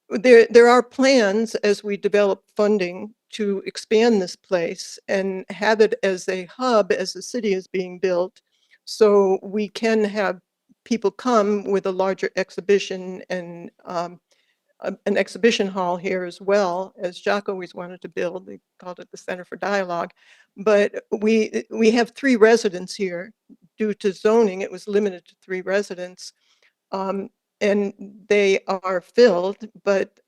there are plans as we develop funding to expand this place and have it as a hub as the city is being built. So we can have people come with a larger exhibition and an exhibition hall here as well, as Jacques always wanted to build. They called it the Center for Dialogue. But we have 3 residents here. Due to zoning, it was limited to 3 residents. And they are filled, but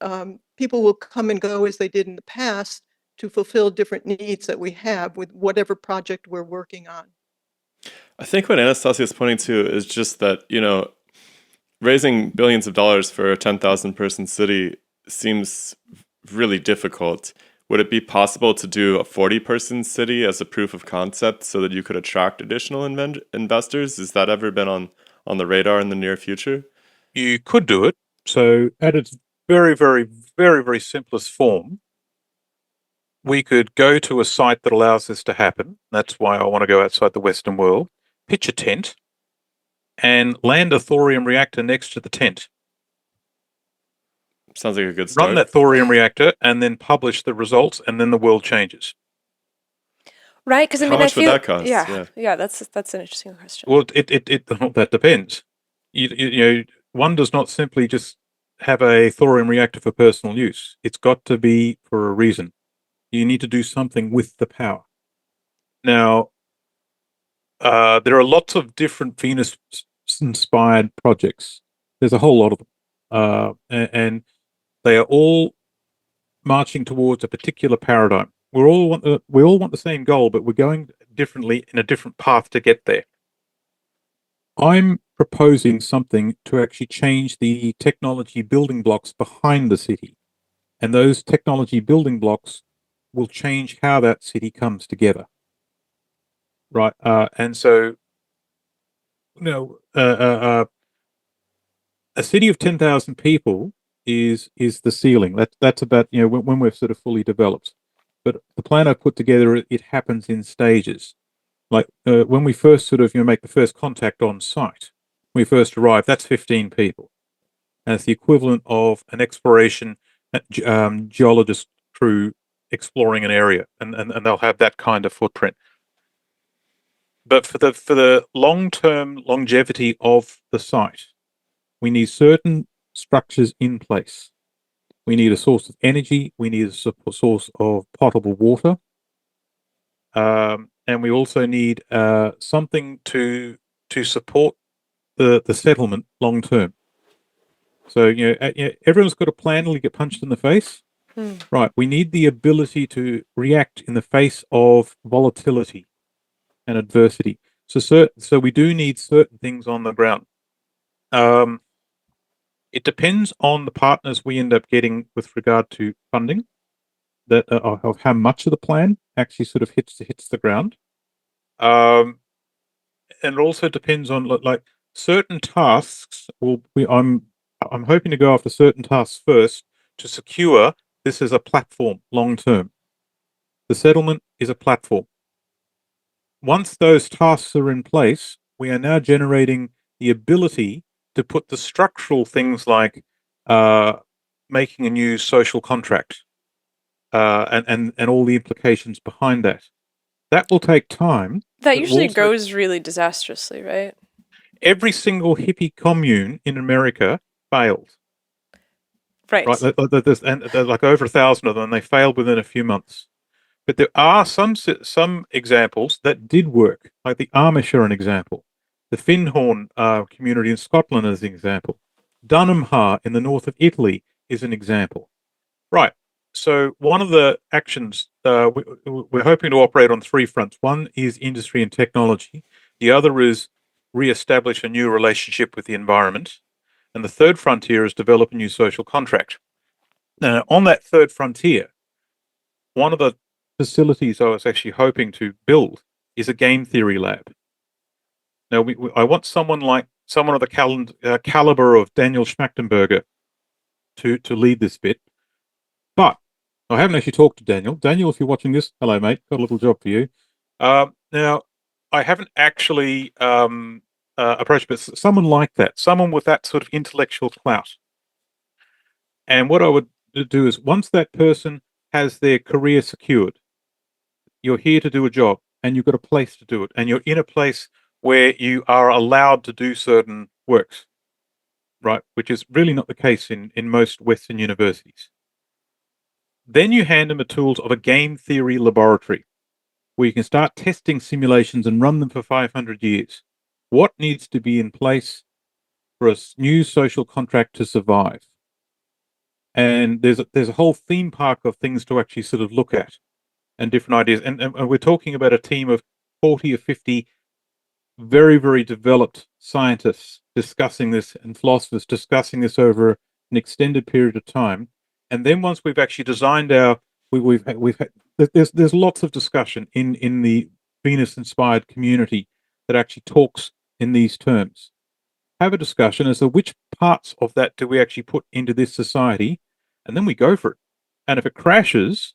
people will come and go as they did in the past to fulfill different needs that we have with whatever project we're working on. I think what Anastasia is pointing to is just that, raising billions of dollars for a 10,000 person city seems really difficult. Would it be possible to do a 40-person city as a proof of concept so that you could attract additional investors? Has that ever been on the radar in the near future? You could do it. So at its very, very, very, very simplest form, we could go to a site that allows this to happen. That's why I want to go outside the Western world, pitch a tent, and land a thorium reactor next to the tent. Sounds like a good start. Run that thorium reactor and then publish the results, and then the world changes. Right, because I How mean, much I feel would that cost? yeah, that's an interesting question. Well, that depends. You one does not simply just have a thorium reactor for personal use. It's got to be for a reason. You need to do something with the power. Now, there are lots of different Venus-inspired projects. There's a whole lot of them, and they are all marching towards a particular paradigm. We all want the same goal, but we're going differently in a different path to get there. I'm proposing something to actually change the technology building blocks behind the city, and those technology building blocks will change how that city comes together. Right, and so a city of 10,000 people is the ceiling. That's about when we're sort of fully developed. But the plan I put together, it happens in stages. Like when we first sort of make the first contact on site, when we first arrive, that's 15 people, and it's the equivalent of an exploration geologist crew exploring an area, and they'll have that kind of footprint. But for the long-term longevity of the site, we need certain structures in place. We need a source of energy. We need a source of potable water. And we also need something to support the settlement long term. So everyone's got a plan till you get punched in the face, right? We need the ability to react in the face of volatility and adversity. So we do need certain things on the ground. It depends on the partners we end up getting with regard to funding, that of how much of the plan actually sort of hits the ground. And it also depends on like certain tasks. I'm hoping to go after certain tasks first to secure this as a platform long term. The settlement is a platform. Once those tasks are in place, we are now generating the ability to put the structural things like making a new social contract and all the implications behind that. That will take time. That usually goes really disastrously, right? Every single hippie commune in America failed. Right. There's like over 1,000 of them, and they failed within a few months. But there are some examples that did work, like the Amish are an example. The Findhorn community in Scotland is an example. Dunham in the north of Italy is an example. Right. So one of the actions we're hoping to operate on 3 fronts. One is industry and technology. The other is re-establish a new relationship with the environment. And the third frontier is develop a new social contract. Now, on that third frontier, one of the facilities I was actually hoping to build is a game theory lab. Now, I want someone of the caliber of Daniel Schmachtenberger to lead this bit. But I haven't actually talked to Daniel. Daniel, if you're watching this, hello, mate. Got a little job for you. Now, I haven't actually approached, but someone like that, someone with that sort of intellectual clout. And what I would do is, once that person has their career secured, you're here to do a job, and you've got a place to do it, and you're in a place where you are allowed to do certain works, right? Which is really not the case in most Western universities. Then you hand them the tools of a game theory laboratory, where you can start testing simulations and run them for 500 years. What needs to be in place for a new social contract to survive? And there's a whole theme park of things to actually sort of look at, and different ideas. And we're talking about a team of 40 or 50 very, very developed scientists discussing this, and philosophers discussing this over an extended period of time. And then once we've actually designed there's lots of discussion in the Venus-inspired community that actually talks in these terms. Have a discussion as to which parts of that do we actually put into this society, and then we go for it. And if it crashes,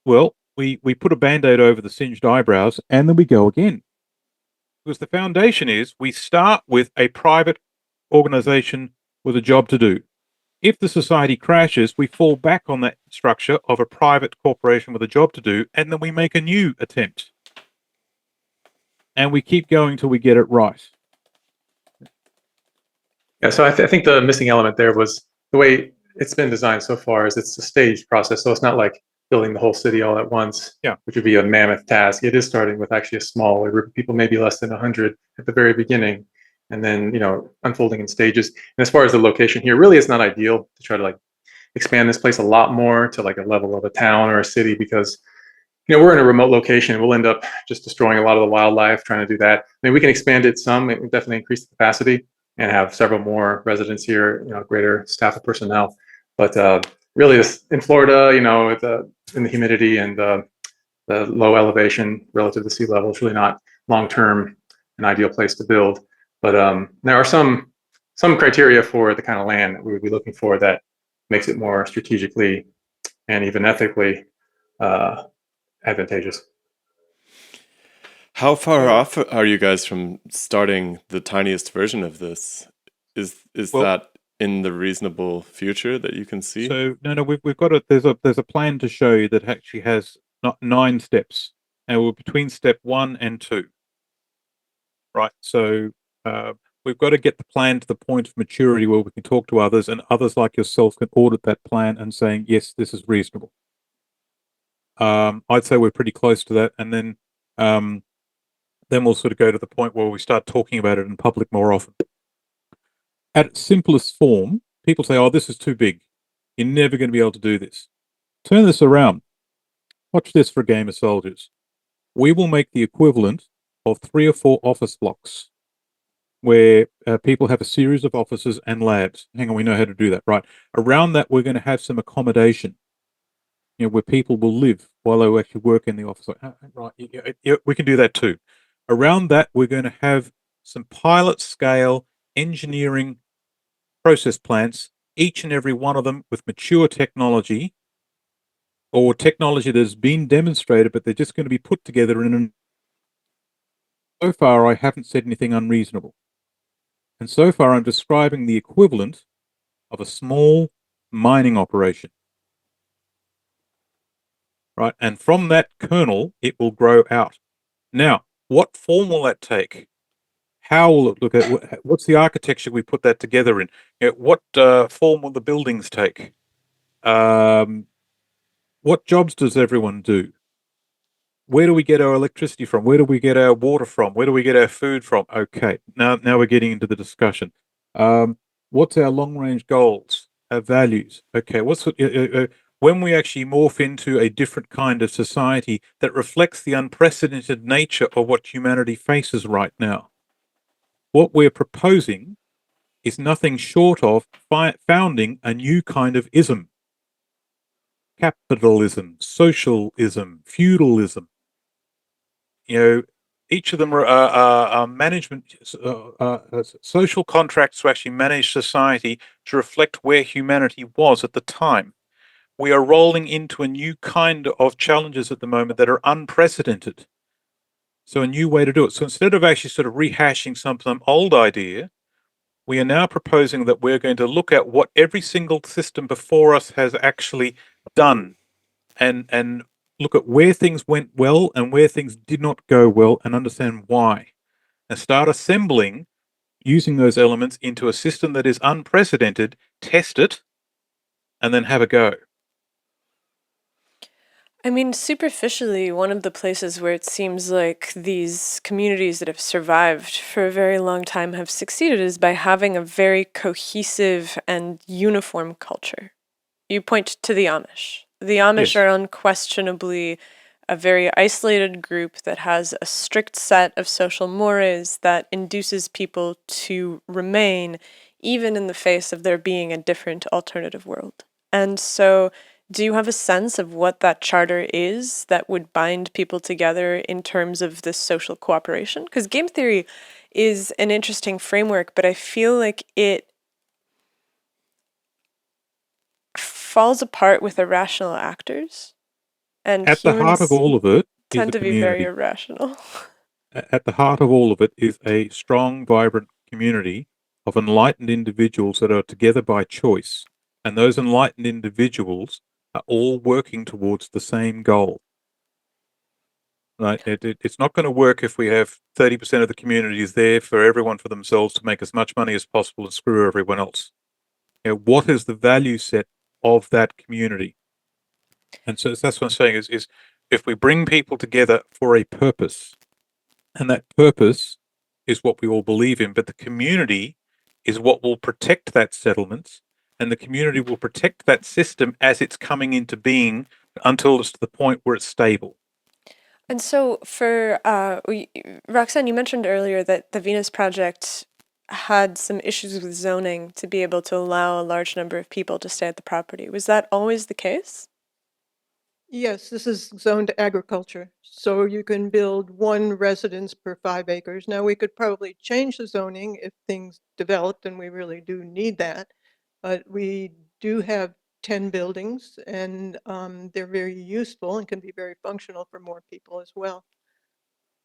well, we put a Band-Aid over the singed eyebrows, and then we go again. Because the foundation is we start with a private organization with a job to do. If the society crashes, we fall back on that structure of a private corporation with a job to do, and then we make a new attempt. And we keep going till we get it right. Yeah, so I think the missing element there was the way it's been designed so far is it's a staged process. So it's not like building the whole city all at once, which would be a mammoth task. It is starting with actually a small group of people, maybe less than 100 at the very beginning, and then unfolding in stages. And as far as the location here, really it's not ideal to try to expand this place a lot more to like a level of a town or a city, because we're in a remote location. We'll end up just destroying a lot of the wildlife trying to do that. I mean, we can expand it some. It would definitely increase the capacity and have several more residents here, greater staff of personnel. But really, this in Florida, in the humidity and the low elevation relative to sea level, it's really not long-term an ideal place to build. But there are some criteria for the kind of land that we would be looking for that makes it more strategically and even ethically advantageous. How far off are you guys from starting the tiniest version of this? Is that in the reasonable future that you can see? So no, we've got there's a plan to show you that actually has 9 steps, and we're between step 1 and 2. Right. So we've got to get the plan to the point of maturity where we can talk to others, and others like yourself can audit that plan and saying, yes, this is reasonable. I'd say we're pretty close to that, and then we'll sort of go to the point where we start talking about it in public more often. At its simplest form, people say, oh, this is too big. You're never going to be able to do this. Turn this around. Watch this for a game of soldiers. We will make the equivalent of 3 or 4 office blocks where people have a series of offices and labs. Hang on, we know how to do that, right? Around that, we're going to have some accommodation, where people will live while they actually work in the office. Right, we can do that too. Around that, we're going to have some pilot scale engineering process plants, each and every one of them with mature technology, or technology that has been demonstrated, but they're just going to be put together in so far, I haven't said anything unreasonable. And so far, I'm describing the equivalent of a small mining operation. Right? And from that kernel, it will grow out. Now, what form will that take? How will it look at? What's the architecture we put that together in? What form will the buildings take? What jobs does everyone do? Where do we get our electricity from? Where do we get our water from? Where do we get our food from? Okay, now we're getting into the discussion. What's our long-range goals? Our values? Okay, when we actually morph into a different kind of society that reflects the unprecedented nature of what humanity faces right now? What we're proposing is nothing short of founding a new kind of ism. Capitalism, socialism, feudalism. Each of them are management, social contracts to actually manage society to reflect where humanity was at the time. We are rolling into a new kind of challenges at the moment that are unprecedented. So a new way to do it. So instead of actually sort of rehashing some old idea, we are now proposing that we're going to look at what every single system before us has actually done and look at where things went well and where things did not go well and understand why. And start assembling using those elements into a system that is unprecedented, test it, and then have a go. I mean, superficially, one of the places where it seems like these communities that have survived for a very long time have succeeded is by having a very cohesive and uniform culture. You point to the Amish. The Amish Yes. are unquestionably a very isolated group that has a strict set of social mores that induces people to remain even in the face of there being a different alternative world. And so, do you have a sense of what that charter is that would bind people together in terms of this social cooperation? Because game theory is an interesting framework, but I feel like it falls apart with irrational actors, and At the heart of humans all of it is tend a to be very community. irrational. At the heart of all of it is a strong, vibrant community of enlightened individuals that are together by choice. And those enlightened individuals are all working towards the same goal. Right? It's not going to work if we have 30% of the community is there for everyone for themselves to make as much money as possible and screw everyone else. What is the value set of that community? And so that's what I'm saying is if we bring people together for a purpose, and that purpose is what we all believe in, but the community is what will protect that settlement, and the community will protect that system as it's coming into being until it's to the point where it's stable. And so, for Roxanne, you mentioned earlier that the Venus Project had some issues with zoning to be able to allow a large number of people to stay at the property. Was that always the case? Yes, this is zoned agriculture, so you can build one residence per 5 acres. Now, we could probably change the zoning if things developed, and we really do need that. But we do have 10 buildings, and they're very useful and can be very functional for more people as well.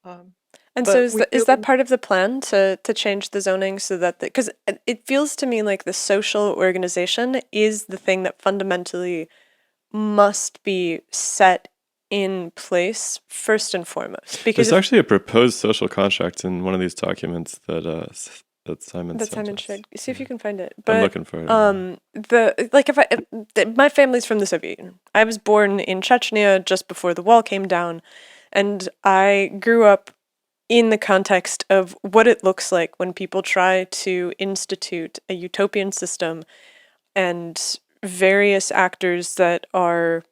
And so, But we is that really, part of the plan to change the zoning so that because it feels to me like the social organization is the thing that fundamentally must be set in place first and foremost. Because There's if actually a proposed social contract in one of these documents that that Simon that sent Simon us. shared, see if you can find it. I'm But looking for it. the like my family's from the Soviet Union. I was born in Chechnya just before the wall came down, and I grew up in the context of what it looks like when people try to institute a utopian system and various actors that are,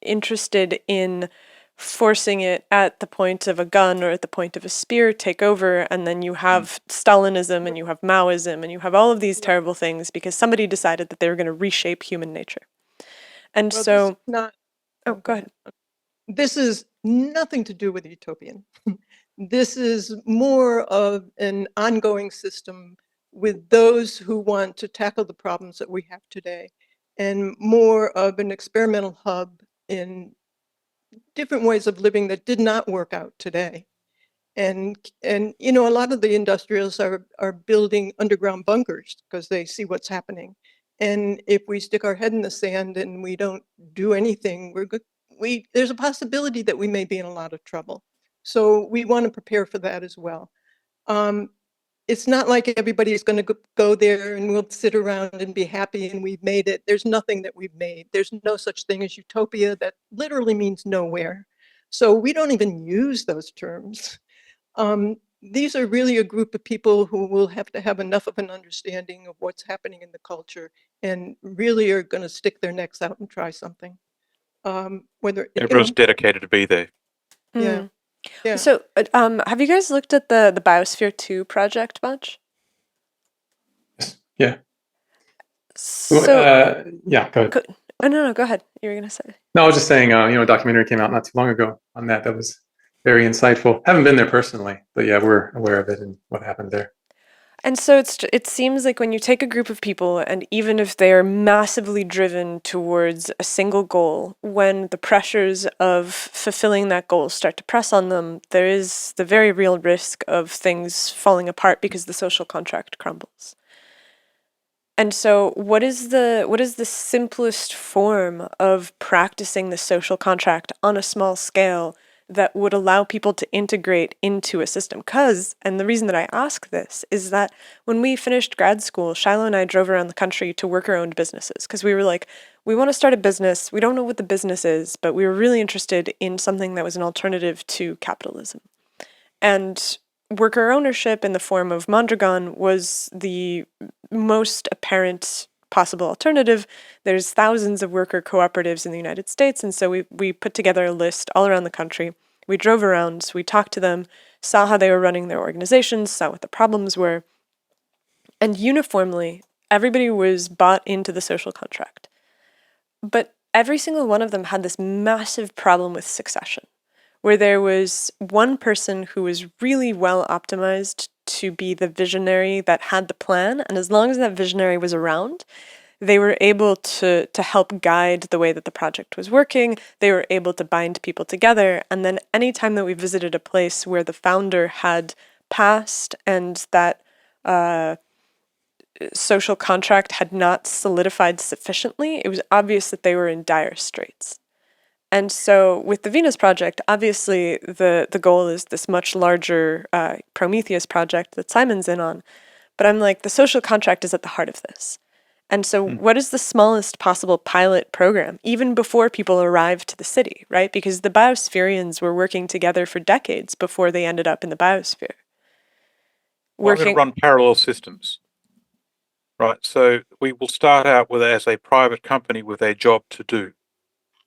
interested in forcing it at the point of a gun or at the point of a spear take over, and then you have Stalinism and you have Maoism and you have all of these terrible things because somebody decided that they were going to reshape human nature. And well, this is so, not, oh, go ahead. this is nothing to do with utopian. This is more of an ongoing system with those who want to tackle the problems that we have today, and more of an experimental hub in different ways of living that did not work out today. And you know, a lot of the industrials are building underground bunkers because they see what's happening. And if we stick our head in the sand and we don't do anything, there's a possibility that we may be in a lot of trouble. So we want to prepare for that as well. It's not like everybody is going to go there and we'll sit around and be happy and we've made it. There's nothing that we've made. There's no such thing as utopia. That literally means nowhere. So we don't even use those terms. These are really a group of people who will have to have enough of an understanding of what's happening in the culture and really are going to stick their necks out and try something. Whether Everyone's dedicated to be there. Yeah. Yeah. So, have you guys looked at the Biosphere 2 project much? Yeah. So, yeah, go ahead. No, go ahead. You were going to say. No, I was just saying, a documentary came out not too long ago on that. That was very insightful. Haven't been there personally, but yeah, we're aware of it and what happened there. And so it seems like when you take a group of people, and even if they're massively driven towards a single goal, when the pressures of fulfilling that goal start to press on them, there is the very real risk of things falling apart because the social contract crumbles. And so what is the simplest form of practicing the social contract on a small scale that would allow people to integrate into a system? And the reason that I ask this is that when we finished grad school, Shiloh and I drove around the country to worker-owned businesses because we were like, we want to start a business. We don't know what the business is, but we were really interested in something that was an alternative to capitalism. And worker ownership in the form of Mondragon was the most apparent possible alternative. There's thousands of worker cooperatives in the United States, and so we put together a list all around the country. We drove around, we talked to them, saw how they were running their organizations, saw what the problems were, and uniformly, everybody was bought into the social contract. But every single one of them had this massive problem with succession, where there was one person who was really well optimized to be the visionary that had the plan, and as long as that visionary was around, they were able to help guide the way that the project was working. They were able to bind people together, and then anytime that we visited a place where the founder had passed and that social contract had not solidified sufficiently, it was obvious that they were in dire straits. And so with the Venus project, obviously the goal is this much larger Prometheus project that Simon's in on. But I'm like, the social contract is at the heart of this. And so what is the smallest possible pilot program, even before people arrived to the city, right? Because the biospherians were working together for decades before they ended up in the biosphere. We're going to run parallel systems, right? So we will start out with as a private company with a job to do.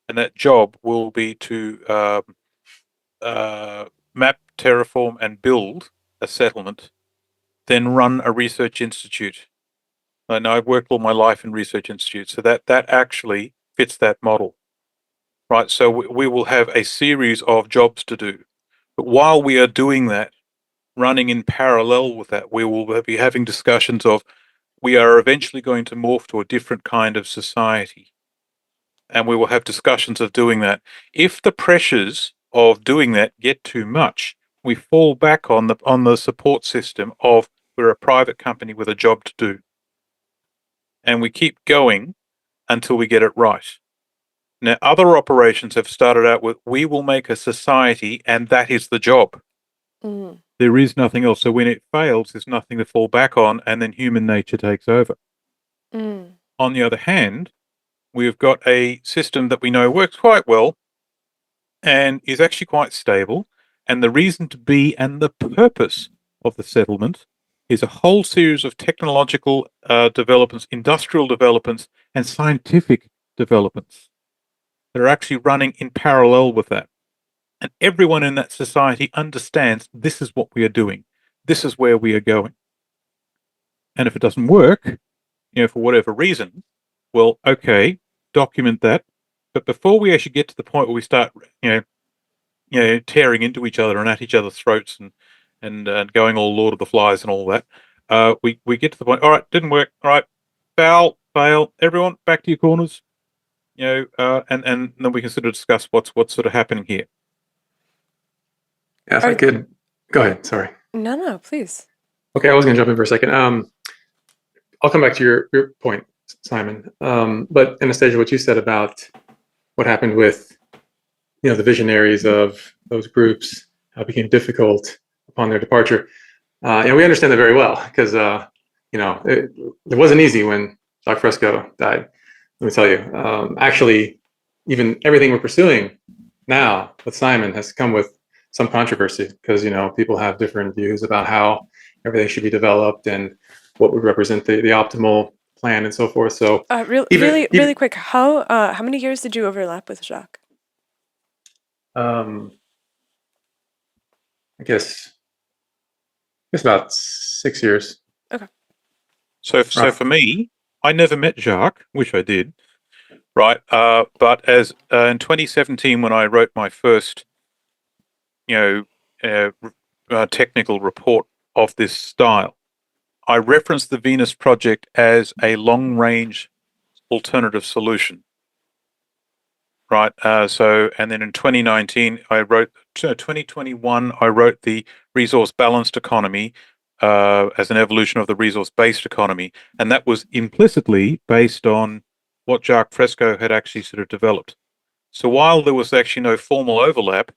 And that job will be to map, terraform, and build a settlement, then run a research institute. And I've worked all my life in research institutes, so that actually fits that model, right? So we will have a series of jobs to do. But while we are doing that, running in parallel with that, we will be having discussions of we are eventually going to morph to a different kind of society. And we will have discussions of doing that. If the pressures of doing that get too much, we fall back on the support system of we're a private company with a job to do. And we keep going until we get it right. Now, other operations have started out with, we will make a society and that is the job. Mm. There is nothing else. So when it fails, there's nothing to fall back on and then human nature takes over. Mm. On the other hand, we've got a system that we know works quite well and is actually quite stable. And the reason to be and the purpose of the settlement is a whole series of technological developments, industrial developments, and scientific developments that are actually running in parallel with that. And everyone in that society understands this is what we are doing. This is where we are going. And if it doesn't work, for whatever reason, well, okay, document that. But before we actually get to the point where we start, tearing into each other and at each other's throats and going all Lord of the Flies and all that, we get to the point. All right, didn't work. All right, fail. Everyone, back to your corners. And then we can sort of discuss what's sort of happening here. Yeah, if I could Go ahead. Sorry. No, please. Okay, I was going to jump in for a second. I'll come back to your point, Simon. But Anastasia, what you said about what happened with the visionaries of those groups, how it became difficult upon their departure. And we understand that very well because it wasn't easy when Jacque Fresco died. Let me tell you. Actually, even everything we're pursuing now with Simon has come with some controversy because people have different views about how everything should be developed and what would represent the optimal plan and so forth. So really quick, how many years did you overlap with Jacques? I guess about 6 years. Okay. So for me, I never met Jacques, wish I did. Right. But as in 2017, when I wrote my first, technical report of this style, I referenced the Venus project as a long-range alternative solution. Right. And then in 2019, 2021, I wrote the resource balanced economy as an evolution of the resource-based economy, and that was implicitly based on what Jacque Fresco had actually sort of developed. So while there was actually no formal overlap,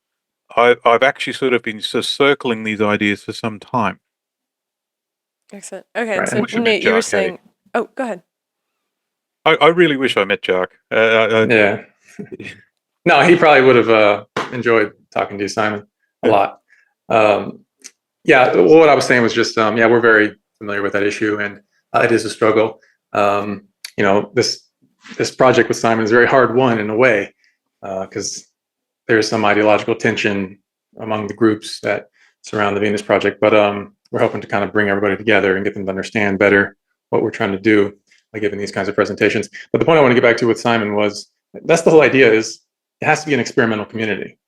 I've actually sort of been circling these ideas for some time. Excellent. Okay, Right. so Nate, you were saying... Oh, go ahead. I really wish I met Jacques. Yeah. No, he probably would have enjoyed talking to you, Simon, a lot. Yeah, what I was saying was just, we're very familiar with that issue, and it is a struggle. This project with Simon is a very hard one in a way, because there's some ideological tension among the groups that surround the Venus project. But we're hoping to kind of bring everybody together and get them to understand better what we're trying to do by giving these kinds of presentations. But the point I want to get back to with Simon was that's the whole idea is it has to be an experimental community,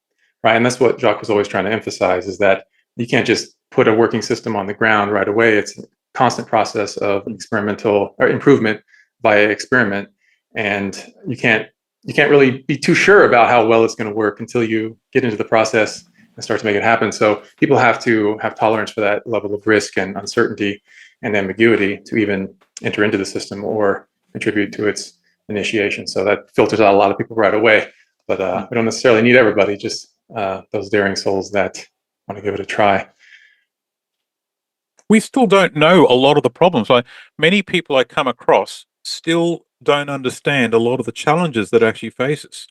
right? And that's what Jacques was always trying to emphasize is that you can't just put a working system on the ground right away. It's a constant process of experimental or improvement via experiment. And you can't really be too sure about how well it's going to work until you get into the process and start to make it happen. So people have to have tolerance for that level of risk and uncertainty and ambiguity to even enter into the system or contribute to its initiation. So that filters out a lot of people right away. But we don't necessarily need everybody, just those daring souls that want to give it a try. We still don't know a lot of the problems. Many people I come across still don't understand a lot of the challenges that actually face us.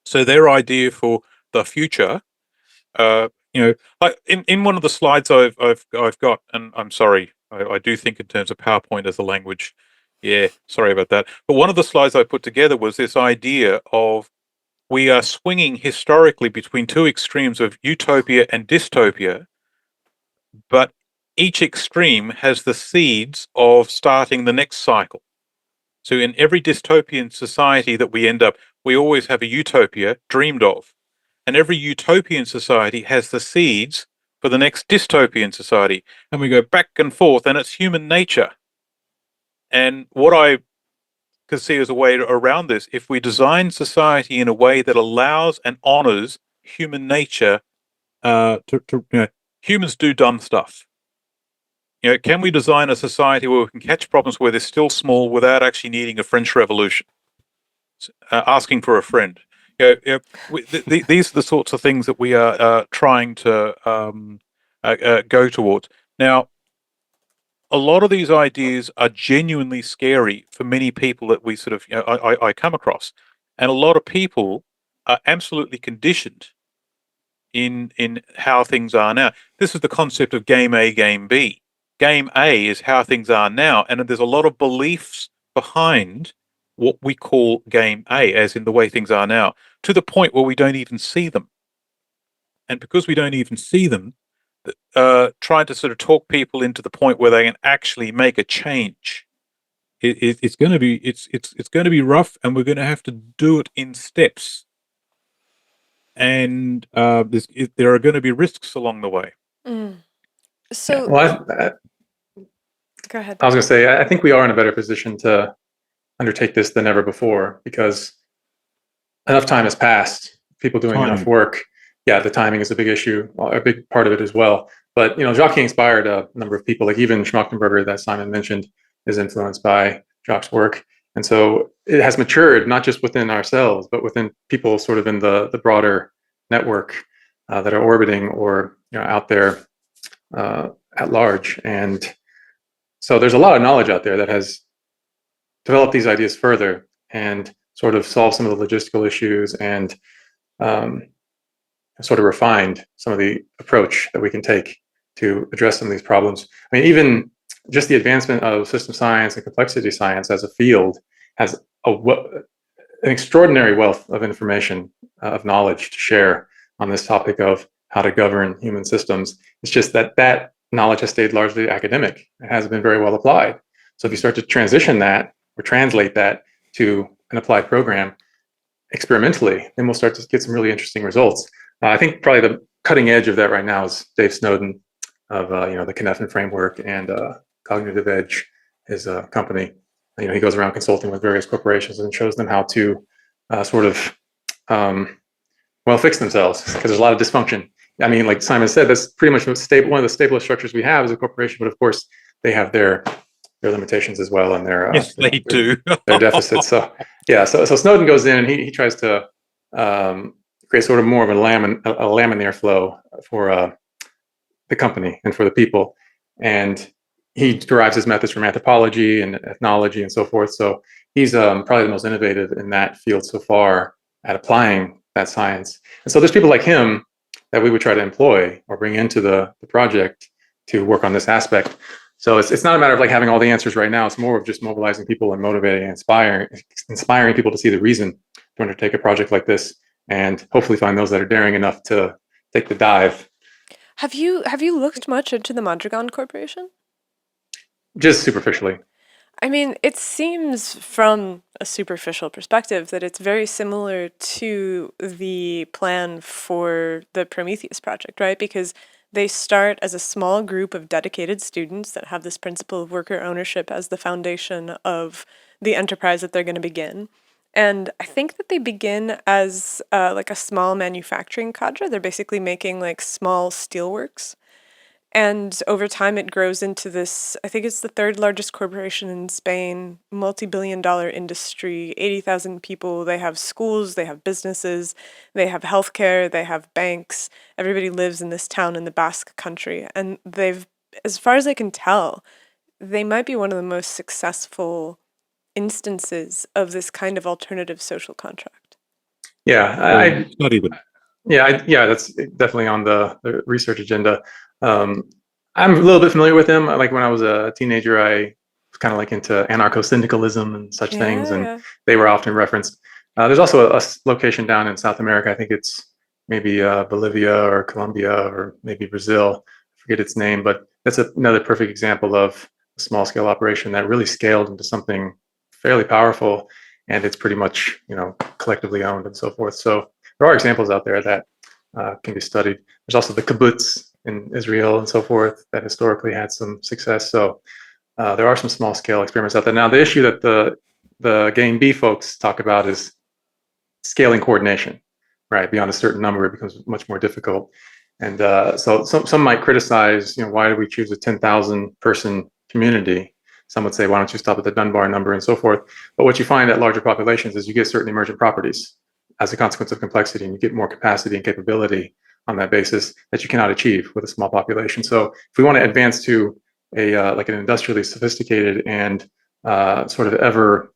So their idea for the future, like in one of the slides I've got, and I'm sorry, I do think in terms of PowerPoint as a language. Yeah, sorry about that. But one of the slides I put together was this idea of we are swinging historically between two extremes of utopia and dystopia, but each extreme has the seeds of starting the next cycle. So in every dystopian society that we end up, we always have a utopia dreamed of. And every utopian society has the seeds for the next dystopian society. And we go back and forth, and it's human nature. And what I could see as a way around this, if we design society in a way that allows and honors human nature, humans do dumb stuff. Can we design a society where we can catch problems where they're still small without actually needing a French Revolution, asking for a friend? These are the sorts of things that we are trying to go towards. Now, a lot of these ideas are genuinely scary for many people that we sort of I come across, and a lot of people are absolutely conditioned in how things are now. This is the concept of game A, game B. Game A is how things are now, and there's a lot of beliefs behind what we call game A, as in the way things are now, to the point where we don't even see them. And because we don't even see them, trying to sort of talk people into the point where they can actually make a change, it's going to be rough, and we're going to have to do it in steps. And there are going to be risks along the way. So, go ahead. I was going to say, I think we are in a better position to undertake this than ever before because enough time has passed, people doing enough work yeah, the timing is a big issue, a big part of it as well. But Jacque inspired a number of people, like even Schmachtenberger that Simon mentioned is influenced by Jacques' work. And so it has matured not just within ourselves, but within people sort of in the broader network that are orbiting or out there at large. And so there's a lot of knowledge out there that has developed these ideas further and sort of solved some of the logistical issues and sort of refined some of the approach that we can take to address some of these problems. I mean, even just the advancement of system science and complexity science as a field has an extraordinary wealth of information, of knowledge to share on this topic of how to govern human systems. It's just that knowledge has stayed largely academic. It hasn't been very well applied. So if you start to transition that or translate that to an applied program experimentally, then we'll start to get some really interesting results. I think probably the cutting edge of that right now is Dave Snowden of the Cynefin framework and Cognitive Edge, his company. He goes around consulting with various corporations and shows them how to sort of fix themselves, because there's a lot of dysfunction. I mean, like Simon said, that's pretty much one of the stablest structures we have as a corporation. But of course, they have their limitations as well, and their Yes, they do. their deficits. So yeah, so Snowden goes in and he tries to create sort of more of a laminar flow for the company and for the people, and he derives his methods from anthropology and ethnology and so forth. So he's probably the most innovative in that field so far at applying that science. And so there's people like him that we would try to employ or bring into the project to work on this aspect. So it's not a matter of like having all the answers right now. It's more of just mobilizing people and motivating and inspiring people to see the reason to undertake a project like this, and hopefully find those that are daring enough to take the dive. Have you looked much into the Mondragon Corporation? Just superficially. I mean, it seems from a superficial perspective that it's very similar to the plan for the Prometheus project, right? Because they start as a small group of dedicated students that have this principle of worker ownership as the foundation of the enterprise that they're going to begin. And I think that they begin as like a small manufacturing cadre. They're basically making like small steelworks. And over time, it grows into this, I think it's the third largest corporation in Spain, multi-billion-dollar industry, 80,000 people. They have schools, they have businesses, they have healthcare, they have banks. Everybody lives in this town in the Basque country. And they've, as far as I can tell, they might be one of the most successful instances of this kind of alternative social contract. Yeah, I study them. Yeah, that's definitely on the research agenda. I'm a little bit familiar with them. Like when I was a teenager, I was kind of like into anarcho-syndicalism and such things, and they were often referenced. There's also a location down in South America. I think it's maybe Bolivia or Colombia or maybe Brazil. I forget its name, but that's another perfect example of a small-scale operation that really scaled into something fairly powerful, and it's pretty much collectively owned and so forth. So there are examples out there that can be studied. There's also the kibbutz in Israel and so forth that historically had some success. So there are some small scale experiments out there. Now, the issue that the Gain B folks talk about is scaling coordination, right? Beyond a certain number, it becomes much more difficult. And so some might criticize, why do we choose a 10,000 person community? Some would say, why don't you stop at the Dunbar number and so forth? But what you find at larger populations is you get certain emergent properties as a consequence of complexity, and you get more capacity and capability on that basis that you cannot achieve with a small population. So if we want to advance to a like an industrially sophisticated and sort of ever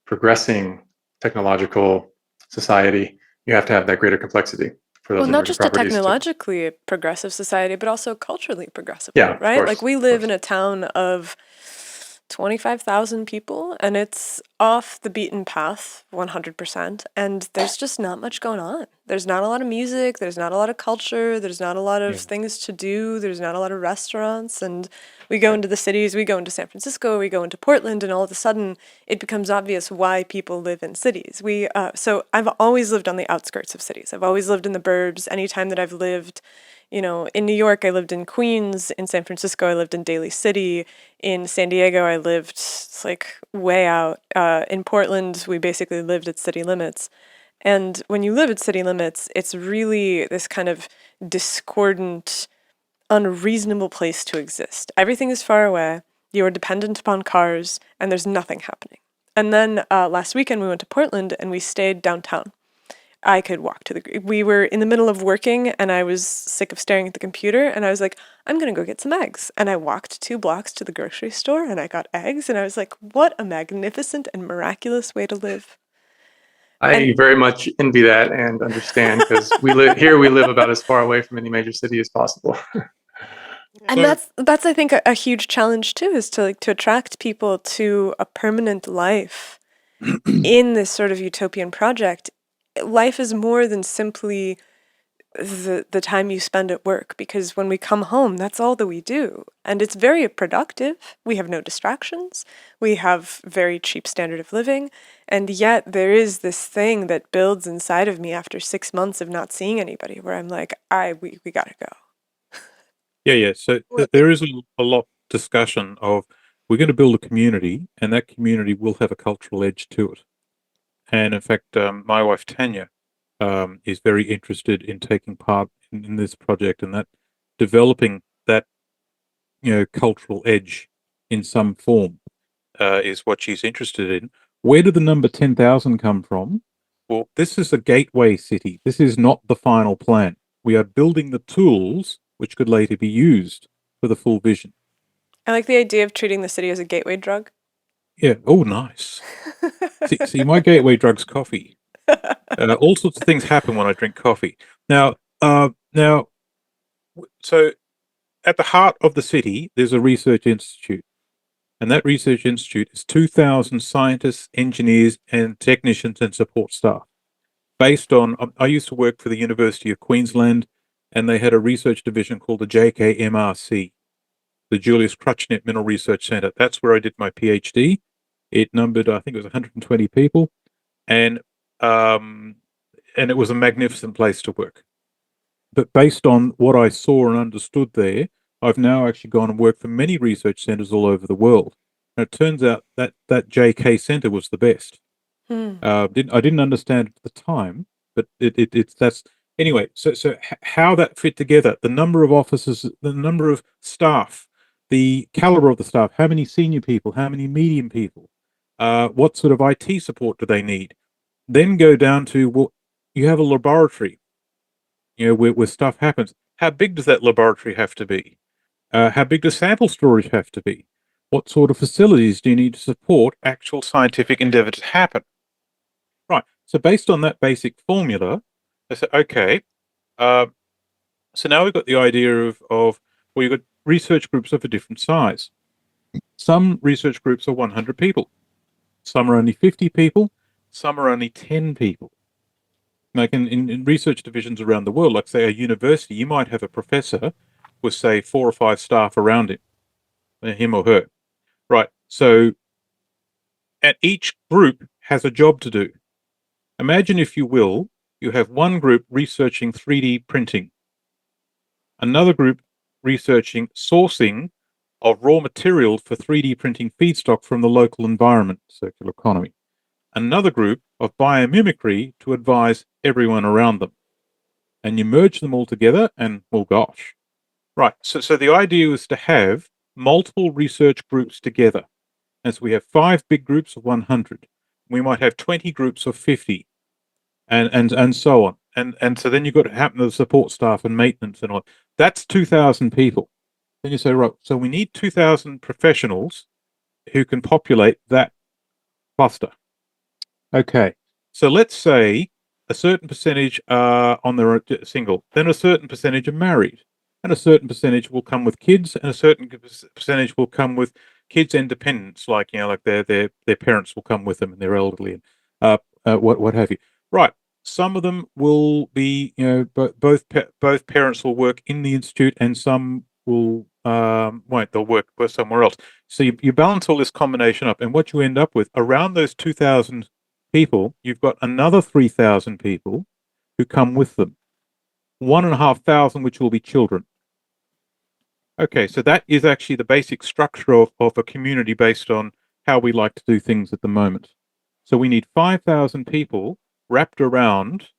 progressing technological society, you have to have that greater complexity for those. Well, not just a technologically progressive society, but also culturally progressive. Yeah, right? Course, like we live in a town of 25,000 people, and it's off the beaten path 100%, and there's just not much going on. There's not a lot of music, there's not a lot of culture, there's not a lot of things to do, there's not a lot of restaurants, and we go into the cities, we go into San Francisco, we go into Portland, and all of a sudden it becomes obvious why people live in cities. So I've always lived on the outskirts of cities. I've always lived in the burbs. Anytime that I've lived in New York, I lived in Queens. In San Francisco, I lived in Daly City. In San Diego, I lived like way out. In Portland, we basically lived at city limits. And when you live at city limits, it's really this kind of discordant, unreasonable place to exist. Everything is far away, you are dependent upon cars, and there's nothing happening. And then last weekend we went to Portland and we stayed downtown. I could walk to we were in the middle of working and I was sick of staring at the computer and I was like, I'm going to go get some eggs. And I walked 2 blocks to the grocery store and I got eggs and I was like, what a magnificent and miraculous way to live. I very much envy that and understand, because we live about as far away from any major city as possible. And that's I think a huge challenge too, is to attract people to a permanent life in this sort of utopian project. Life is more than simply the time you spend at work, because when we come home, that's all that we do. And it's very productive. We have no distractions. We have very cheap standard of living. And yet there is this thing that builds inside of me after 6 months of not seeing anybody where I'm like, we gotta go. Yeah. So there is a lot of discussion of, we're going to build a community and that community will have a cultural edge to it. And in fact, my wife, Tanya, is very interested in taking part in this project, and that developing that, cultural edge in some form is what she's interested in. Where did the number 10,000 come from? Well, this is a gateway city. This is not the final plan. We are building the tools which could later be used for the full vision. I like the idea of treating the city as a gateway drug. Yeah. Oh, nice. see, my gateway drug's coffee. All sorts of things happen when I drink coffee. Now, so at the heart of the city, there's a research institute. And that research institute is 2,000 scientists, engineers, and technicians and support staff. Based on, I used to work for the University of Queensland, and they had a research division called the JKMRC, the Julius Kruchnet Mineral Research Center. That's where I did my PhD. It numbered, I think it was 120 people, and it was a magnificent place to work. But based on what I saw and understood there, I've now actually gone and worked for many research centers all over the world. And it turns out that JK Center was the best. I didn't understand it at the time, but that's anyway. So how that fit together, the number of officers, the number of staff, the caliber of the staff, how many senior people, how many medium people, what sort of IT support do they need? Then go down to, well, you have a laboratory, where stuff happens. How big does that laboratory have to be? How big does sample storage have to be? What sort of facilities do you need to support actual scientific endeavor to happen? Right. So based on that basic formula, I said, okay. So now we've got the idea of well, you've got research groups of a different size. Some research groups are 100 people. Some are only 50 people. Some are only 10 people. Like in research divisions around the world, like say a university, you might have a professor with say 4 or 5 staff around him or her. Right. So, and each group has a job to do. Imagine, if you will, you have one group researching 3D printing, another group researching sourcing of raw material for 3D printing feedstock from the local environment, circular economy, another group of biomimicry to advise everyone around them. And you merge them all together and, well, gosh. Right, so the idea is to have multiple research groups together. And so we have 5 big groups of 100. We might have 20 groups of 50, and so on. And so then you've got to happen to the support staff and maintenance and all. That's 2,000 people. Then you say, right, so we need 2,000 professionals who can populate that cluster. Okay, so let's say a certain percentage are on their single, then a certain percentage are married, and a certain percentage will come with kids, and a certain percentage will come with kids and dependents, like like their parents will come with them and they're elderly and what have you. Right. Some of them will be, both parents will work in the institute, and some will won't. They'll work somewhere else. So you balance all this combination up, and what you end up with around those 2,000 people, you've got another 3,000 people who come with them. 1,500 which will be children. Okay, so that is actually the basic structure of a community based on how we like to do things at the moment. So we need 5,000 people wrapped around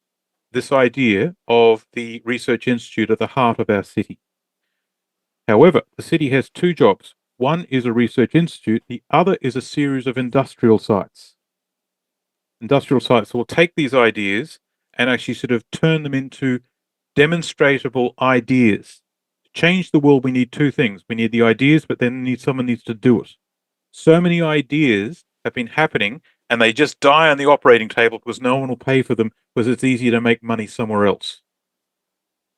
this idea of the research institute at the heart of our city. However, the city has two jobs. One is a research institute, the other is a series of industrial sites. Industrial sites will take these ideas and actually sort of turn them into demonstratable ideas. To change the world, we need two things. We need the ideas, but then someone needs to do it. So many ideas have been happening and they just die on the operating table because no one will pay for them because it's easier to make money somewhere else.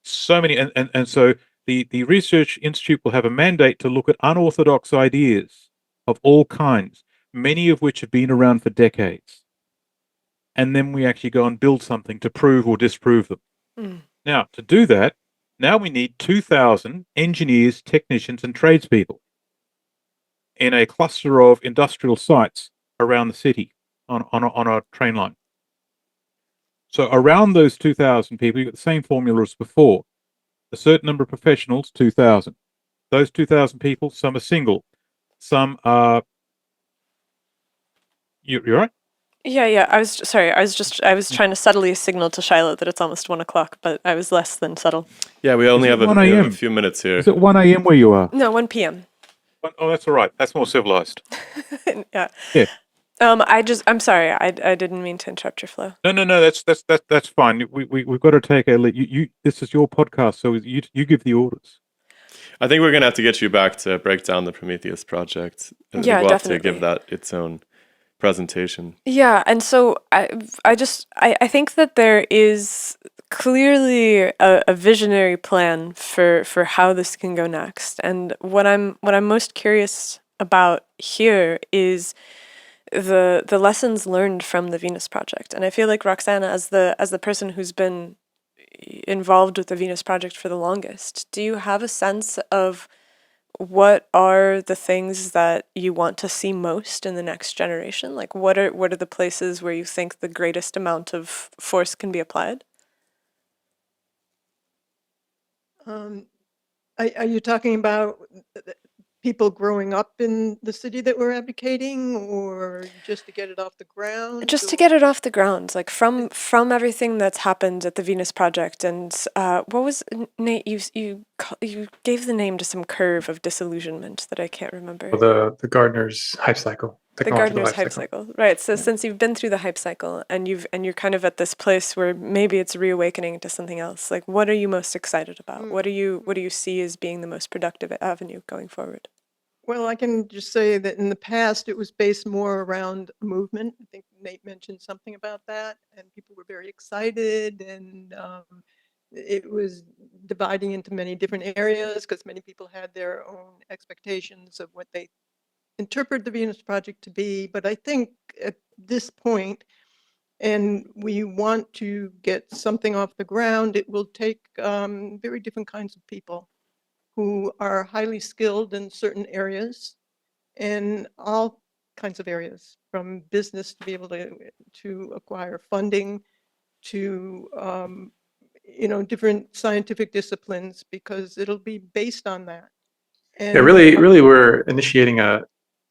So many, and so the Research Institute will have a mandate to look at unorthodox ideas of all kinds, many of which have been around for decades. And then we actually go and build something to prove or disprove them. Mm. Now, to do that, now we need 2,000 engineers, technicians, and tradespeople in a cluster of industrial sites around the city on a train line. So around those 2,000 people, you've got the same formula as before. A certain number of professionals, 2,000. Those 2,000 people, some are single, some are... You're right? Yeah. I was trying to subtly signal to Shiloh that it's almost 1 o'clock, but I was less than subtle. Yeah, we only have it 1 we have a.m.? a few minutes here. Is it 1 a.m. where you are? No, 1 p.m. Oh, that's all right. That's more civilized. Yeah. Yeah. I'm sorry. I didn't mean to interrupt your flow. No. That's fine. We've got to take a. You. This is your podcast, so you give the orders. I think we're gonna have to get you back to break down the Prometheus project. I think Yeah, we'll definitely. have to give that its own presentation. Yeah, and so I think that there is clearly a visionary plan for how this can go next. And what I'm most curious about here is the lessons learned from the Venus Project. And I feel like Roxanne, as the person who's been involved with the Venus Project for the longest, do you have a sense of what are the things that you want to see most in the next generation? Like what are the places where you think the greatest amount of force can be applied? Are you talking about people growing up in the city that we're advocating, or just to get it off the ground? Just to get it off the ground, like from everything that's happened at the Venus Project, and what was Nate? You gave the name to some curve of disillusionment that I can't remember. Well, the Gardner's hype cycle. The Gardner's hype cycle, right? So since you've been through the hype cycle and you're kind of at this place where maybe it's reawakening to something else. Like, what are you most excited about? What do you see as being the most productive avenue going forward? Well, I can just say that in the past, it was based more around movement. I think Nate mentioned something about that, and people were very excited, and it was dividing into many different areas because many people had their own expectations of what they interpret the Venus Project to be. But I think at this point, and we want to get something off the ground, it will take very different kinds of people who are highly skilled in certain areas, and all kinds of areas, from business to be able to acquire funding to different scientific disciplines, because it'll be based on that. And Yeah, really, we're initiating a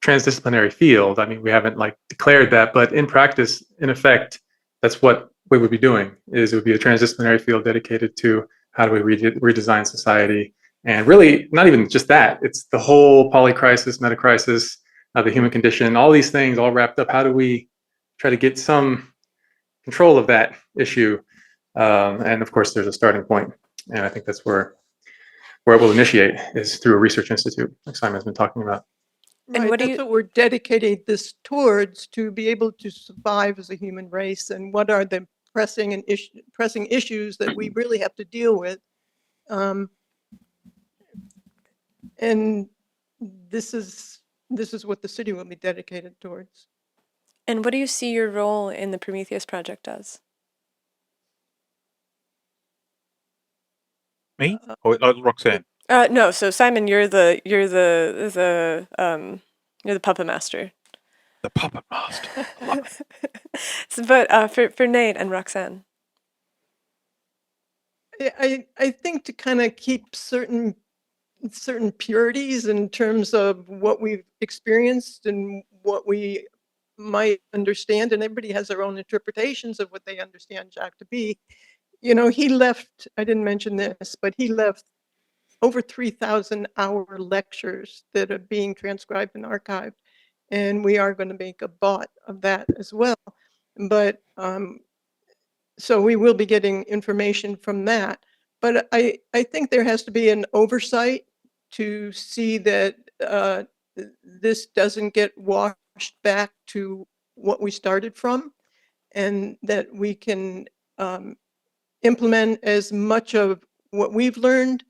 transdisciplinary field. I mean, we haven't declared that, but in practice, in effect, that's what we would be doing. It would be a transdisciplinary field dedicated to how do we redesign society. And really, not even just that, it's the whole polycrisis, metacrisis, the human condition, all these things all wrapped up. How do we try to get some control of that issue? And of course, there's a starting point. And I think that's where it will initiate, is through a research institute, like Simon's been talking about. And right, that's what we're dedicating this towards, to be able to survive as a human race, and what are the pressing issues that we really have to deal with. And this is what the city will be dedicated towards. And what do you see your role in the Prometheus Project as? Me or Roxanne? No. So Simon, you're the puppet master. The puppet master. I love it. So, but for Nate and Roxanne. I think to kind of keep certain purities in terms of what we've experienced and what we might understand, and everybody has their own interpretations of what they understand Jacques to be. You know, he left, I didn't mention this, but he left over 3,000 hour lectures that are being transcribed and archived. And we are going to make a bot of that as well. But so we will be getting information from that. But I think there has to be an oversight to see that this doesn't get washed back to what we started from, and that we can implement as much of what we've learned.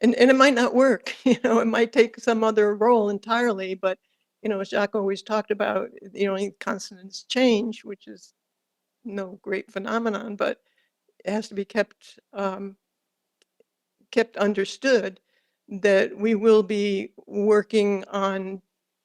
And it might not work, you know, it might take some other role entirely, but, you know, as Jacques always talked about, you know, constant change, which is no great phenomenon, but it has to be kept understood that we will be working on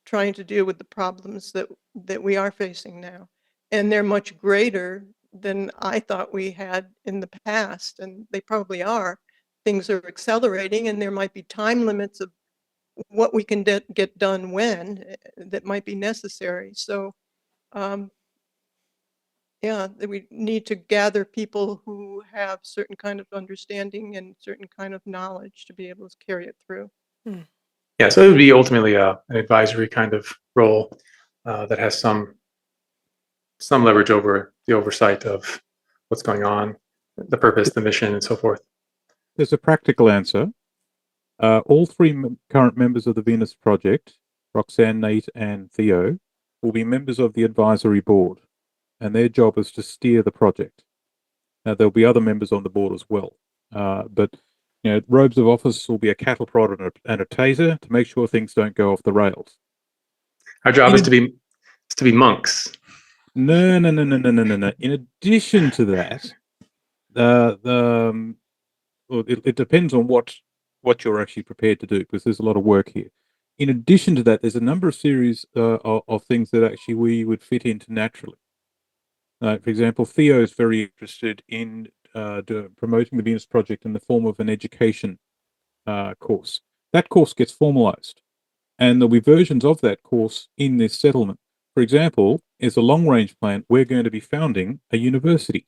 trying to deal with the problems that we are facing now. And they're much greater than I thought we had in the past, and they probably are. Things are accelerating, and there might be time limits of what we can get done when that might be necessary. So um, yeah, that we need to gather people who have certain kind of understanding and certain kind of knowledge to be able to carry it through. Yeah, so it would be ultimately an advisory kind of role that has some leverage over the oversight of what's going on, the purpose, the mission, and so forth. There's a practical answer. All three current members of the Venus Project, Roxanne, Nate, and Theo, will be members of the advisory board, and their job is to steer the project. Now, there'll be other members on the board as well, but you know, robes of office will be a cattle prod and a taser to make sure things don't go off the rails. Our job is to be monks. No. In addition to that, well, it depends on what you're actually prepared to do, because there's a lot of work here. In addition to that, there's a number of series of things that actually we would fit into naturally. For example, Theo is very interested in promoting the Venus Project in the form of an education course. That course gets formalized, and there'll be versions of that course in this settlement. For example, as a long-range plan, we're going to be founding a university.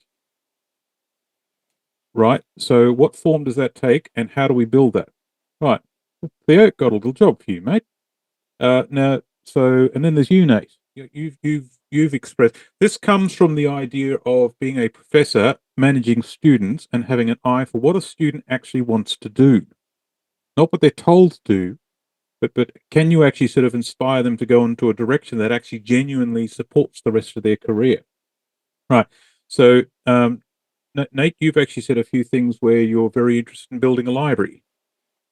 Right? So what form does that take, and how do we build that? Right. Theo, got a little job for you, mate. Now, so, and then there's you, Nate. You've expressed, this comes from the idea of being a professor, managing students, and having an eye for what a student actually wants to do. Not what they're told to do, but can you actually sort of inspire them to go into a direction that actually genuinely supports the rest of their career? Right. So, Nate, you've actually said a few things where you're very interested in building a library.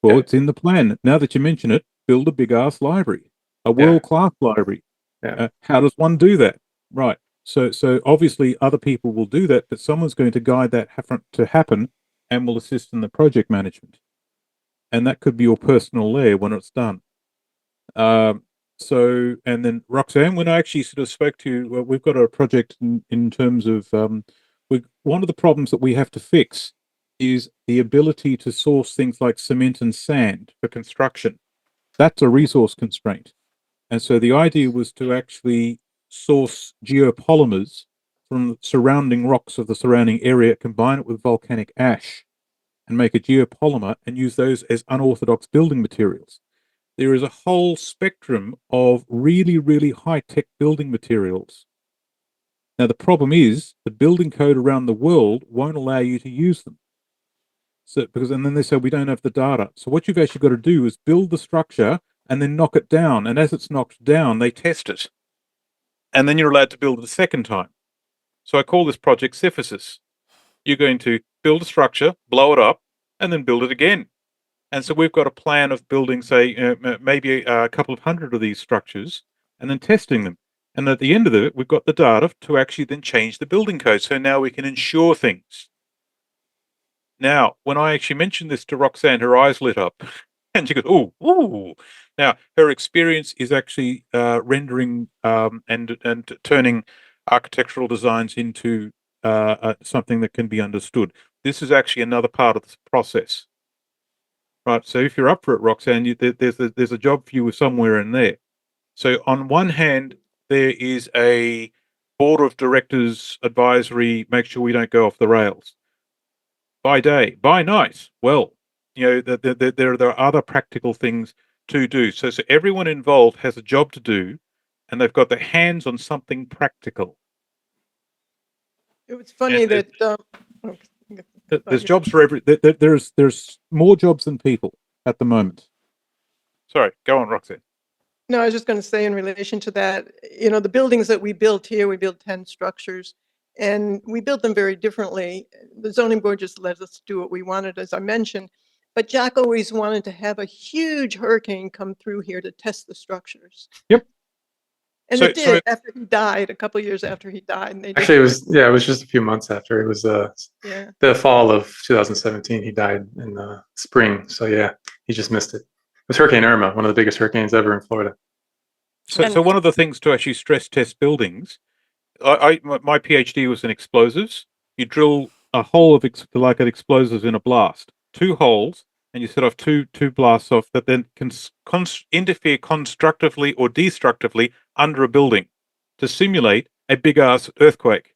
Well, Yeah. it's in the plan. Now that you mention it, build a big ass library, a world-class library. Yeah. How does one do that? Right. So obviously other people will do that, but someone's going to guide that to happen and will assist in the project management. And that could be your personal lair when it's done. So, and then Roxanne, when I actually sort of spoke to you, well, we've got a project in terms of one of the problems that we have to fix is the ability to source things like cement and sand for construction. That's a resource constraint. And so the idea was to actually source geopolymers from the surrounding rocks of the surrounding area, combine it with volcanic ash, and make a geopolymer and use those as unorthodox building materials. There is a whole spectrum of really, really high-tech building materials. Now, the problem is the building code around the world won't allow you to use them. So, and then they say, we don't have the data. So what you've actually got to do is build the structure and then knock it down. And as it's knocked down, they test it. And then you're allowed to build it a second time. So I call this project Syphysis. You're going to build a structure, blow it up, and then build it again. And so we've got a plan of building, say, maybe a couple of hundred of these structures and then testing them. And at the end of it, we've got the data to actually then change the building code. So now we can ensure things. Now, when I actually mentioned this to Roxanne, her eyes lit up and she goes, ooh. Now, her experience is actually rendering and turning architectural designs into something that can be understood. This is actually another part of this process. Right, so if you're up for it, Roxanne, there's a job for you somewhere in there. So on one hand, there is a board of directors advisory, make sure we don't go off the rails. By day, by night, well, there are other practical things to do. So everyone involved has a job to do, and they've got their hands on something practical. It was funny And that there's jobs for there's more jobs than people at the moment. Sorry, go on, Roxanne. no, I was just going to say in relation to that, the buildings that we built here, we built 10 structures, and we built them very differently. The zoning board just let us do what we wanted, as I mentioned, but Jacques always wanted to have a huge hurricane come through here to test the structures. Yep. And it did after he died, a couple of years after he died. And they Actually, it was just a few months after. It was the fall of 2017. He died in the spring. So yeah, he just missed it. It was Hurricane Irma, one of the biggest hurricanes ever in Florida. So one of the things to actually stress test buildings, my PhD was in explosives. You drill a hole of like an explosives in a blast, 2 holes, and you set off two blasts off that then can interfere constructively or destructively under a building to simulate a big ass earthquake.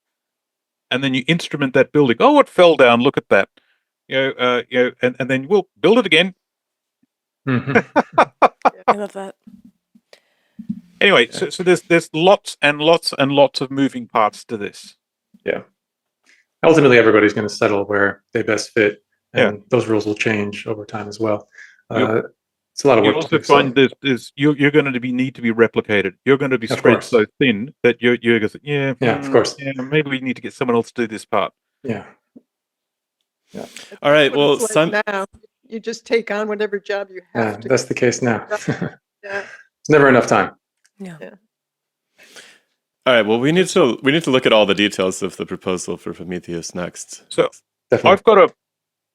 And then you instrument that building. Oh, it fell down. Look at that. And then we'll build it again. Mm-hmm. I love that. Anyway, so there's lots and lots and lots of moving parts to this. Yeah. Ultimately, everybody's going to settle where they best fit, and those rules will change over time as well. It's a lot of work. You also find you're going to need to be replicated. You're going to be spread so thin that you're going to say, of course. Yeah, maybe we need to get someone else to do this part. Yeah. All right. Well, now you just take on whatever job you have to. That's the case now. Yeah. It's never enough time. Yeah. All right. Well, we need to look at all the details of the proposal for Prometheus next. So Definitely.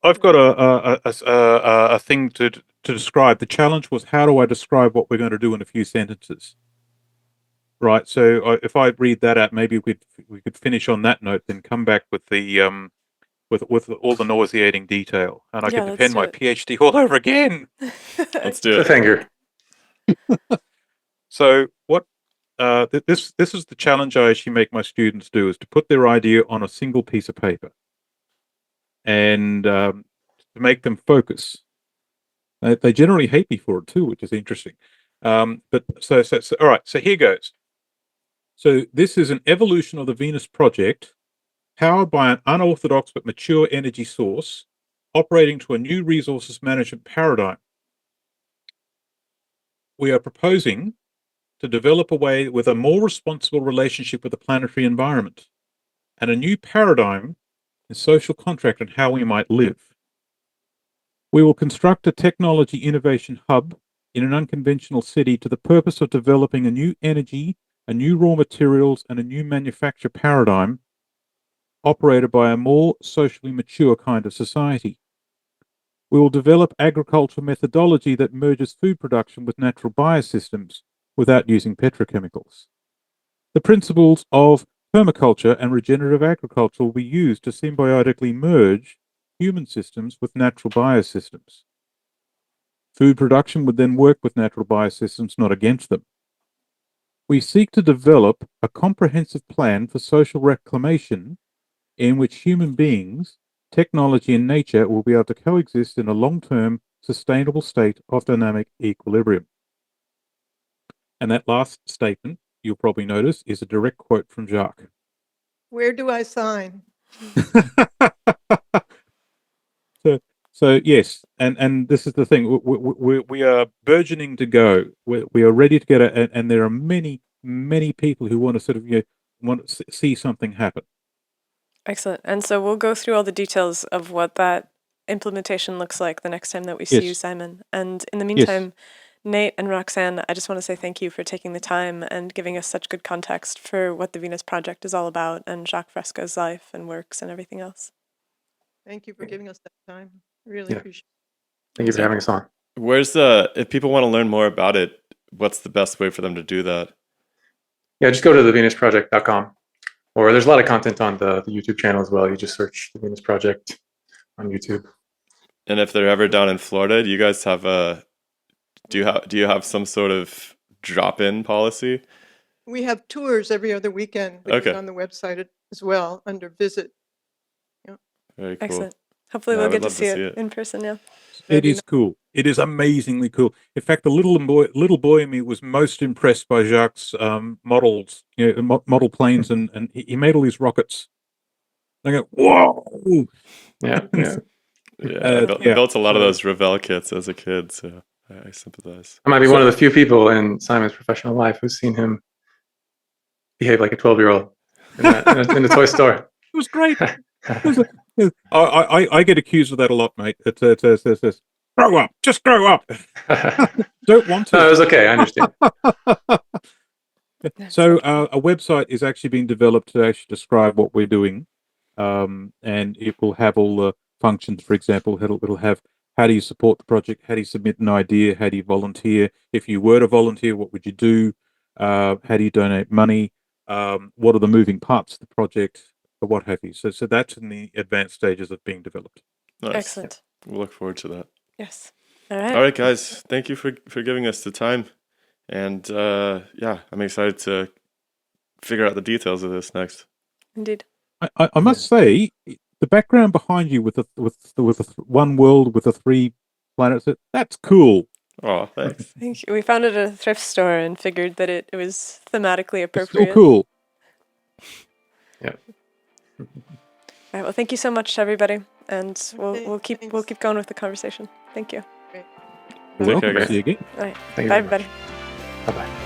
I've got a thing to describe. The challenge was, how do I describe what we're going to do in a few sentences? Right. So if I read that out, maybe we could finish on that note, then come back with the with all the nauseating detail, and I could defend my PhD all over again. Let's do it. Cliffhanger. So what? This is the challenge I actually make my students do, is to put their idea on a single piece of paper, and to make them focus. They generally hate me for it too, which is interesting. But so all right. So here goes. So this is an evolution of the Venus project, powered by an unorthodox but mature energy source, operating to a new resources management paradigm. We are proposing to develop a way with a more responsible relationship with the planetary environment, and a new paradigm in social contract and how we might live. We will construct a technology innovation hub in an unconventional city to the purpose of developing a new energy, a new raw materials, and a new manufacture paradigm operated by a more socially mature kind of society. We will develop agricultural methodology that merges food production with natural biosystems without using petrochemicals. The principles of permaculture and regenerative agriculture will be used to symbiotically merge human systems with natural biosystems. Food production would then work with natural biosystems, not against them. We seek to develop a comprehensive plan for social reclamation in which human beings, technology, and nature will be able to coexist in a long-term, sustainable state of dynamic equilibrium. And that last statement, you'll probably notice, is a direct quote from Jacques. Where do I sign? So yes, and this is the thing. We are burgeoning to go. We are ready to get it, and there are many people who want to sort of want to see something happen. Excellent. And so we'll go through all the details of what that implementation looks like the next time that we see you, Simon. And in the meantime, Nate and Roxanne, I just want to say thank you for taking the time and giving us such good context for what the Venus Project is all about, and Jacques Fresco's life and works and everything else. Thank you for giving us that time. Really appreciate it. Thank you for having us on. Where's if people want to learn more about it, what's the best way for them to do that? Yeah, just go to thevenusproject.com, or there's a lot of content on the YouTube channel as well. You just search the Venus Project on YouTube. And if they're ever down in Florida, do you guys have do you have some sort of drop-in policy? We have tours every other weekend, which Okay. is on the website as well under visit. Very cool. Excellent. Hopefully Yeah, I we'll would get to love to see see it it. in person. Yeah. It Maybe is cool. It is amazingly cool. In fact, the little boy in me was most impressed by Jacques' models, model planes, and he made all these rockets. I go, whoa! Yeah, yeah. Yeah, I Yeah. built a lot of So- those Revell kits as a kid, so I sympathize. I might be one of the few people in Simon's professional life who's seen him behave like a 12-year-old in the toy store. It was great. I get accused of that a lot, mate. It's grow up, just grow up. Don't want to. No, it was okay. I understand. So a website is actually being developed to actually describe what we're doing, and it will have all the functions. For example, it'll have how do you support the project, how do you submit an idea, how do you volunteer. If you were to volunteer, what would you do? How do you donate money? What are the moving parts of the project, or what have you? So that's in the advanced stages of being developed. Nice. Excellent. We'll look forward to that. Yes. All right. All right, guys. Thank you for giving us the time. And yeah, I'm excited to figure out the details of this next. Indeed. I must say, the background behind you with the one world with the 3 planets, that's cool. Oh, thanks. Thank you. We found it at a thrift store and figured that it was thematically It's appropriate. still cool. Yeah. All right. Well, thank you so much, everybody, and we'll keep Thanks. going with the conversation. Thank you. Take care, guys. See you again. All right. Thank you Bye, very much. everybody. Bye-bye.